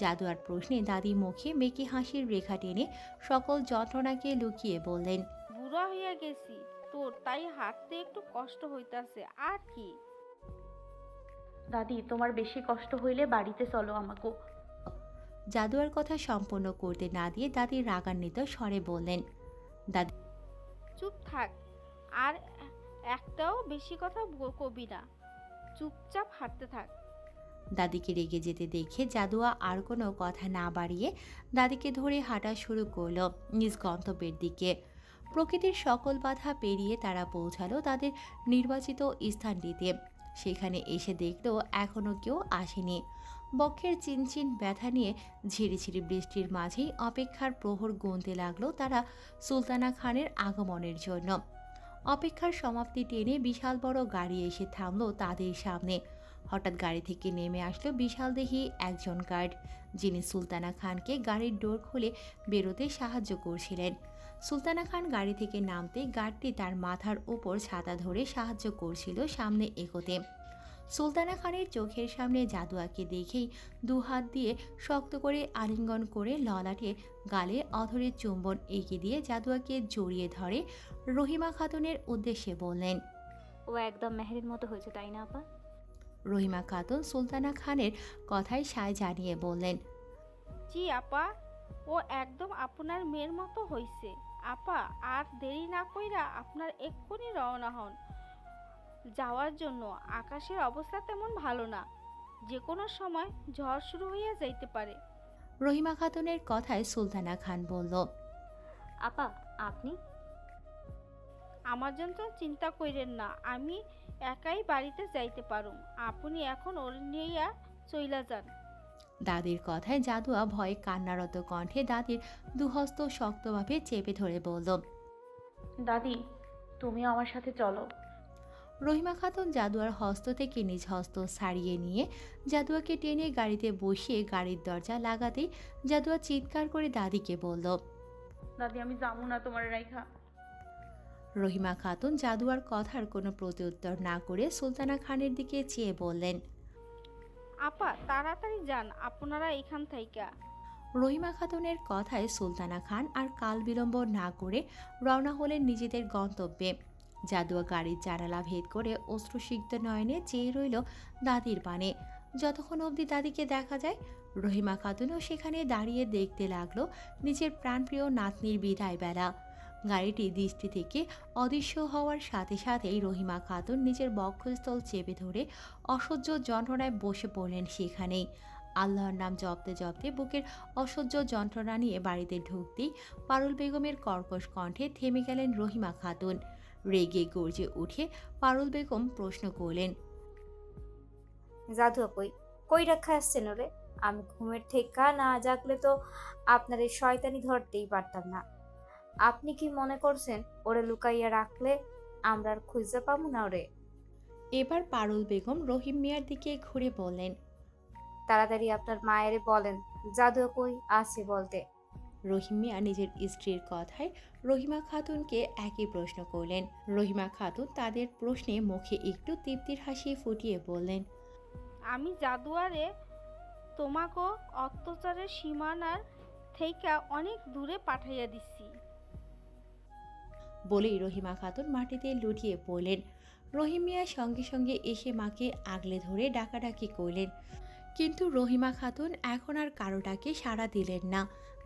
জাদুয়ার প্রশ্নে দাদি মুখে মেকি হাসির রেখা টেনে সকল যন্ত্রণাকে লুকিয়ে বললেন, বুড়া হইয়া গেছি তোর, তাই হাঁটতে একটু কষ্ট হইতাছে আর কি। দাদি তোমার বেশি কষ্ট হইলে বাড়িতে চলো আমাকে। জাদুয়ার কথা সম্পূর্ণ করতে না দিয়ে দাদি রাগান্বিত স্বরে বললেন, দাদি চুপ থাক, আর একটাও বেশি কথা কবি না, চুপচাপ হাঁটতে থাক। দাদিকে রেগে যেতে দেখে জাদুয়া আর কোনো কথা না বাড়িয়ে দাদিকে ধরে হাঁটা শুরু করলো নিজ গন্তব্যের দিকে। প্রকৃতির সকল বাধা পেরিয়ে তারা পৌঁছালো তাদের নির্বাচিত স্থানটিতে। সেখানে এসে দেখলো এখনও কেউ আসেনি। বক্ষের চিনচিন ব্যথা নিয়ে ঝিরিঝিরি বৃষ্টির মাঝেই অপেক্ষার প্রহর গুনতে লাগলো তারা সুলতানা খানের আগমনের জন্য। অপেক্ষার সমাপ্তি টেনে বিশাল বড় গাড়ি এসে থামলো তাদের সামনে। হঠাৎ গাড়ি থেকে নেমে আসলো বিশালদেহী একজন গার্ড, যিনি সুলতানা খানকে গাড়ির ডোর খুলে বেরোতে সাহায্য করছিলেন। সুলতানা খান গাড়ি থেকে নামতে গার্ডটি তার মাথার ওপর ছাতা ধরে সাহায্য করছিল সামনে এগোতে। সুলতানা খানের চোখের সামনে জাদুয়াকে দেখেই দুহাত দিয়ে শক্ত করে আলিঙ্গন করে ললাটে গালে অধরে চুম্বন এঁকে দিয়ে জাদুয়াকে জড়িয়ে ধরে রহিমা খাতুনের উদ্দেশ্যে বললেন, ও একদম মেহেরের মতো হয়েছে তাই না আপা? রহিমা খাতুন সুলতানা খানের কথায় সায় জানিয়ে বললেন, জি আপা, ও একদম আপনার মেয়ের মতো হইছে। আপা আর দেরি না কইরা আপনার এক্ষুনি রওনা হন যাওয়ার জন্য। আকাশের অবস্থা তেমন ভালো না, যে কোনো সময় ঝড় শুরু হইয়া যাইতে পারে। রহিমা খাতুনের কথায় সুলতানা খান বলল, আপা আপনি? আমার জন্য চিন্তা কইরেন না, আমি একাই বাড়িতে যাইতে পারুম। আপনি এখন ওর নিয়া চইলা যান। দাদির কথায় জাদুয়া ভয়ে কান্নারত কণ্ঠে দাদির দুহস্ত শক্তভাবে চেপে ধরে বলল, দাদি তুমি আমার সাথে চলো। রহিমা খাতুন জাদুয়ার হস্ত থেকে নিজ হস্ত ছাড়িয়ে নিয়ে জাদুয়াকে টেনে গাড়িতে বসিয়ে গাড়ির দরজা লাগাতেই জাদুয়া চিৎকার করে দাদিকে বলল, দাদি আমি যাবো না তোমার রাইখা। রহিমা খাতুন জাদুয়ার কথার কোনো প্রত্যুত্তর না করে সুলতানা খানের দিকে চেয়ে বললেন, আপা তাড়াতাড়ি যান আপনারা এখান থাইকা। রহিমা খাতুনের কথায় সুলতানা খান আর কাল বিলম্ব না করে রওনা হলেন নিজেদের গন্তব্যে। জাদুয়া গাড়ির জানালা ভেদ করে অশ্রুসিক্ত নয়নে চেয়ে রইল দাদির পানে। যতক্ষণ অবধি দাদিকে দেখা যায়, রহিমা খাতুনও সেখানে দাঁড়িয়ে দেখতে লাগলো নিজের প্রাণপ্রিয় নাতনির বিদায় বেলা। গাড়িটি দৃষ্টি থেকে অদৃশ্য হওয়ার সাথে সাথেই রহিমা খাতুন নিজের বক্ষস্থল চেপে ধরে অসহ্য যন্ত্রণায় বসে পড়লেন সেখানেই। আল্লাহর নাম জপতে জপতে বুকের অসহ্য যন্ত্রণা নিয়ে বাড়িতে ঢুকতেই পারুল বেগমের কর্কশ কণ্ঠে থেমে গেলেন রহিমা খাতুন। রেগে গর্জে উঠে পারুল বেগম প্রশ্ন করলেন, জাদুয়া কই কই রাখা আসছেন ওরে? আমি ঘুমের থেকে না জাগলে তো আপনার এই শয়তানি ধরতেই পারতাম না। আপনি কি মনে করছেন ওরে লুকাইয়া রাখলে আমরা আর খুঁজে পাবো না ওরে? এবার পারুল বেগম রহিম মিয়ার দিকে ঘুরে বললেন, তাড়াতাড়ি আপনার মায়েরে বলেন জাদুয়া কই আছে বলতে। রহিম মিয়া নিজের স্ত্রীর কথায় রহিমা খাতুনকে একই প্রশ্ন করলেন। রহিমা খাতুন তাদের প্রশ্নে মুখে একটু তৃপ্তির হাসি ফুটিয়ে বললেন, আমি জাদুয়ারে তোমাকে অত্যাচারের সীমানার থেকে অনেক দূরে পাঠাইয়া দিচ্ছি। বলেই রহিমা খাতুন মাটিতে লুটিয়ে পড়লেন। রহিম মিয়া সঙ্গে সঙ্গে এসে মাকে আগলে ধরে ডাকাডাকি করলেন, কিন্তু রহিমা খাতুন এখন আর কারোটাকে সাড়া দিলেন না।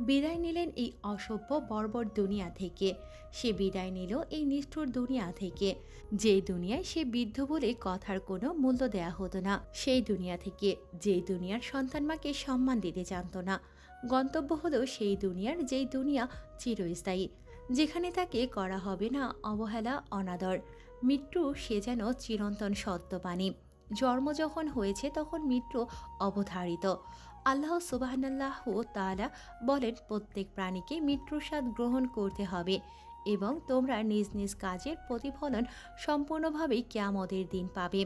বিদায় নিলেন এই অসভ্য বর্বর দুনিয়া থেকে। সে বিদায় নিল এই নিষ্ঠুর দুনিয়া থেকে, যে দুনিয়ায় সে বৃদ্ধ বলে কথার কোনো মূল্য দেয়া হতো না, সেই দুনিয়া থেকে যে দুনিয়ার সন্তান মাকে সম্মান দিতে জানত না। গন্তব্য হলো সেই দুনিয়ার যেই দুনিয়া চিরস্থায়ী, যেখানে তাকে করা হবে না অবহেলা অনাদর। মৃত্যু সে যেন চিরন্তন সত্যবাণী। জন্ম যখন হয়েছে তখন মৃত্যু অবধারিত। আল্লাহ সুবহানাল্লাহু তাআলা বলেন, প্রত্যেক প্রাণীকে মৃত্যুর স্বাদ গ্রহণ করতে হবে এবং তোমরা নিজ নিজ কাজের প্রতিফলন সম্পূর্ণভাবেই কিয়ামতের দিন পাবে।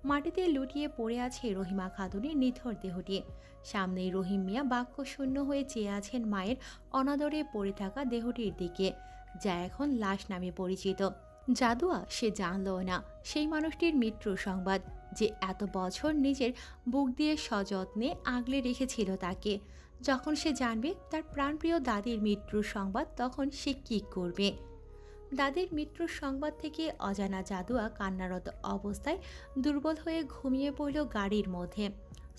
মাটিতে লুটিয়ে পড়ে আছে রহিমা খাতুনের নিথর দেহটি। সামনেই রহিম মিয়া বাক্যশূন্য হয়ে চেয়ে আছেন মায়ের অনাদরে পড়ে থাকা দেহটির দিকে, যা এখন লাশ নামে পরিচিত। জাদুয়া সে জানল না সেই মানুষটির মৃত্যুর সংবাদ, যে এত বছর নিজের বুক দিয়ে সযত্নে আগলে রেখেছিল তাকে। যখন সে জানবে তার প্রাণপ্রিয় দাদির মৃত্যুর সংবাদ, তখন সে কী করবে? দাদির মৃত্যুর সংবাদ থেকে অজানা জাদুয়া কান্নারত অবস্থায় দুর্বল হয়ে ঘুমিয়ে পড়ল গাড়ির মধ্যে।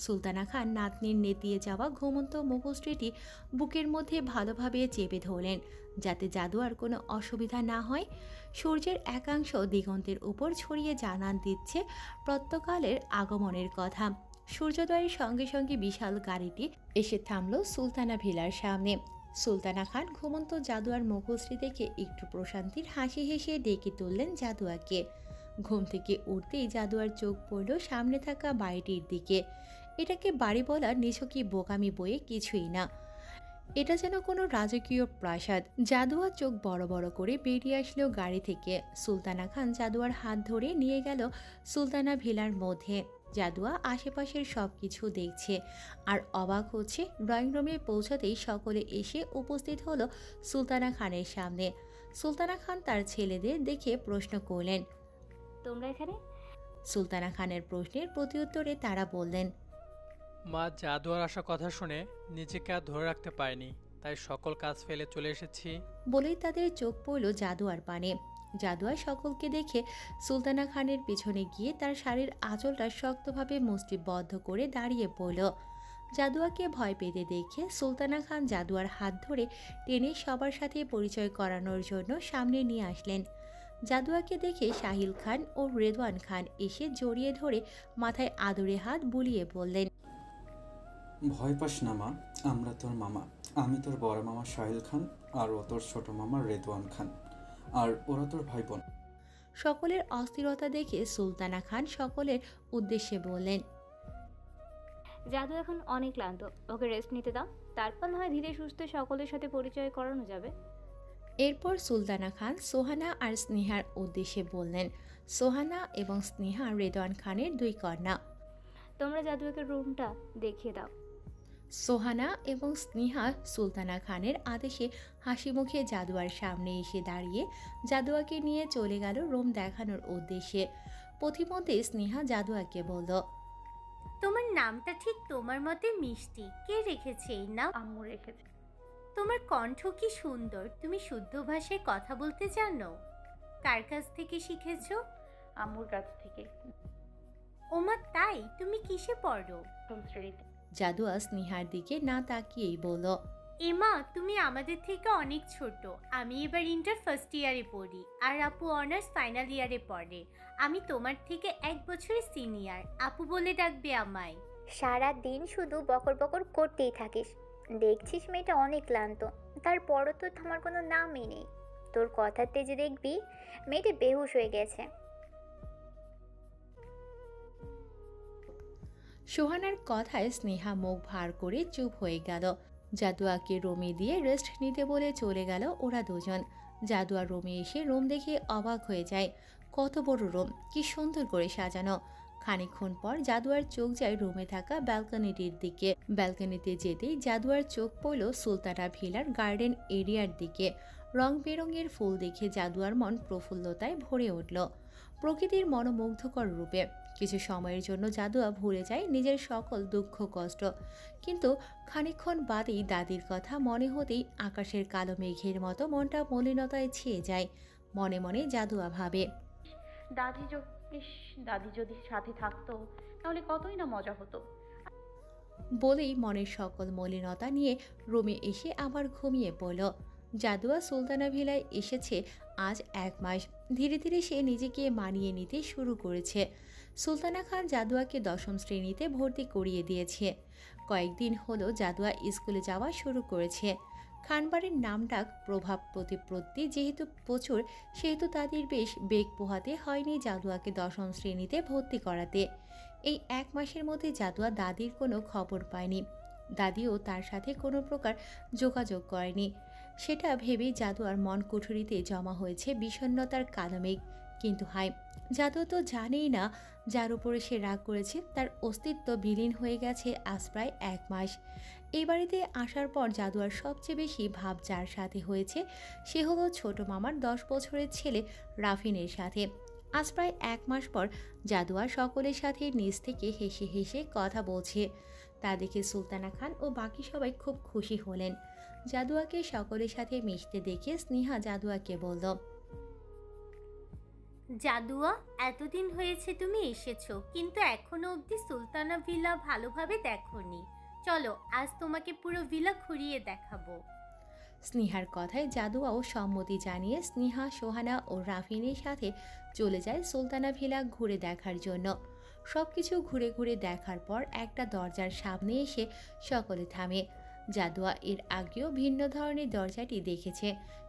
সুলতানা খান নাতনির নেতিয়ে যাওয়া ঘুমন্ত মুখশ্রীটি বুকের মধ্যে ভালোভাবে চেপে ধরলেন, যাতে জাদুয়ার কোনো অসুবিধা না হয়। সূর্যের একাংশ দিগন্তের উপর ছড়িয়ে জানান দিচ্ছে প্রত্যকালের আগমনের কথা। সূর্যোদয়ের সঙ্গে সঙ্গে বিশাল গাড়িটি এসে থামল সুলতানা ভিলার সামনে। সুলতানা খান ঘুমন্ত জাদুয়ার মুখশ্রী দেখে একটু প্রশান্তির হাসি হেসে ডেকে তুললেন জাদুয়াকে। ঘুম থেকে উঠতেই জাদুয়ার চোখ পড়ল সামনে থাকা বাড়িটির দিকে। এটাকে বাড়ি বলার নিছকই বোকামি বয়ে কিছুই না, এটা যেন কোনো রাজকীয় প্রাসাদ। জাদুয়া চোখ বড় বড় করে বেরিয়ে আসলো গাড়ি থেকে। সুলতানা খান জাদুয়ার হাত ধরে নিয়ে গেল সুলতানা ভিলার মধ্যে। জাদুয়া আশেপাশের সব কিছু দেখছে আর অবাক হচ্ছে। ড্রয়িং রুমে পৌঁছাতেই সকলে এসে উপস্থিত হলো সুলতানা খানের সামনে। সুলতানা খান তার ছেলেদের দেখে প্রশ্ন করলেন, তোমরা এখানে? সুলতানা খানের প্রশ্নের প্রত্যুত্তরে তারা বললেন, মা জাদুয়ার আসা কথা শুনে নিজেকে আর ধরে রাখতে পারিনি, তাই সকল কাজ ফেলে চলে এসেছি। বলেই তাদের চোখ পড়ল জাদুয়ার পানে। জাদুয়া সকলকে দেখে সুলতানা খানের পিছনে গিয়ে তার শাড়ির আঁচলটা শক্তভাবে মুষ্টিবদ্ধ করে দাঁড়িয়ে পড়ল। জাদুয়াকে ভয় পেতে দেখে সুলতানা খান জাদুয়ার হাত ধরে টেনে সবার সাথে পরিচয় করানোর জন্য সামনে নিয়ে আসলেন। জাদুয়াকে দেখে সাহিল খান ও রেদওয়ান খান এসে জড়িয়ে ধরে মাথায় আদরে হাত বুলিয়ে বললেন, ভয় পাস না মা, আমরা তোর মামা। আমি তোর বড় মামা সাহিল খান, আর ও তোর ছোট মামা রেদওয়ান খান, আর ওরা তোর ভাই বোন। সকলের অস্থিরতা দেখে সুলতানা খান সকলের উদ্দেশ্যে বললেন, জাদু এখন অনেক ক্লান্ত, ওকে রেস্ট নিতে দাও, তারপর না হয় ধীরে সুস্থে সকলের সাথে পরিচয় করানো যাবে। এরপর সুলতানা খান সোহানা আর স্নেহার উদ্দেশ্যে বললেন। সোহানা এবং স্নেহা রেদওয়ান খানের দুই কন্যা। তোমরা জাদুকে রুমটা দেখিয়ে দাও। সোহানা এবং স্নেহা সুলতানা খানের আদেশে হাসি মুখে জাদুয়ার সামনে এসে দাঁড়িয়ে জাদুয়াকে নিয়ে চলে গেল রুম দেখানোর উদ্দেশ্যে। পথিমধ্যে স্নেহা জাদুয়াকে বলল, তোমার নামটা ঠিক তোমার মতে মিষ্টি, কে রেখেছে এই নাম? আম্মু রেখেছে। তোমার কণ্ঠ কি সুন্দর, তুমি শুদ্ধ ভাষায় কথা বলতে জানো? কার কাছ থেকে শিখেছো? আম্মুর কাছ থেকে। ওমা তাই, তুমি কিসে পড়ো? প্রথম শ্রেণীতে। জাদুয়া স্নেহার দিকে না তাকিয়েই বলল, এমা তুমি আমাদের থেকে অনেক ছোট। আমি এবার ইন্টার ফার্স্ট ইয়ারে পড়ি, আর আপু অনার্স ফাইনাল ইয়ারে পড়ে। আমি তোমার থেকে 1 বছরের সিনিয়র। আপু বলে ডাকবে আমায়। সারা দিন শুধু বকর বকর করতেই থাকিস, দেখছিস মেয়েটা অনেক ক্লান্ত, তারপরও তো থামার কোনো নামই নেই। তোর কথার তেজে দেখবি মেয়েটা বেহুশ হয়ে গেছে। সোহানার কথায় স্নেহা মুখ ভার করে চুপ হয়ে গেল। জাদুয়াকে রুমে দিয়ে রেস্ট নিতে বলে চলে গেল ওরা দুজন। জাদুয়া রুমে এসে রুম দেখে অবাক হয়ে যায়। কত বড় রুম, কি সুন্দর করে সাজানো। খানিকক্ষণ পর জাদুয়ার চোখ যায় রুমে থাকা ব্যালকনিটির দিকে। ব্যালকনিতে যেতেই জাদুয়ার চোখ পড়ল সুলতানা ভিলার গার্ডেন এরিয়ার দিকে। রং বেরঙের ফুল দেখে জাদুয়ার মন প্রফুল্লতায় ভরে উঠল, প্রকৃতির মনোমুগ্ধকর রূপে। কিছু সময়ের জন্য জাদুয়া ভুলে যায় নিজের সকল দুঃখ কষ্ট, কিন্তু খানিকক্ষণ বাদেই দাদির কথা মনে হতেই আকাশের কালো মেঘের মতো মনটা মলিনতায় ছেয়ে যায়। মনে মনে জাদুয়া ভাবে, দাদি যদি সাথে থাকতো তাহলে কতই না মজা হতো। বলেই মনের সকল মলিনতা নিয়ে রুমে এসে আবার ঘুমিয়ে পড়ল। জাদুয়া সুলতানা ভিলায় এসেছে আজ 1 মাস। ধীরে ধীরে সে নিজেকে মানিয়ে নিতে শুরু করেছে। সুলতানা খান জাদুয়াকে 10ম শ্রেণীতে ভর্তি করিয়ে দিয়েছে। কয়েকদিন হলো জাদুয়া স্কুলে যাওয়া শুরু করেছে। খানবাড়ির নামডাক প্রভাব প্রতিপত্তি যেহেতু প্রচুর, সেহেতু তাদের বেশ বেগ পোহাতে হয়নি জাদুয়াকে 10ম শ্রেণীতে ভর্তি করাতে। এই 1 মাসের মধ্যে জাদুয়া দাদির কোনো খবর পায়নি। দাদিও তার সাথে কোনো প্রকার যোগাযোগ করেনি। সেটা ভেবেই জাদুয়ার মন কুঠুরিতে জমা হয়েছে বিষণ্ণতার কালো মেঘ। কিন্তু হাই, জাদু তো জানেই না যার উপরে সে রাগ করেছে তার অস্তিত্ব বিলীন হয়ে গেছে আজ প্রায় 1 মাস। এই বাড়িতে আসার পর জাদুয়ার সবচেয়ে বেশি ভাব যার সাথে হয়েছে সে হলো ছোট মামার 10 বছরের ছেলে রাফিনের সাথে। আজ প্রায় 1 মাস পর জাদুয়া সকলের সাথে নিজ থেকে হেসে হেসে কথা বলছে। তা দেখে সুলতানা খান ও বাকি সবাই খুব খুশি হলেন। জাদুয়াকে সকলের সাথে মিশতে দেখে স্নেহা জাদুয়াকে বলল, জাদুয়া, এতদিন হয়েছে তুমি এসেছো, কিন্তু এখনো অবধি সুলতানা ভিলা ভালোভাবে দেখোনি। চলো আজ তোমাকে পুরো ভিলা ঘুরিয়ে দেখাবো। স্নেহার কথায় জাদুয়াও সম্মতি জানিয়ে স্নেহা, সোহানা ও রাফিনের সাথে চলে যায় সুলতানা ভিলা ঘুরে দেখার জন্য। সবকিছু ঘুরে ঘুরে দেখার পর একটা দরজার সামনে এসে সকলে থামে। জাদুয়া এর আগেও ভিন্ন ধরনের দরজাটি দেখেছে,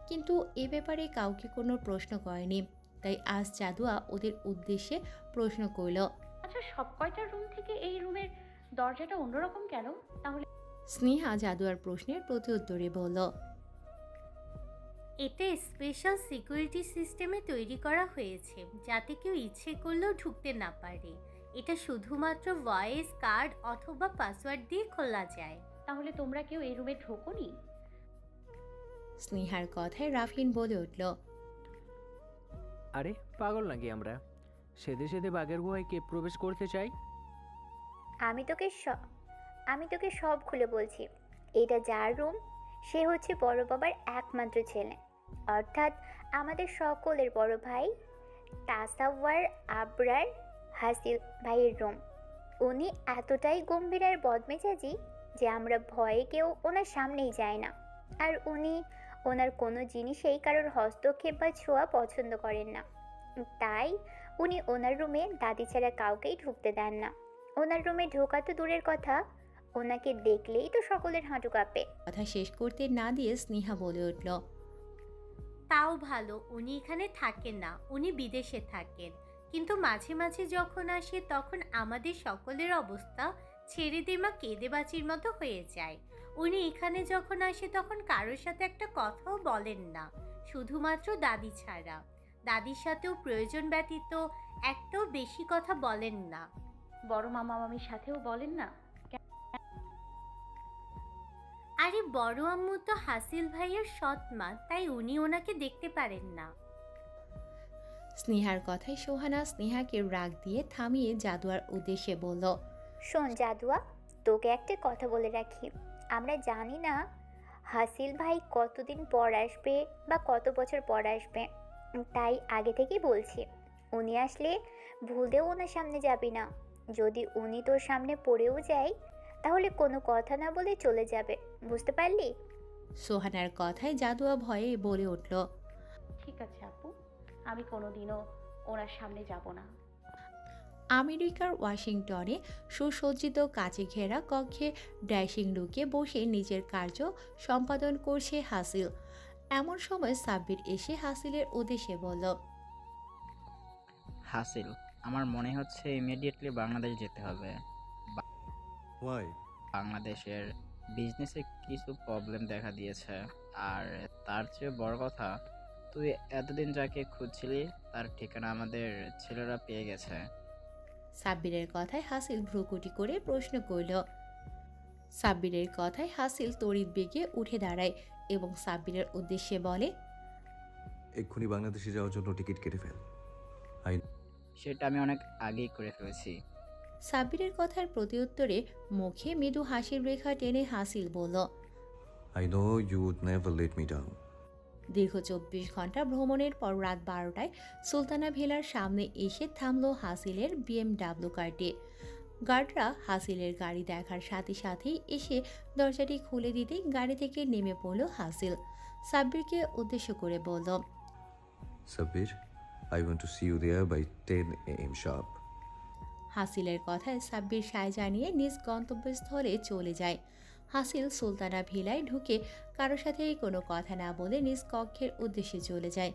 কিন্তু এ ব্যাপারে কাউকে কোনো প্রশ্ন করেনি। তাই আজ জাদুয়া ওদের উদ্দেশ্যে প্রশ্ন করল, আচ্ছা, সব কয়টা রুম থেকে এই রুমের দরজাটা অন্যরকম কেন তাহলে? স্নেহা জাদুয়ার প্রশ্নের প্রত্যুত্তরে বলল, এটা স্পেশাল সিকিউরিটি সিস্টেমে তৈরি করা হয়েছে যাতে কেউ ইচ্ছে করলেও ঢুকতে না পারে। এটা শুধুমাত্র ভয়েস, কার্ড অথবা পাসওয়ার্ড দিয়ে খোলা যায়। তাহলে তোমরা কেউ এই রুমে ঢোকোনি? স্নেহার কথায় রাফিন বলে উঠল, আরে পাগল নাকি আমরা? সেদে সেদে বাঘের গুহায় কে প্রবেশ করতে চাই? আমি তোকে সব খুলে বলছি। এটা যার রুম সে হচ্ছে বড় বাবার একমাত্র ছেলে, অর্থাৎ আমাদের সকলের বড় ভাই তাসাওয়ার আবরার হাসিল ভাইয়ের রুম। উনি এতটাই গম্ভীর আর বদমেজাজি যে আমরা ভয়ে কেউ ওনার সামনেই যায় না। আর উনি ওনার কোনো জিনিসেই কারোর হস্তক্ষেপ বা ছোঁয়া পছন্দ করেন না। তাই উনি ওনার রুমে দাদি ছাড়া কাউকেই ঢুকতে দেন না। ওনার রুমে ঢোকা তো দূরের কথা, ওনাকে দেখলেই তো সকলের হাঁটু কাঁপে। কথা শেষ করতে না দিয়ে স্নেহা বলে উঠল, তাও ভালো, উনি এখানে থাকেন না, উনি বিদেশে থাকেন। কিন্তু মাঝে মাঝে যখন আসে তখন আমাদের সকলের অবস্থা ছেড়ে দেমা কেঁদে বাঁচির মতো হয়ে যায়। উনি এখানে যখন আসে তখন কারোর সাথে একটা কথাও বলেন না, শুধুমাত্র দাদি ছাড়া। দাদির সাথেও প্রয়োজন ব্যতীত একটাও বেশি কথা বলেন না। বড় মামা মামির সাথেও বলেন না? আরে বড় আম্মু তো হাসিল ভাইয়ের সৎ মা, তাই উনি ওনাকে দেখতে পারেন না। স্নেহার কথায় সোহানা স্নেহাকে রাগ দিয়ে থামিয়ে জাদুয়ার উদ্দেশ্যে বলল, শোন জাদুয়া, তোকে একটা কথা বলে রাখি। আমরা জানি না হাসিল ভাই কতদিন পর আসবে বা কত বছর পর আসবে, তাই আগে থেকেই বলছি, উনি আসলে ভুলেও ওনার সামনে যাবি না। যদি উনি তোর সামনে পড়েও যায় তাহলে কোনো কথা না বলে চলে যাবে, বুঝতে পারলি? সোহানার কথায় জাদুয়া ভয়ে বলে উঠল, ঠিক আছে আপু, আমি কোনোদিনও ওনার সামনে যাব না। আমেরিকার ওয়াশিংটনে সুসজ্জিত কাচে ঘেরা কক্ষে ড্রেসিং রুমে বসে নিজের কার্য সম্পাদন করছে হাসিল। এমন সময় সাব্বির এসে হাসিলের উদ্দেশ্যে বলল, হাসিল, আমার মনে হচ্ছে ইমিডিয়েটলি বাংলাদেশ যেতে হবে। বাংলাদেশের বিজনেসে কিছু প্রবলেম দেখা দিয়েছে, আর তার চেয়ে বড় কথা, তুই এতদিন যাকে খুঁজছিলি তার ঠিকানা আমাদের ছেলেরা পেয়ে গেছে। সাব্বিরের কথায় হাসিল ভ্রুকুটি করে প্রশ্ন করল। সাব্বিরের কথায় হাসিল তড়িৎ বেগে উঠে দাঁড়ায় এবং সাব্বিরের উদ্দেশ্যে বলে, এক্ষুনি বাংলাদেশে যাওয়ার জন্য টিকিট কেটে ফেল। সেটা আমি অনেক আগেই করে ফেলেছি। সাব্বিরের কথার প্রত্যুত্তরে মুখে মৃদু হাসির রেখা টেনে হাসিল বলল, I know you would never let me down. দীর্ঘ 24 ঘন্টা ভ্রমণের পর রাত 12টায় সুলতানা ভিলার সামনে এসে থামল হাসিলের BMW কারটি। গার্ডরা হাসিলের গাড়ি দেখার সাথে সাথেই এসে দরজাটি খুলে দিতে গাড়ি থেকে নেমে পড়ল হাসিল। সাব্বিরকে উদ্দেশ্য করে বলল, Sabir, I want to see you there by 10 a.m. sharp. হাসিলের কথায় সাব্বির সায় জানিয়ে নিজ গন্তব্যস্থলে চলে যায়। হাসিল সুলতানা ভিলায় ঢুকে কারোর সাথে কোনো কথা না বলে নিজ কক্ষের উদ্দেশ্যে চলে যায়।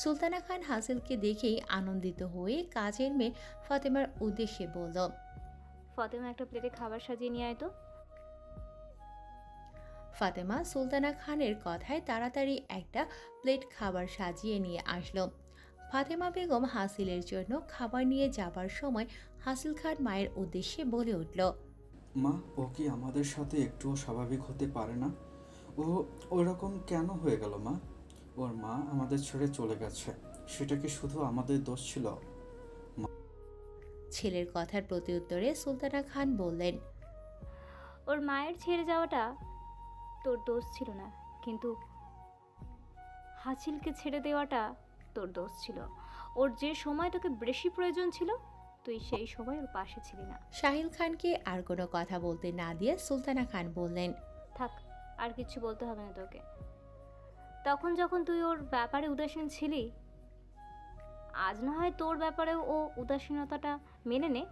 সুলতানা খান হাসিলকে দেখেই আনন্দিত হয়ে কাজের মেয়ে ফাতেমার উদ্দেশ্যে বলল, ফাতেমা, একটা প্লেটে খাবার সাজিয়ে নিয়ে আয় তো। ফাতেমা সুলতানা খানের কথায় তাড়াতাড়ি একটা প্লেট খাবার সাজিয়ে নিয়ে আসলো। ফাতেমা বেগম হাসিলের জন্য খাবার নিয়ে যাবার সময় হাসিল খান মায়ের উদ্দেশ্যে বলে উঠল, মা, ও কি আমাদের সাথে একটুও স্বাভাবিক হতে পারে না? ও ওরকম কেন হয়ে গেল মা? ওর মা আমাদের ছেড়ে চলে গেছে, সেটা কি শুধু আমাদের দোষ ছিল? ছেলের কথার প্রত্যুত্তরে সুলতানা খান বললেন, ওর মায়ের ছেড়ে যাওয়াটা তোর দোষ ছিল না, কিন্তু হাসিলকে ছেড়ে দেওয়াটা তোর দোষ ছিল। ওর যে সময় তোকে বেশি প্রয়োজন ছিল তুই সেই সময় ওর পাশে ছিলি না। সাহিল খানকে আর কোনো কথা বলতে না দিয়ে সুলতানা খান বললেন, থাক, আর কিছু বলতে হবে না তোকে। তখন যখন তুই ওর ব্যাপারে উদাসীন ছিলি, আজ না হয় তোর ব্যাপারেও ও উদাসীনতাটা মেনে নে।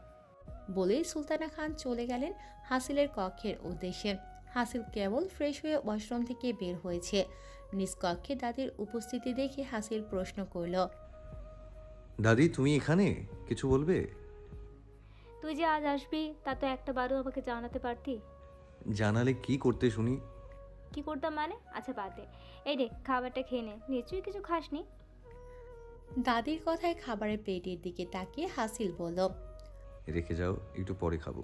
বলেই সুলতানা খান চলে গেলেন হাসিলের কক্ষের উদ্দেশ্যে। হাসিল কেবল ফ্রেশ হয়ে ওয়াশরুম থেকে বের হয়েছে। নিজ কক্ষে দাদির উপস্থিতি দেখে হাসিল প্রশ্ন করল, দাদি, তুমি এখানে? কিছু বলবে? তুই যে আজ আসবি তা তো একটা বারও আমাকে জানাতে পারতি। জানালে কি করতে শুনি? কি করতাম মানে? আচ্ছা বাদ দে, এই রে খাবারটা খেয়ে নে, নিশ্চয়ই কিছু খাসনি। দাদির কথায় খাবারের প্লেটের দিকে তাকিয়ে হাসিল বলল, রেখে যাও, একটু পরে খাবো।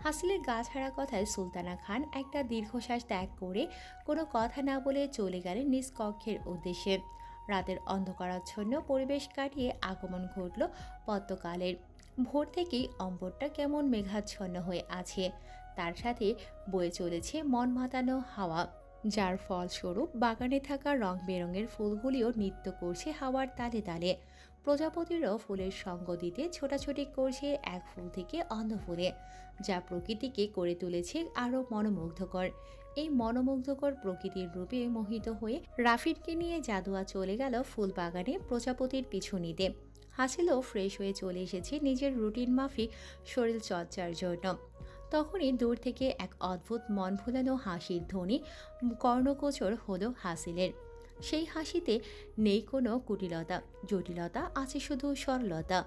হাসিলের গা ছাড়া কথায় সুলতানা খান একটা দীর্ঘশ্বাস ত্যাগ করে কোনো কথা না বলে চলে গেলেন নিজ কক্ষের উদ্দেশ্যে। রাতের অন্ধকারাচ্ছন্ন পরিবেশ কাটিয়ে আগমন ঘটল পদ্মকালের। ভোর থেকেই অম্বরটা কেমন মেঘাচ্ছন্ন হয়ে আছে, তার সাথে বয়ে চলেছে মন মাতানো হাওয়া, যার ফলস্বরূপ বাগানে থাকা রং বেরঙের ফুলগুলিও নৃত্য করছে হাওয়ার তালে তালে। প্রজাপতিরও ফুলের সঙ্গ দিতে ছোটাছুটি করছে এক ফুল থেকে অন্য ফুলে, যা প্রকৃতিকে করে তুলেছে আরও মনোমুগ্ধকর। এই মনোমুগ্ধকর প্রকৃতির রূপে মোহিত হয়ে রাফিনকে নিয়ে জাদুয়া চলে গেল ফুল বাগানে প্রজাপতির পিছু নিতে। হাসিলও ফ্রেশ হয়ে চলে এসেছে নিজের রুটিন মাফিক শরীর চর্চার জন্য। তখনই দূর থেকে এক অদ্ভুত মন ভুলানো হাসির ধ্বনি কর্ণগোচর হলো হাসিলের। সেই হাসিতে নেই কোনো কুটিলতা, জটিলতা, আছে শুধু সরলতা।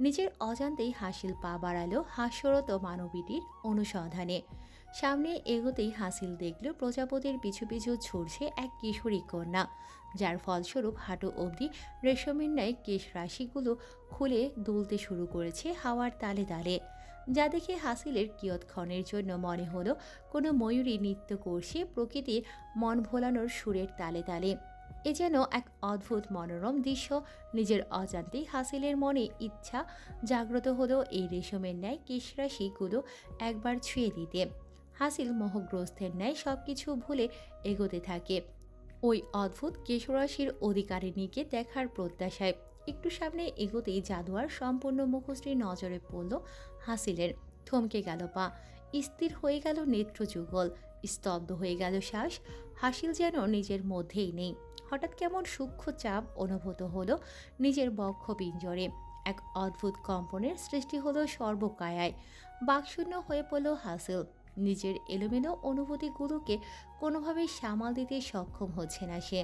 নিজের অজান্তেই হাসিল পা বাড়ালো হাস্যরত মানবীটির অনুসন্ধানে। সামনে এগোতেই হাসিল দেখল প্রজাপতির পিছু পিছু ছুটছে এক কিশোরী কন্যা, যার ফলস্বরূপ হাঁটু অবধি রেশমের ন্যায় কেশ রাশিগুলো খুলে দুলতে শুরু করেছে হাওয়ার তালে তালে, যা দেখে হাসিলের কিয়ৎক্ষণের জন্য মনে হলো কোনো ময়ূরী নৃত্য করছে প্রকৃতির মন ভোলানোর সুরের তালে তালে। এ যেন এক অদ্ভুত মনোরম দৃশ্য। নিজের অজান্তেই হাসিলের মনে ইচ্ছা জাগ্রত হলো এই রেশমের ন্যায় কেশরাশিগুলো একবার ছুঁয়ে দিতে। হাসিল মোহগ্রস্তের ন্যায় সব কিছু ভুলে এগোতে থাকে ওই অদ্ভুত কেশরাশির অধিকারিণীকে দেখার প্রত্যাশায়। একটু সামনে এগোতেই জাদুয়ার সম্পূর্ণ মুখশ্রী নজরে পড়ল হাসিলের। থমকে গেল পা, স্থির হয়ে গেল নেত্রযুগল, স্তব্ধ হয়ে গেল শ্বাস। হাসিল যেন নিজের মধ্যেই নেই। হঠাৎ কেমন সূক্ষ্ম চাপ অনুভূত হলো নিজের বক্ষ পিঞ্জরে। এক অদ্ভুত কম্পনের সৃষ্টি হলো সর্বকায়ায়। বাকশূন্য হয়ে পড়ল হাসিল। নিজের এলোমেলো অনুভূতিগুলোকে কোনোভাবেই সামাল দিতে সক্ষম হচ্ছে না সে।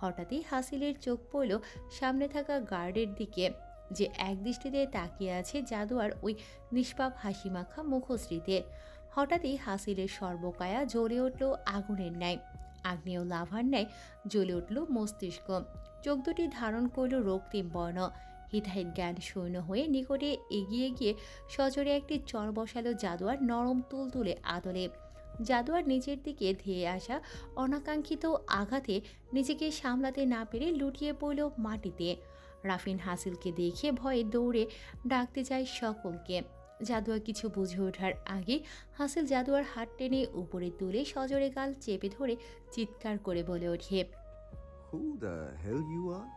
হঠাৎই হাসিলের চোখ পড়ল সামনে থাকা গার্ডের দিকে, যে একদৃষ্টিতে তাকিয়ে আছে জাদুয়ার ওই নিষ্পাপ হাসিমাখা মুখশ্রীতে। হঠাৎই হাসিলের সর্বকায়া জ্বলে উঠল আগুনের ন্যায়, আগ্নেয় লাভার ন্যায় জ্বলে উঠল মস্তিষ্ক। চোখ দুটি ধারণ করল রক্তিম বর্ণ। হিতাহিত জ্ঞান শূন্য হয়ে নিকটে এগিয়ে গিয়ে সজোরে একটি চর বসালো জাদুয়ার নরম তুলতুলে আদলে। জাদুয়ার নিজের দিকে ধেয়ে আসা অনাকাঙ্ক্ষিত আঘাতে নিজেকে সামলাতে না পেরে লুটিয়ে পড়ল মাটিতে। রাফিন হাসিলকে দেখে ভয়ে দৌড়ে ডাকতে যায় সকলকে। জাদুয়া কিছু বুঝে ওঠার আগে হাসিল জাদুয়ার হাত টেনে উপরে তুলে সজোরে গাল চেপে ধরে চিৎকার করে বলে ওঠে, Who the hell you are?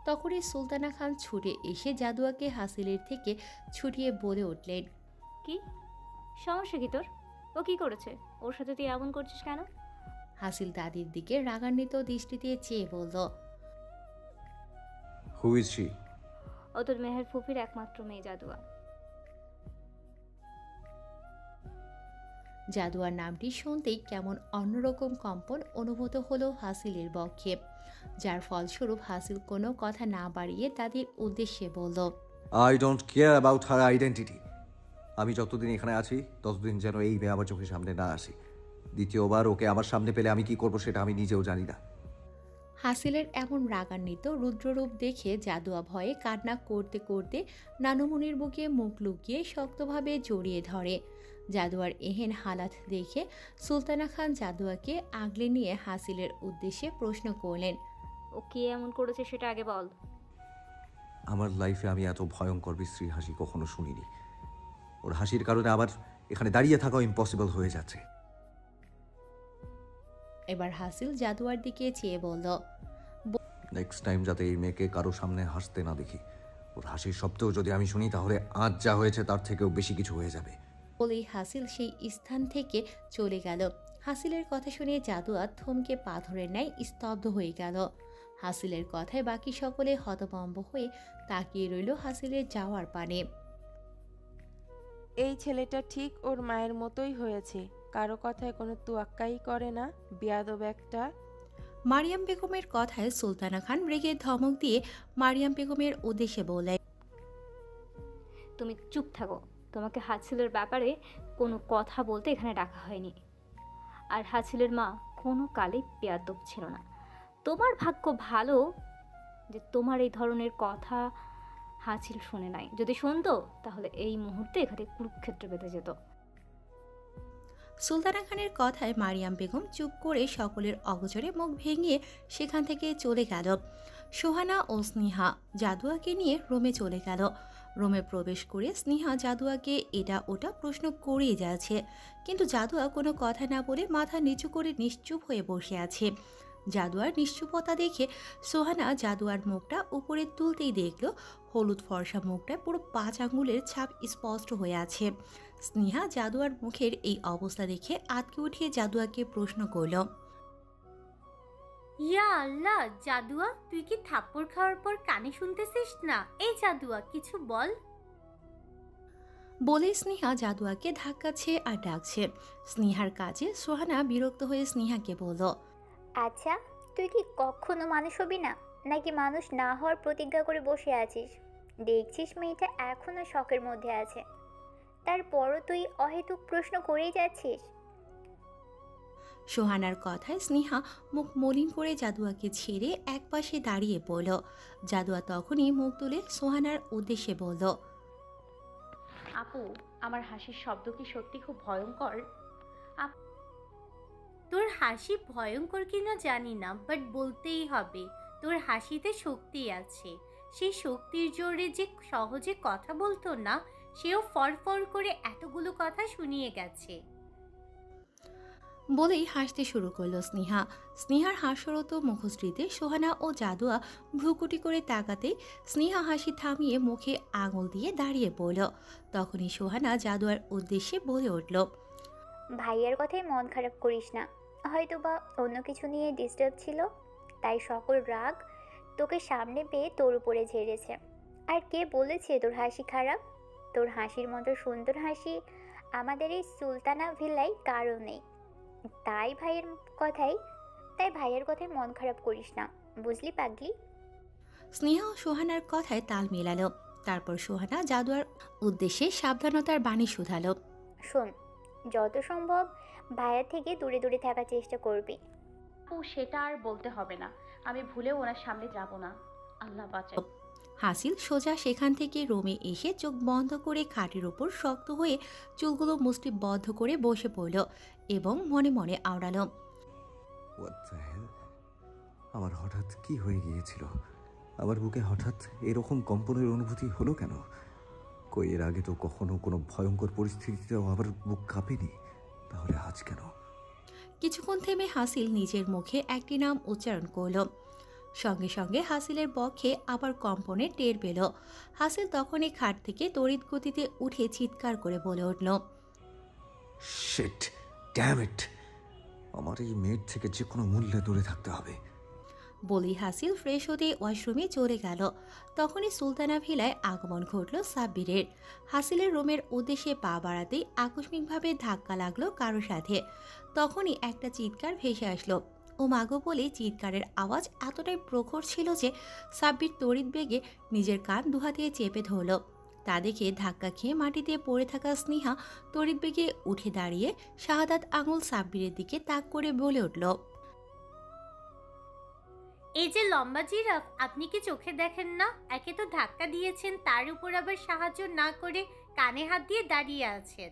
তখনই সুলতানা খান ছুটে এসে জাদুয়াকে হাসিলের থেকে ছুটিয়ে বলে উঠলেন, কি সমস্যা কি তোর? ও কি করেছে? ওর সাথে তুই এমন করছিস কেন? হাসিল দাদির দিকে রাগান্বিত দৃষ্টিতে চেয়ে বলল, Who is she? ও তোর মেহের ফুফির একমাত্র মেয়ে জাদুয়া। জাদুয়ার নামটি শুনতেই কেমন অন্যরকম কম্পন অনুভূত হলো হাসিলের বক্ষে, যার ফলস্বরূপ হাসিল কোনো কথা না বাড়িয়ে দাদির উদ্দেশ্যে বলল, I don't care about her identity. আমি যতদিন এখানে আছি ততদিন যেন এই মেয়ে আমার চোখের সামনে না আসে। দ্বিতীয়বার ওকে আমার সামনে পেলে আমি কি করব সেটা আমি নিজেও জানি না। হাসিলের এমন রাগান্বিত রুদ্ররূপ দেখে জাদুয়া ভয়ে কান্না করতে করতে নানুমনির বুকে মুখ লুকিয়ে শক্তভাবে জড়িয়ে ধরে। জাদুয়ার এহেন হালাত দেখে সুলতানা খান জাদুয়াকে আগলে নিয়ে হাসিলের উদ্দেশ্যে প্রশ্ন করলেন, ও কি এমন করেছে সেটা আগে বল। আমার লাইফে আমি এত ভয়ঙ্কর বিশ্রী হাসি কখনো শুনিনি। ওর হাসির কারণে আবার এখানে দাঁড়িয়ে থাকাও ইম্পসিবল হয়ে যাচ্ছে। এবার হাসিল জাদুয়ার দিকে চেয়ে বলল, নেক্সট টাইম যাতে এই মেয়েকে কারো সামনে হাসতে না দেখি। ওর হাসির শব্দও যদি আমি শুনি তাহলে আজ যা হয়েছে তার থেকেও বেশি কিছু হয়ে যাবে। বলেই হাসিল সেই স্থান থেকে চলে গেল। হাসিলের কথা শুনে জাদুয়া থমকে পাথরের ন্যায় স্তব্ধ হয়ে গেল। হাসিলের কথায় বাকি সকলে হতভম্ব হয়ে তাকিয়ে রইল হাসিলের যাওয়ার পানে। এই ছেলেটা ঠিক ওর মায়ের মতোই হয়েছে, কারো কথায় কোনো তোয়াক্কাই করে না, বেয়াদব একটা। মারিয়াম বেগমের কথায় সুলতানা খান রেগে ধমক দিয়ে মারিয়াম বেগমের উদ্দেশ্যে বলে, তুমি চুপ থাকো, তোমাকে হাসিলের ব্যাপারে কোনো কথা বলতে এখানে ডাকা হয়নি। আর হাসিলের মা কোনো কালে বেয়াদব ছিল না। তোমার ভাগ্য ভালো যে তোমার এই ধরনের কথা হাসিল শুনে নাই। যদি শুনতো তাহলে এই মুহূর্তে এখানে কুরুক্ষেত্র বেঁধে যেত। সুলতানা খানের কথায় মারিয়াম বেগম চুপ করে সকলের অগোচরে মুখ ভেঙে সেখান থেকে চলে গেল। সোহানা ও স্নেহা জাদুয়াকে নিয়ে রুমে চলে গেল। রুমে প্রবেশ করে স্নেহা জাদুয়াকে এটা ওটা প্রশ্ন করেই যাচ্ছে, কিন্তু জাদুয়া কোনো কথা না বলে মাথা নিচু করে নিশ্চুপ হয়ে বসে আছে। জাদুয়ার নিশ্চুপতা দেখে সোহানা জাদুয়ার মুখটা উপরে তুলতেই দেখল হলুদ ফর্সা মুখটা পুরো 5 আঙ্গুলের ছাপ স্পষ্ট হয়ে আছে। স্নেহা জাদুয়ার মুখের এই অবস্থা দেখে আতকে উঠিয়ে জাদুয়াকে প্রশ্ন করল, ইয়া আল্লাহ, জাদুয়া তুই কি থাপ্পড় খাওয়ার পর কানে শুনতেছিস না? এই জাদুয়া কিছু বল। বলে স্নেহা জাদুয়াকে ধাক্কাচ্ছে আর ডাকছে। স্নেহার কাজে সোহানা বিরক্ত হয়ে স্নেহাকে বলল, আচ্ছা, তুই কি কখনো মানুষ হবি না, নাকি মানুষ না হওয়ার প্রতিজ্ঞা করে বসে আছিস? দেখছিস মেয়েটা এখনো শখের মধ্যে আছে, তারপরও তুই অহেতুক প্রশ্ন করেই যাচ্ছিস। সোহানার কথায় স্নেহা মুখ মলিন করে জাদুয়াকে ছেড়ে একপাশে দাঁড়িয়ে পড়ল। জাদুয়া তখনই মুখ তুলে সোহানার উদ্দেশ্যে বলল, আপু, আমার হাসির শব্দ কি সত্যি খুব ভয়ঙ্কর? তোর হাসি ভয়ঙ্কর কিনা জানি না, বাট বলতেই হবে তোর হাসিতে শক্তি আছে। সেই শক্তির জোরে যে সহজে কথা বলতো না, সেও ফরফর করে এতগুলো কথা শুনিয়ে গেছে। বলেই হাসতে শুরু করলো স্নেহা। স্নেহার হাস্যরত মুখশ্রীতে সোহানা ও জাদুয়া ভ্রুকুটি করে তাকাতে স্নেহা হাসি থামিয়ে মুখে আঙুল দিয়ে দাঁড়িয়ে পড়ল। তখনই সোহানা জাদুয়ার উদ্দেশ্যে বলে উঠল, ভাইয়ার কথায় মন খারাপ করিস না, হয়তো বা অন্য কিছু নিয়ে ডিস্টার্ব ছিল, তাই সকল রাগ তোকে সামনে পেয়ে তোর উপরে ঝেড়েছে। আর কে বলেছে তোর হাসি খারাপ? তোর হাসির মতো সুন্দর হাসি আমাদের এই সুলতানা ভিল্লায় কারো নেই। তাই ভাইয়ের কথায় মন খারাপ করিস না, বুঝলি পাগলি? স্নেহা ও সোহানার কথায় তাল মেলালো। তারপর সোহানা জাদুয়ার উদ্দেশ্যে সাবধানতার বাণী শুধালো, শোন, যত সম্ভব ভাইয়ার থেকে দূরে দূরে থাকার চেষ্টা করবি। আপু, সেটা আর বলতে হবে না, আমি ভুলেও ওনার সামনে যাব না, আল্লাহ বাঁচায়। হাসিল সোজা সেখান থেকে রুমে এসে চোখ বন্ধ করে খাটের ওপর শক্ত হয়ে চুলগুলো মুষ্টিবদ্ধ করে বসে পড়ল এবং মনে মনে আওড়ালো, What the hell? আমার হঠাৎ কি হয়ে গিয়েছিল? আমার বুকে হঠাৎ এরকম কম্পনের অনুভূতি হলো কেন? কই এর আগে তো কখনো কোনো ভয়ঙ্কর পরিস্থিতিতেও আমার বুক কাঁপেনি, তাহলে আজ কেন? কিছুক্ষণ থেমে হাসিল নিজের মুখে একটি নাম উচ্চারণ করল। সঙ্গে সঙ্গে হাসিলের বক্ষে আবার কম্পনের টের পেল। হাসিল তখনই খাট থেকে তড়িৎ গতিতে উঠে চিৎকার করে বলে উঠল, শিট, ড্যাম ইট! আমার এই মেয়ের থেকে যে কোনো মূল্যে দূরে থাকতে হবে। বলেই হাসিল ফ্রেশ হতে ওয়াশরুমে চলে গেল। তখনই সুলতানা ভিলায় আগমন ঘটল সাব্বিরের। হাসিলের রুমের উদ্দেশ্যে পা বাড়াতেই আকস্মিকভাবে ধাক্কা লাগলো কারো সাথে। তখনই একটা চিৎকার ভেসে আসলো। ও মাগো বলে চিৎকারের আওয়াজ এতটাই প্রখর ছিল যে সাব্বির তড়িৎ বেগে নিজের কান দুহাতে চেপে ধরল। তা দেখে ধাক্কা খেয়ে মাটিতে পড়ে থাকা স্নেহা তড়িৎ বেগে উঠে দাঁড়িয়ে শাহাদাত আঙুল সাব্বিরের দিকে তাক করে বলে উঠল, এই যে লম্বা জিরাফ, আপনি কি চোখে দেখেন না? একে তো ধাক্কা দিয়েছেন, তার উপর আবার সাহায্য না করে কানে হাত দিয়ে দাঁড়িয়ে আছেন।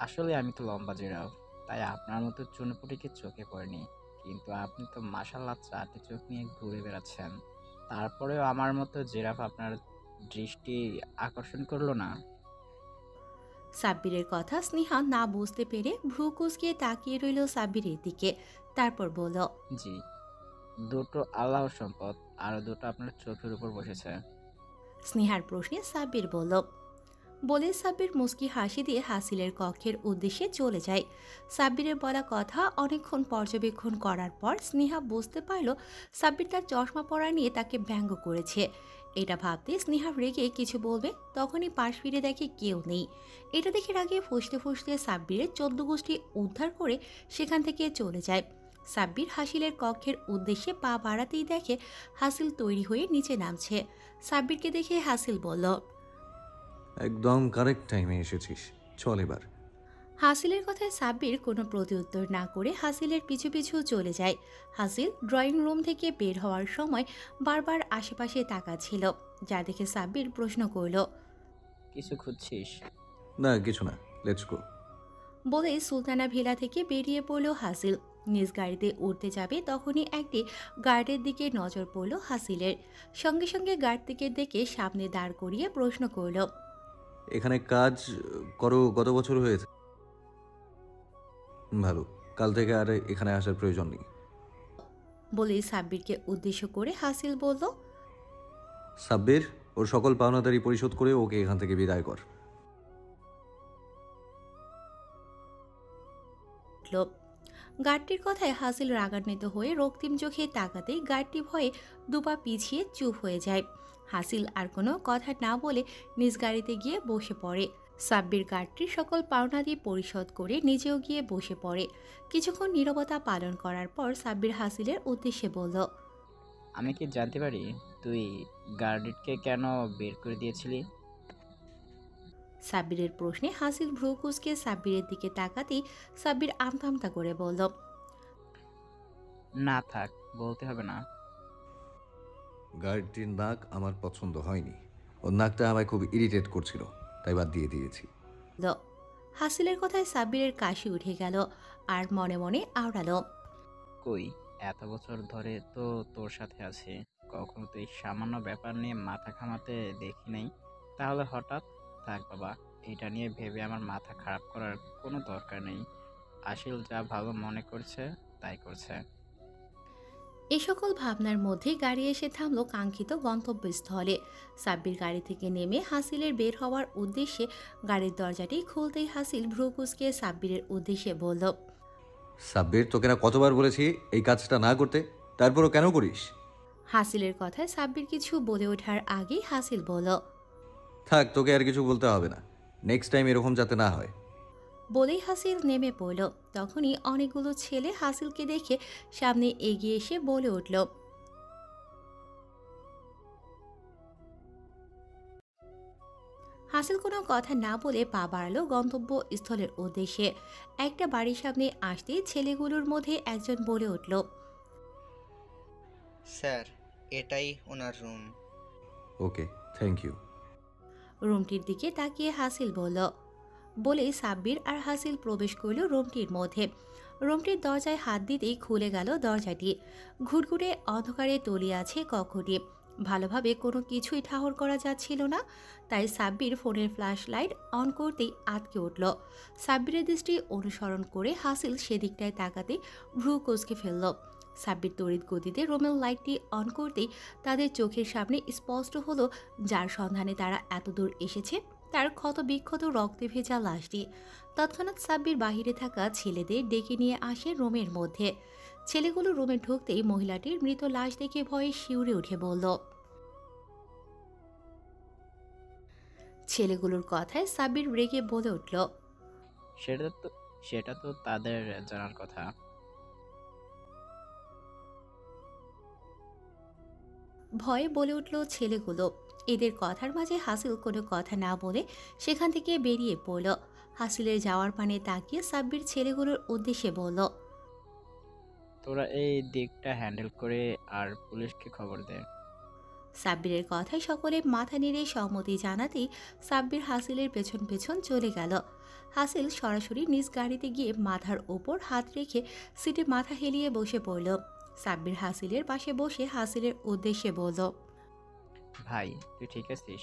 আসলে আমি তো লম্বা জিরাফ, তাই আপনার মতো চুনোপুটিকে চোখে পড়েনি। কিন্তু আপনি তো মাশাআল্লাহ 4টি চোখ নিয়ে ঘুরে বেড়াচ্ছেন, তারপরেও আমার মতো জিরাফ আপনার দৃষ্টি আকর্ষণ করলো না। সাব্বিরের কথা স্নেহা না বুঝতে পেরে ভ্রু কুঁচকিয়ে তাকিয়ে রইল সাব্বিরের দিকে, তারপর বলল, জি, দুটো আল্লাহর সম্পদ, আরো দুটো আপনার চোখের উপর বসেছে। স্নেহার প্রশ্নে সাব্বির বলল। বলে সাব্বির মুস্কি হাসি দিয়ে হাসিলের কক্ষের উদ্দেশ্যে চলে যায়। সাব্বিরের বলা কথা অনেকক্ষণ পর্যবেক্ষণ করার পর স্নেহা বুঝতে পারল সাব্বির তার চশমা পরা নিয়ে তাকে ব্যঙ্গ করেছে। এটা ভাবতে স্নেহা রেগে কিছু বলবে, তখনই পাশ ফিরে দেখে কেউ নেই। এটা দেখে রাগে ফুসতে ফুসতে সাব্বিরের 14 গোষ্ঠী উদ্ধার করে সেখান থেকে চলে যায়। সাব্বির হাসিলের কক্ষের উদ্দেশ্যে পা বাড়াতেই দেখে হাসিল তৈরি হয়ে নিচে নামছে। সাব্বিরকে দেখে হাসিল বলল, একদম কারেক্ট টাইমে এসেছিস, চল এবার। হাসিলের কথায় সাব্বির কোনো প্রত্যুত্তর না করে হাসিলের পিছু পিছু চলে যায়। হাসিল ড্রয়িং রুম থেকে বের হওয়ার সময় বারবার আশেপাশে তাকাচ্ছিল, যা দেখে সাব্বির প্রশ্ন করল, কিছু খুঁজছিস? না কিছু না, লেটস গো। বলে সুলতানা ভিলা থেকে বেরিয়ে পড়ল হাসিল। নিজ গাড়িতে উঠতে যাবে তখনই একটি গার্ডের দিকে নজর পড়ল হাসিলের। সঙ্গে সঙ্গে গার্ডটিকে দেখে সামনে দাঁড় করিয়ে প্রশ্ন করল, এখানে কাজ করো কত বছর হয়েছে? ভালো, কাল থেকে আর এখানে আসার প্রয়োজন নেই। বলে সাব্বিরকে উদ্দেশ্য করে হাসিল বলল, সাব্বির, ওর সকল পাওনাদারি পরিশোধ করে ওকে এখান থেকে বিদায় কর। গার্ডটির কথায় হাসিল রাগান্বিত হয়ে রক্তিম চোখে তাকাতেই গার্ডটি ভয়ে দুপা পিছিয়ে চুপ হয়ে যায়। হাসিল আর কোনো কথা না বলে নিজ গাড়িতে গিয়ে বসে পড়ে। সাব্বির গার্ডটির সকল পাওনাদি পরিশোধ করে নিজেও গিয়ে বসে পড়ে। কিছুক্ষণ নীরবতা পালন করার পর সাব্বির হাসিলের উদ্দেশ্যে বলল, আমি কি জানতে পারি তুই গার্ডেটকে কেন বের করে দিয়েছিলি? সাব্বিরের প্রশ্নে হাসিল ভ্রু কুঁচকে সাব্বিরের দিকে তাকাতেই সাব্বির আমতা আমতা করে বলল, না থাক, বলতে হবে না। গার্ডটির নাক আমার পছন্দ হয়নি, ওর নাকটা আমায় খুব ইরিটেট করছিল, তাই বাদ দিয়ে দিয়েছি। হাসিলের কথায় সাব্বিরের কাশি উঠে গেল আর মনে মনে আওড়ালো, কই, এত বছর ধরে তো তোর সাথে আছি, কখনো তো এই সামান্য ব্যাপার নিয়ে মাথা ঘামাতে দেখি নাই, তাহলে হঠাৎ? থাক বাবা, এটা নিয়ে ভেবে আমার মাথা খারাপ করার কোনো দরকার নেই। আসিল যা ভালো মনে করছে তাই করছে। এ সকল ভাবনার মধ্যে গাড়ি এসে থামলো কাঙ্ক্ষিত গন্তব্যস্থলে। সাব্বির গাড়ি থেকে নেমে হাসিলের বের হওয়ার উদ্দেশ্যে গাড়ির দরজাটি খুলতেই হাসিল ভ্রু কুঁচকে সাব্বিরের উদ্দেশ্যে বলল, সাব্বির, তোকে না কতবার বলেছি এই কাজটা না করতে, তারপরও কেন করিস? হাসিলের কথায় সাব্বির কিছু বলে ওঠার আগেই হাসিল বলল, থাক, তোকে আর কিছু বলতে হবে না, নেক্সট টাইম এরকম যাতে না হয়। বলেই হাসিল নেমে পড়ল। তখনই অনেকগুলো ছেলে হাসিলকে দেখে সামনে এগিয়ে এসে বলে উঠল, হাসিল কোনো কথা না বলে পা বাড়ালো গন্তব্যস্থলের উদ্দেশ্যে। একটা বাড়ির সামনে আসতেই ছেলেগুলোর মধ্যে একজন বলে উঠল, স্যার, এটাই ওনার রুম। Okay, thank you. রুমটির দিকে তাকিয়ে হাসিল বলল। বলে সাব্বির আর হাসিল প্রবেশ করল রুমটির মধ্যে। রুমটির দরজায় হাত দিতেই খুলে গেল দরজাটি। ঘুরঘুরে অন্ধকারে তলিয়ে আছে কক্ষটি। ভালোভাবে কোনো কিছুই ঠাহর করা যাচ্ছিল না, তাই সাব্বির ফোনের ফ্ল্যাশ লাইট অন করতেই আটকে উঠল। সাব্বিরের দৃষ্টি অনুসরণ করে হাসিল সেদিকটায় তাকাতে ভ্রু কুঁচকে ফেলল। সাব্বির তড়িৎ গতিতে রুমের লাইটটি অন করতেই তাদের চোখের সামনে স্পষ্ট হলো যার সন্ধানে তারা এতদূর এসেছে তার ক্ষত বিক্ষত রক্তে ভেজা লাশটি। তৎক্ষণাৎ সাব্বির বাহিরে থাকা ছেলেদের ডেকে নিয়ে আসে রুমের মধ্যে। ছেলেগুলো রুমে ঢুকতেই মহিলাটির মৃত লাশ দেখে ভয়ে শিউরে উঠে বলল। ছেলেগুলোর কথায় সাব্বির রেগে বলে উঠল, সেটা তো তাদের জানার কথা। ভয়ে বলে উঠল ছেলেগুলো। এদের কথার মাঝে হাসিল কোনো কথা না বলে সেখান থেকে বেরিয়ে পড়ল। হাসিলের যাওয়ার পানে তাকিয়ে সাব্বির ছেলেগুলোর উদ্দেশ্যে বলল, তোরা এই দিকটা হ্যান্ডেল করে আর পুলিশকে খবর দে। সাব্বিরের কথায় সকলে মাথা নেড়ে সম্মতি জানাতেই সাব্বির হাসিলের পেছন পেছন চলে গেল। হাসিল সরাসরি নিজ গাড়িতে গিয়ে মাথার ওপর হাত রেখে সিটে মাথা হেলিয়ে বসে পড়ল। সাব্বির হাসিলের পাশে বসে হাসিলের উদ্দেশ্যে বলল, ভাই তুই ঠিক আছিস?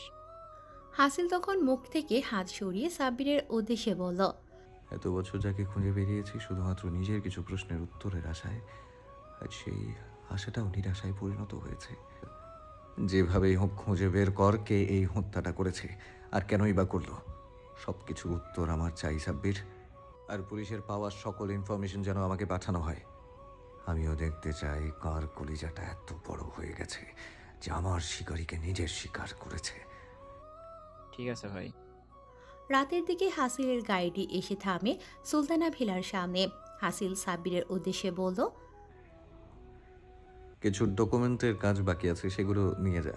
হাসিল তখন মুখ থেকে হাত সরিয়ে সাব্বিরের উদ্দেশ্যে বলল, এত বছর যাকে খুঁজে বেরিয়েছি শুধুমাত্র নিজের কিছু প্রশ্নের উত্তরের আশায়, আজ সেই আশাটাও নিরাশায় পরিণত হয়েছে। যেভাবেই হোক খুঁজে বের কর কে এই হত্যাটা করেছে আর কেনই বা করলো। সব কিছুর উত্তর আমার চাই সাব্বির। আর পুলিশের পাওয়া সকল ইনফরমেশন যেন আমাকে পাঠানো হয়। আমিও দেখতে চাই কার কলিজাটা এত বড় হয়ে গেছে যে আমার শিকারীকে নিজের শিকার করেছে। ঠিক আছে ভাই। রাতের দিকে হাসিলের গাড়িটি এসে থামে সুলতানা ভিলার সামনে। হাসিল সাব্বিরের উদ্দেশ্যে বলল, কিছু ডকুমেন্টের কাজ বাকি আছে, সেগুলো নিয়ে যা,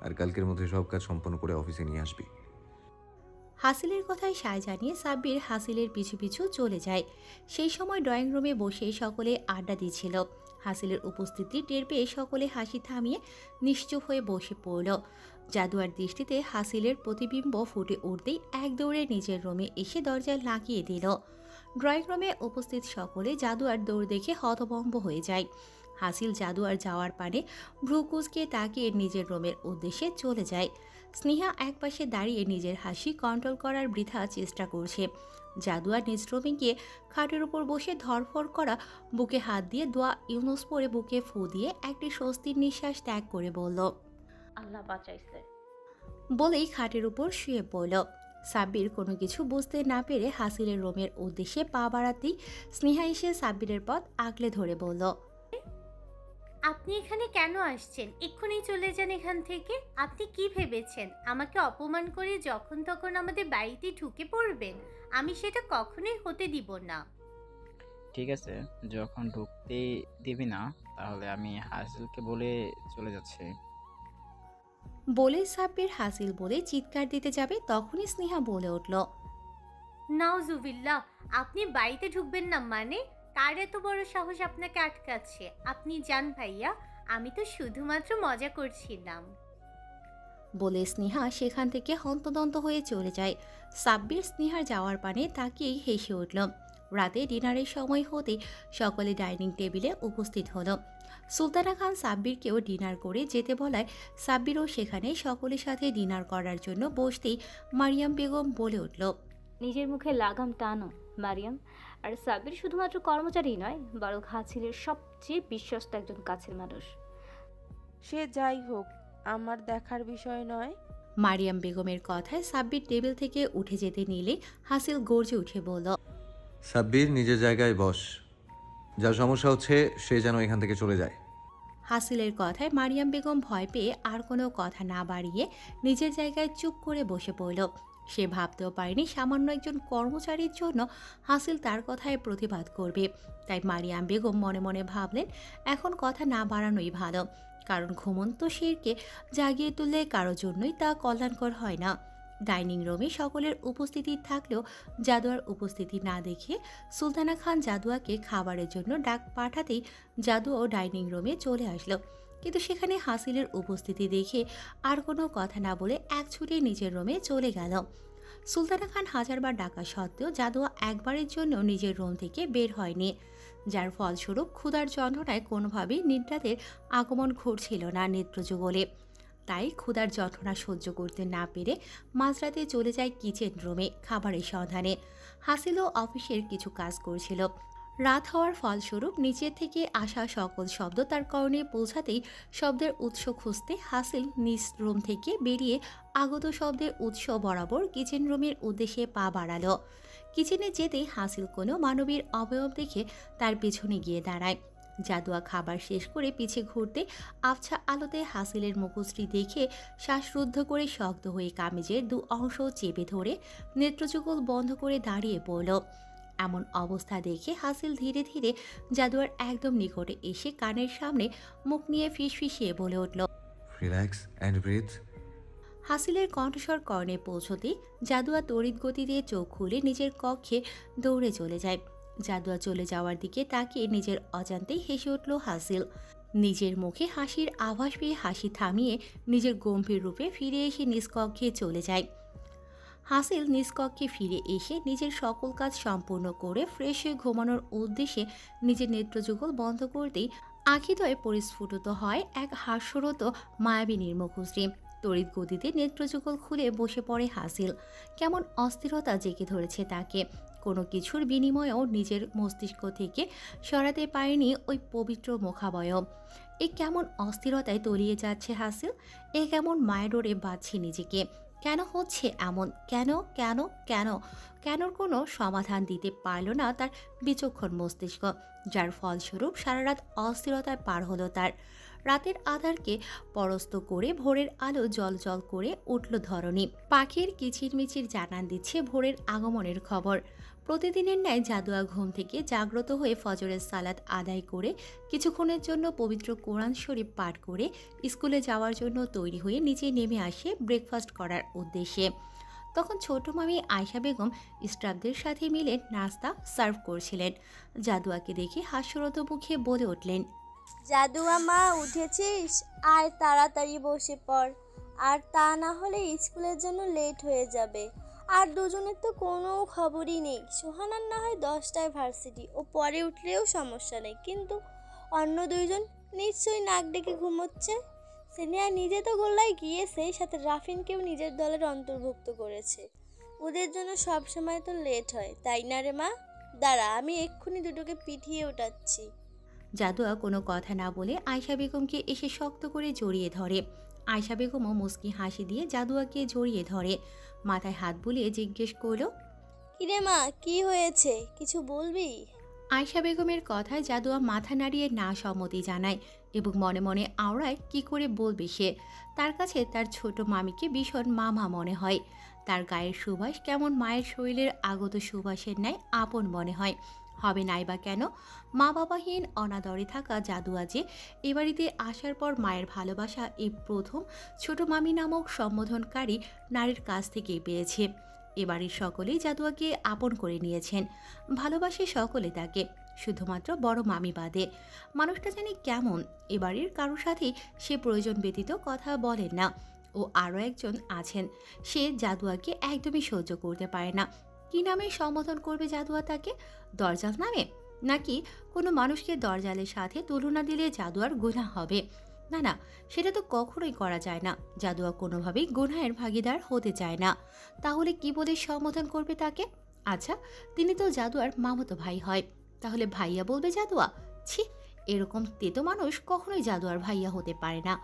আর কালকের মধ্যে সব কাজ সম্পন্ন করে অফিসে নিয়ে আসবি। হাসিলের কথায় সায় জানিয়ে সাব্বির হাসিলের পিছু পিছু চলে যায়। সেই সময় ড্রয়িং রুমে বসে সকলে আড্ডা দিচ্ছিল। হাসিলের উপস্থিতি টের পেয়ে সকলে হাসি থামিয়ে নিশ্চুপ হয়ে বসে পড়ল। জাদুয়ার দৃষ্টিতে হাসিলের প্রতিবিম্ব ফুটে উঠতেই এক দৌড়ে নিজের রুমে এসে দরজা লাগিয়ে দিল। ড্রয়িং রুমে উপস্থিত সকলে জাদুয়ার দৌড় দেখে হতভম্ব হয়ে যায়। হাসিল জাদুয়ার যাওয়ার পানে ভ্রুকুচকে তাকিয়ে নিজের রুমের উদ্দেশ্যে চলে যায়। স্নেহা একপাশে দাঁড়িয়ে নিজের হাসি কন্ট্রোল করার বৃথা চেষ্টা করছে। জাদুয়ার নিজ রুমে গিয়ে খাটের উপর বসে ধরফর করা বুকে হাত দিয়ে দোয়া ইউনুস পরে বুকে ফু দিয়ে একটি স্বস্তির নিঃশ্বাস ত্যাগ করে বলল, আল্লাহ বাঁচাইছে বলেই খাটের উপর শুয়ে পড়ল। সাব্বির কোনো কিছু বুঝতে না পেরে হাসিলের রুমের উদ্দেশ্যে পা বাড়াতেই স্নেহা এসে সাব্বিরের পথ আগলে ধরে বলল, আপনি এখানে কেন আসছেন? এক্ষুনি চলে যান এখান থেকে। আপনি কি ভেবেছেন আমাকে অপমান করে যখন তখন আমাদের বাড়িতে ঢুকে পড়বেন? আমি সেটা কখনোই হতে দিব না। ঠিক আছে, যখন ঢুকতেই দিবি না তাহলে আমি হাসিলকে বলে চলে যাচ্ছি। বলে সাব্বির হাসিল বলে চিৎকার দিতে যাবে তখনই স্নেহা বলে উঠল, নাউজুবিল্লাহ, আপনি বাড়িতে ঢুকবেন না মানে? কার এত বড় সাহস আপনাকে আটকাচ্ছে? আপনি যান ভাইয়া, আমি তো শুধুমাত্র মজা করছিলাম। বলে স্নেহা সেখান থেকে হন্তদন্ত হয়ে চলে যায়। সাব্বির স্নেহার যাওয়ার পানে তাকিয়েই হেসে উঠল। রাতে ডিনারের সময় হতে সকলে ডাইনিং টেবিলে উপস্থিত হলো। সুলতানা খান সাব্বিরকেও ডিনার করে যেতে বলায় সাব্বিরও সেখানে সকলের সাথে ডিনার করার জন্য বসতেই মারিয়াম বেগম বলে উঠল, নিজের মুখে লাগাম টানো মারিয়াম। আর সাব্বির শুধুমাত্র কর্মচারী নয়, বরং হাসিলের সবচেয়ে বিশ্বস্ত একজন কাছের মানুষ। সে যাই হোক, আমার দেখার বিষয় নয়। মারিয়াম বেগমের কথায় সাব্বির টেবিল থেকে উঠে যেতে নিলে হাসিল গর্জে উঠে বলল, সাব্বির নিজের জায়গায় বস, যা সমস্যা হচ্ছে সে যেন এখান থেকে চলে যায়। হাসিলের কথায় মারিয়াম বেগম ভয় পেয়ে আর কোনো কথা না বাড়িয়ে নিজের জায়গায় চুপ করে বসে পড়ল। সে ভাবতেও পারেনি সামান্য একজন কর্মচারীর জন্য হাসিল তার কথায় প্রতিবাদ করবে। তাই মারিয়াম বেগম মনে মনে ভাবলেন এখন কথা না বাড়ানোই ভালো, কারণ ঘুমন্ত শেরকে জাগিয়ে তুললে কারোর জন্যই তা কল্যাণকর হয় না। ডাইনিং রুমে সকলের উপস্থিতি থাকলেও জাদুয়ার উপস্থিতি না দেখে সুলতানা খান জাদুয়াকে খাবারের জন্য ডাক পাঠাতেই জাদুয়াও ডাইনিং রুমে চলে আসলো। কিন্তু সেখানে হাসিলের উপস্থিতি দেখে আর কোনো কথা না বলে এক ছুটে নিজের রুমে চলে গেল। সুলতানা খান হাজারবার ডাকা সত্ত্বেও জাদুয়া একবারের জন্য নিজের রুম থেকে বের হয়নি, যার ফলস্বরূপ ক্ষুধার যন্ত্রণায় কোনোভাবেই নিদ্রাদের আগমন ঘটছিল না নেত্রযুগলে। তাই ক্ষুধার যন্ত্রণা সহ্য করতে না পেরে মাঝরাতে চলে যায় কিচেন রুমে খাবারের সন্ধানে। হাসিলও অফিসের কিছু কাজ করছিল। রাত হওয়ার ফলস্বরূপ নিচের থেকে আসা সকল শব্দ তার কর্ণে পৌঁছাতেই শব্দের উৎস খুঁজতে হাসিল নিজ রুম থেকে বেরিয়ে আগত শব্দের উৎস বরাবর কিচেন রুমের উদ্দেশ্যে পা বাড়ালো। কিচেনে যেতেই হাসিল কোনো মানবীর অবয়ব দেখে তার পেছনে গিয়ে দাঁড়ায়। জাদুয়া খাবার শেষ করে পিছে ঘুরতে আবছা আলোতে হাসিলের মুখশ্রী দেখে শ্বাসরুদ্ধ করে শক্ত হয়ে কামিজের দু অংশ চেপে ধরে নেত্রযুগল বন্ধ করে দাঁড়িয়ে পড়ল। এমন অবস্থা দেখে হাসিল ধীরে ধীরে জাদুয়ার একদম নিকটে এসে কানের সামনে মুখ নিয়ে ফিসফিসিয়ে বলে উঠল, রিল্যাক্স অ্যান্ড ব্রিথ। হাসিলের কণ্ঠস্বর কর্ণে পৌঁছতেই জাদুয়া তড়িৎ গতিতে চোখ খুলে নিজের কক্ষে দৌড়ে চলে যায়। জাদুয়া চলে যাওয়ার দিকে তাকিয়ে নিজের অজান্তেই হেসে উঠল হাসিল। নিজের মুখে হাসির আভাস পেয়ে হাসি থামিয়ে নিজের গম্ভীর রূপে ফিরে এসে নিজ কক্ষে চলে যায়। হাসিল নিজ কক্ষে ফিরে এসে নিজের সকল কাজ সম্পূর্ণ করে ফ্রেশ হয়ে ঘুমানোর উদ্দেশ্যে নিজের নেত্রযুগল বন্ধ করতেই আখিদ্বয়ে পরিস্ফুটিত হয় এক হাস্যরত মায়াবিনীর মুখশ্রী। তড়িৎ গতিতে নেত্রযুগল খুলে বসে পড়ে হাসিল। কেমন অস্থিরতা জেগে ধরেছে তাকে। কোনো কিছুর বিনিময়েও নিজের মস্তিষ্ক থেকে সরাতে পারেনি ওই পবিত্র মুখাবয়ব। এ কেমন অস্থিরতায় তলিয়ে যাচ্ছে হাসিল। এ কেমন মায়াডোরে বাঁধছে নিজেকে। কেন হচ্ছে এমন? কেন কেন কেন কেনর কোনো সমাধান দিতে পারল না তার বিচক্ষণ মস্তিষ্ক, যার ফলস্বরূপ সারা রাত অস্থিরতায় পার হলো তার। রাতের আধারকে পরস্ত করে ভোরের আলো জল করে উঠল ধরণী। পাখির কিচিরমিচির জানান দিচ্ছে ভোরের আগমনের খবর। প্রতিদিনের ন্যায় জাদুয়া ঘুম থেকে জাগ্রত হয়ে ফজরের সালাত আদায় করে কিছুক্ষণের জন্য পবিত্র কোরআন শরীফ পাঠ করে স্কুলে যাওয়ার জন্য তৈরি হয়ে নিচে নেমে আসে ব্রেকফাস্ট করার উদ্দেশ্যে। তখন ছোট মামি আয়শা বেগম স্টাফদের সাথে মিলে নাস্তা সার্ভ করছিলেন। জাদুয়াকে দেখে হাস্যরত মুখে বলে উঠলেন, জাদুয়া মা, উঠেছিস? আয় তাড়াতাড়ি বসে পড়, আর তা না হলে স্কুলের জন্য লেট হয়ে যাবে। আর দুজনের তো কোনো খবরই নেই। সোহানার না হয় 10টায় ভার্সিটি, ও পরে উঠলেও সমস্যা নেই, কিন্তু অন্য দুইজন নিশ্চয়ই নাক ডেকে ঘুমোচ্ছে। সিনিয়া নিজে তো গোল্লায় গিয়েছে, সাথে রাফিনকেও নিজের দলের অন্তর্ভুক্ত করেছে। ওদের জন্য সব সময় তো লেট হয়, তাই না রে মা? দাঁড়া, আমি এক্ষুনি দুটোকে পিঠিয়ে ওঠাচ্ছি। জাদুয়া কোনো কথা না বলে আয়শা বেগমকে এসে শক্ত করে জড়িয়ে ধরে। আয়শা বেগমও মুস্কি হাসি দিয়ে জাদুয়াকে জড়িয়ে ধরে। মাথায় হাত বুলিয়ে জিজ্ঞেস করল, কিরে মা, কি হয়েছে? কিছু বলবি? আয়শা বেগমের কথায় জাদুয়া মাথা নাড়িয়ে না সম্মতি জানায় এবং মনে মনে আওড়ায় কি করে বলবে সে। তার কাছে তার ছোট মামিকে ভীষণ মামা মনে হয়। তার গায়ের সুবাস কেমন মায়ের শরীরের আগত সুবাসের ন্যায় আপন মনে হয়। হবে নাই বা কেন? মা বাবাহীন অনাদরে থাকা জাদুয়া যে এ বাড়িতে আসার পর মায়ের ভালোবাসা এই প্রথম ছোট মামি নামক সম্বোধনকারী নারীর কাছ থেকেই পেয়েছে। এ বাড়ির সকলেই জাদুয়াকে আপন করে নিয়েছেন, ভালোবাসে সকলে তাকে, শুধুমাত্র বড় মামি বাদে। মানুষটা জানি কেমন, এ বাড়ির কারোর সাথেই সে প্রয়োজন ব্যতীত কথা বলেন না। ও আরও একজন আছেন, সে জাদুয়াকে একদমই সহ্য করতে পারে না। কি নামে সম্বোধন করবে জাদুয়া তাকে? দরজাল নামে? নাকি কোনো মানুষকে দরজালের সাথে তুলনা দিলে জাদুয়ার গুনাহ হবে? না না, সেটা তো কখনোই করা যায় না। জাদুয়া কোনোভাবেই গুনাহের ভাগিদার হতে চায় না। তাহলে কি বলে সম্বোধন করবে তাকে? আচ্ছা, তিনি তো জাদুয়ার মামাতো ভাই হয়, তাহলে ভাইয়া বলবে জাদুয়া? ছি, এরকম তেতো মানুষ কখনোই জাদুয়ার ভাইয়া হতে পারে না।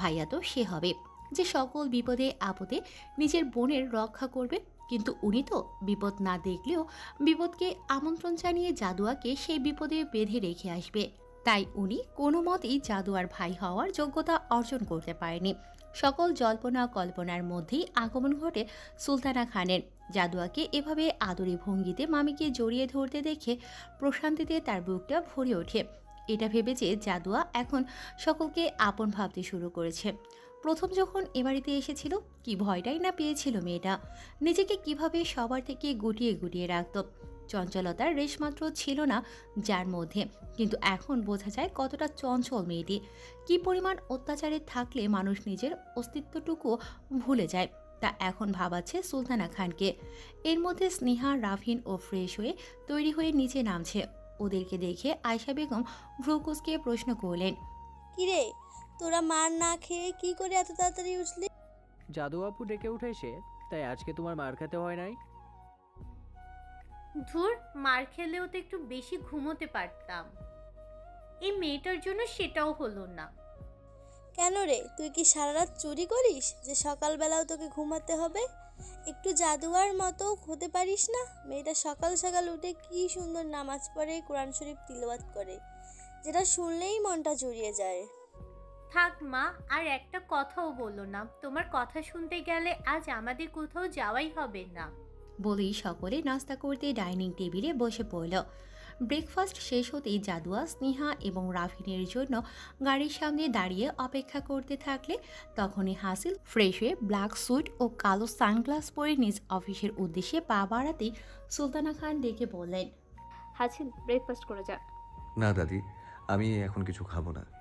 ভাইয়া তো সে হবে যে সকল বিপদে আপদে নিজের বোনের রক্ষা করবে, কিন্তু উনি তো বিপদ না দেখলেও বিপদকে আমন্ত্রণ জানিয়ে জাদুয়াকে সেই বিপদে বেঁধে রেখে আসবে। তাই উনি কোনো মতেই জাদুয়ার ভাই হওয়ার যোগ্যতা অর্জন করতে পারেনি। সকল জল্পনা কল্পনার মধ্যেই আগমন ঘটে সুলতানা খানের। জাদুয়াকে এভাবে আদরি ভঙ্গিতে মামিকে জড়িয়ে ধরতে দেখে প্রশান্তিতে তার বুকটা ভরে ওঠে। এটা ভেবে যে জাদুয়া এখন সকলকে আপন ভাবতে শুরু করেছে। প্রথম যখন এ বাড়িতে এসেছিল কি ভয়টাই না পেয়েছিল মেয়েটা। নিজেকে কিভাবে সবার থেকে গুটিয়ে গুটিয়ে রাখত। চঞ্চলতার রেশমাত্র ছিল না যার মধ্যে, কিন্তু এখন বোঝা যায় কতটা চঞ্চল মেয়েটি। কি পরিমাণ অত্যাচারে থাকলে মানুষ নিজের অস্তিত্বটুকু ভুলে যায়, তা এখন ভাবাচ্ছে সুলতানা খানকে। এর মধ্যে স্নেহা, রাফিন ও ফ্রেশ হয়ে তৈরি হয়ে নিচে নামছে। ওদেরকে দেখে আয়শা বেগম ভ্রুকুচকে প্রশ্ন করলেন, কিরে, তোরা মার না খেয়ে কি করে এত তাড়াতাড়ি উঠলি? জাদু আপু ডেকে উঠেছে, তাই আজকে তোমার মার খেতে হয় নাই। ধুর, মার খেলেও তো একটু বেশি ঘুমোতে পারতাম। এই মেয়েটার জন্য সেটাও হলো না। কেন রে, তুই কি সারা রাত চুরি করিস যে সকালবেলাও তোকে ঘুমাতে হবে? একটু জাদুয়ার মতো হতে পারিস না? মেয়েটা সকাল সকাল উঠে কি সুন্দর নামাজ পড়ে, কোরআন শরীফ তিলাওয়াত করে, যেটা শুনলেই মনটা জুড়িয়ে যায়। থাক মা, আর একটা কথাও বলো না। তোমার কথা শুনতে গেলে আজ আমাদের কোথাও যাওয়াই হবে না। বলেই সকলে নাস্তা করতে ডাইনিং টেবিলে বসে পড়ল। ব্রেকফাস্ট শেষ হতেই জাদুয়া, স্নেহা এবং রাফিনের জন্য গাড়ির সামনে দাঁড়িয়ে অপেক্ষা করতে থাকলে তখনই হাসিল ফ্রেশ হয়ে ব্ল্যাক স্যুট ও কালো সানগ্লাস পরে নিজ অফিসের উদ্দেশ্যে পা বাড়াতেই সুলতানা খান ডেকে বললেন, হাসিন ব্রেকফাস্ট করে যা। না দাদি, আমি এখন কিছু খাবো না।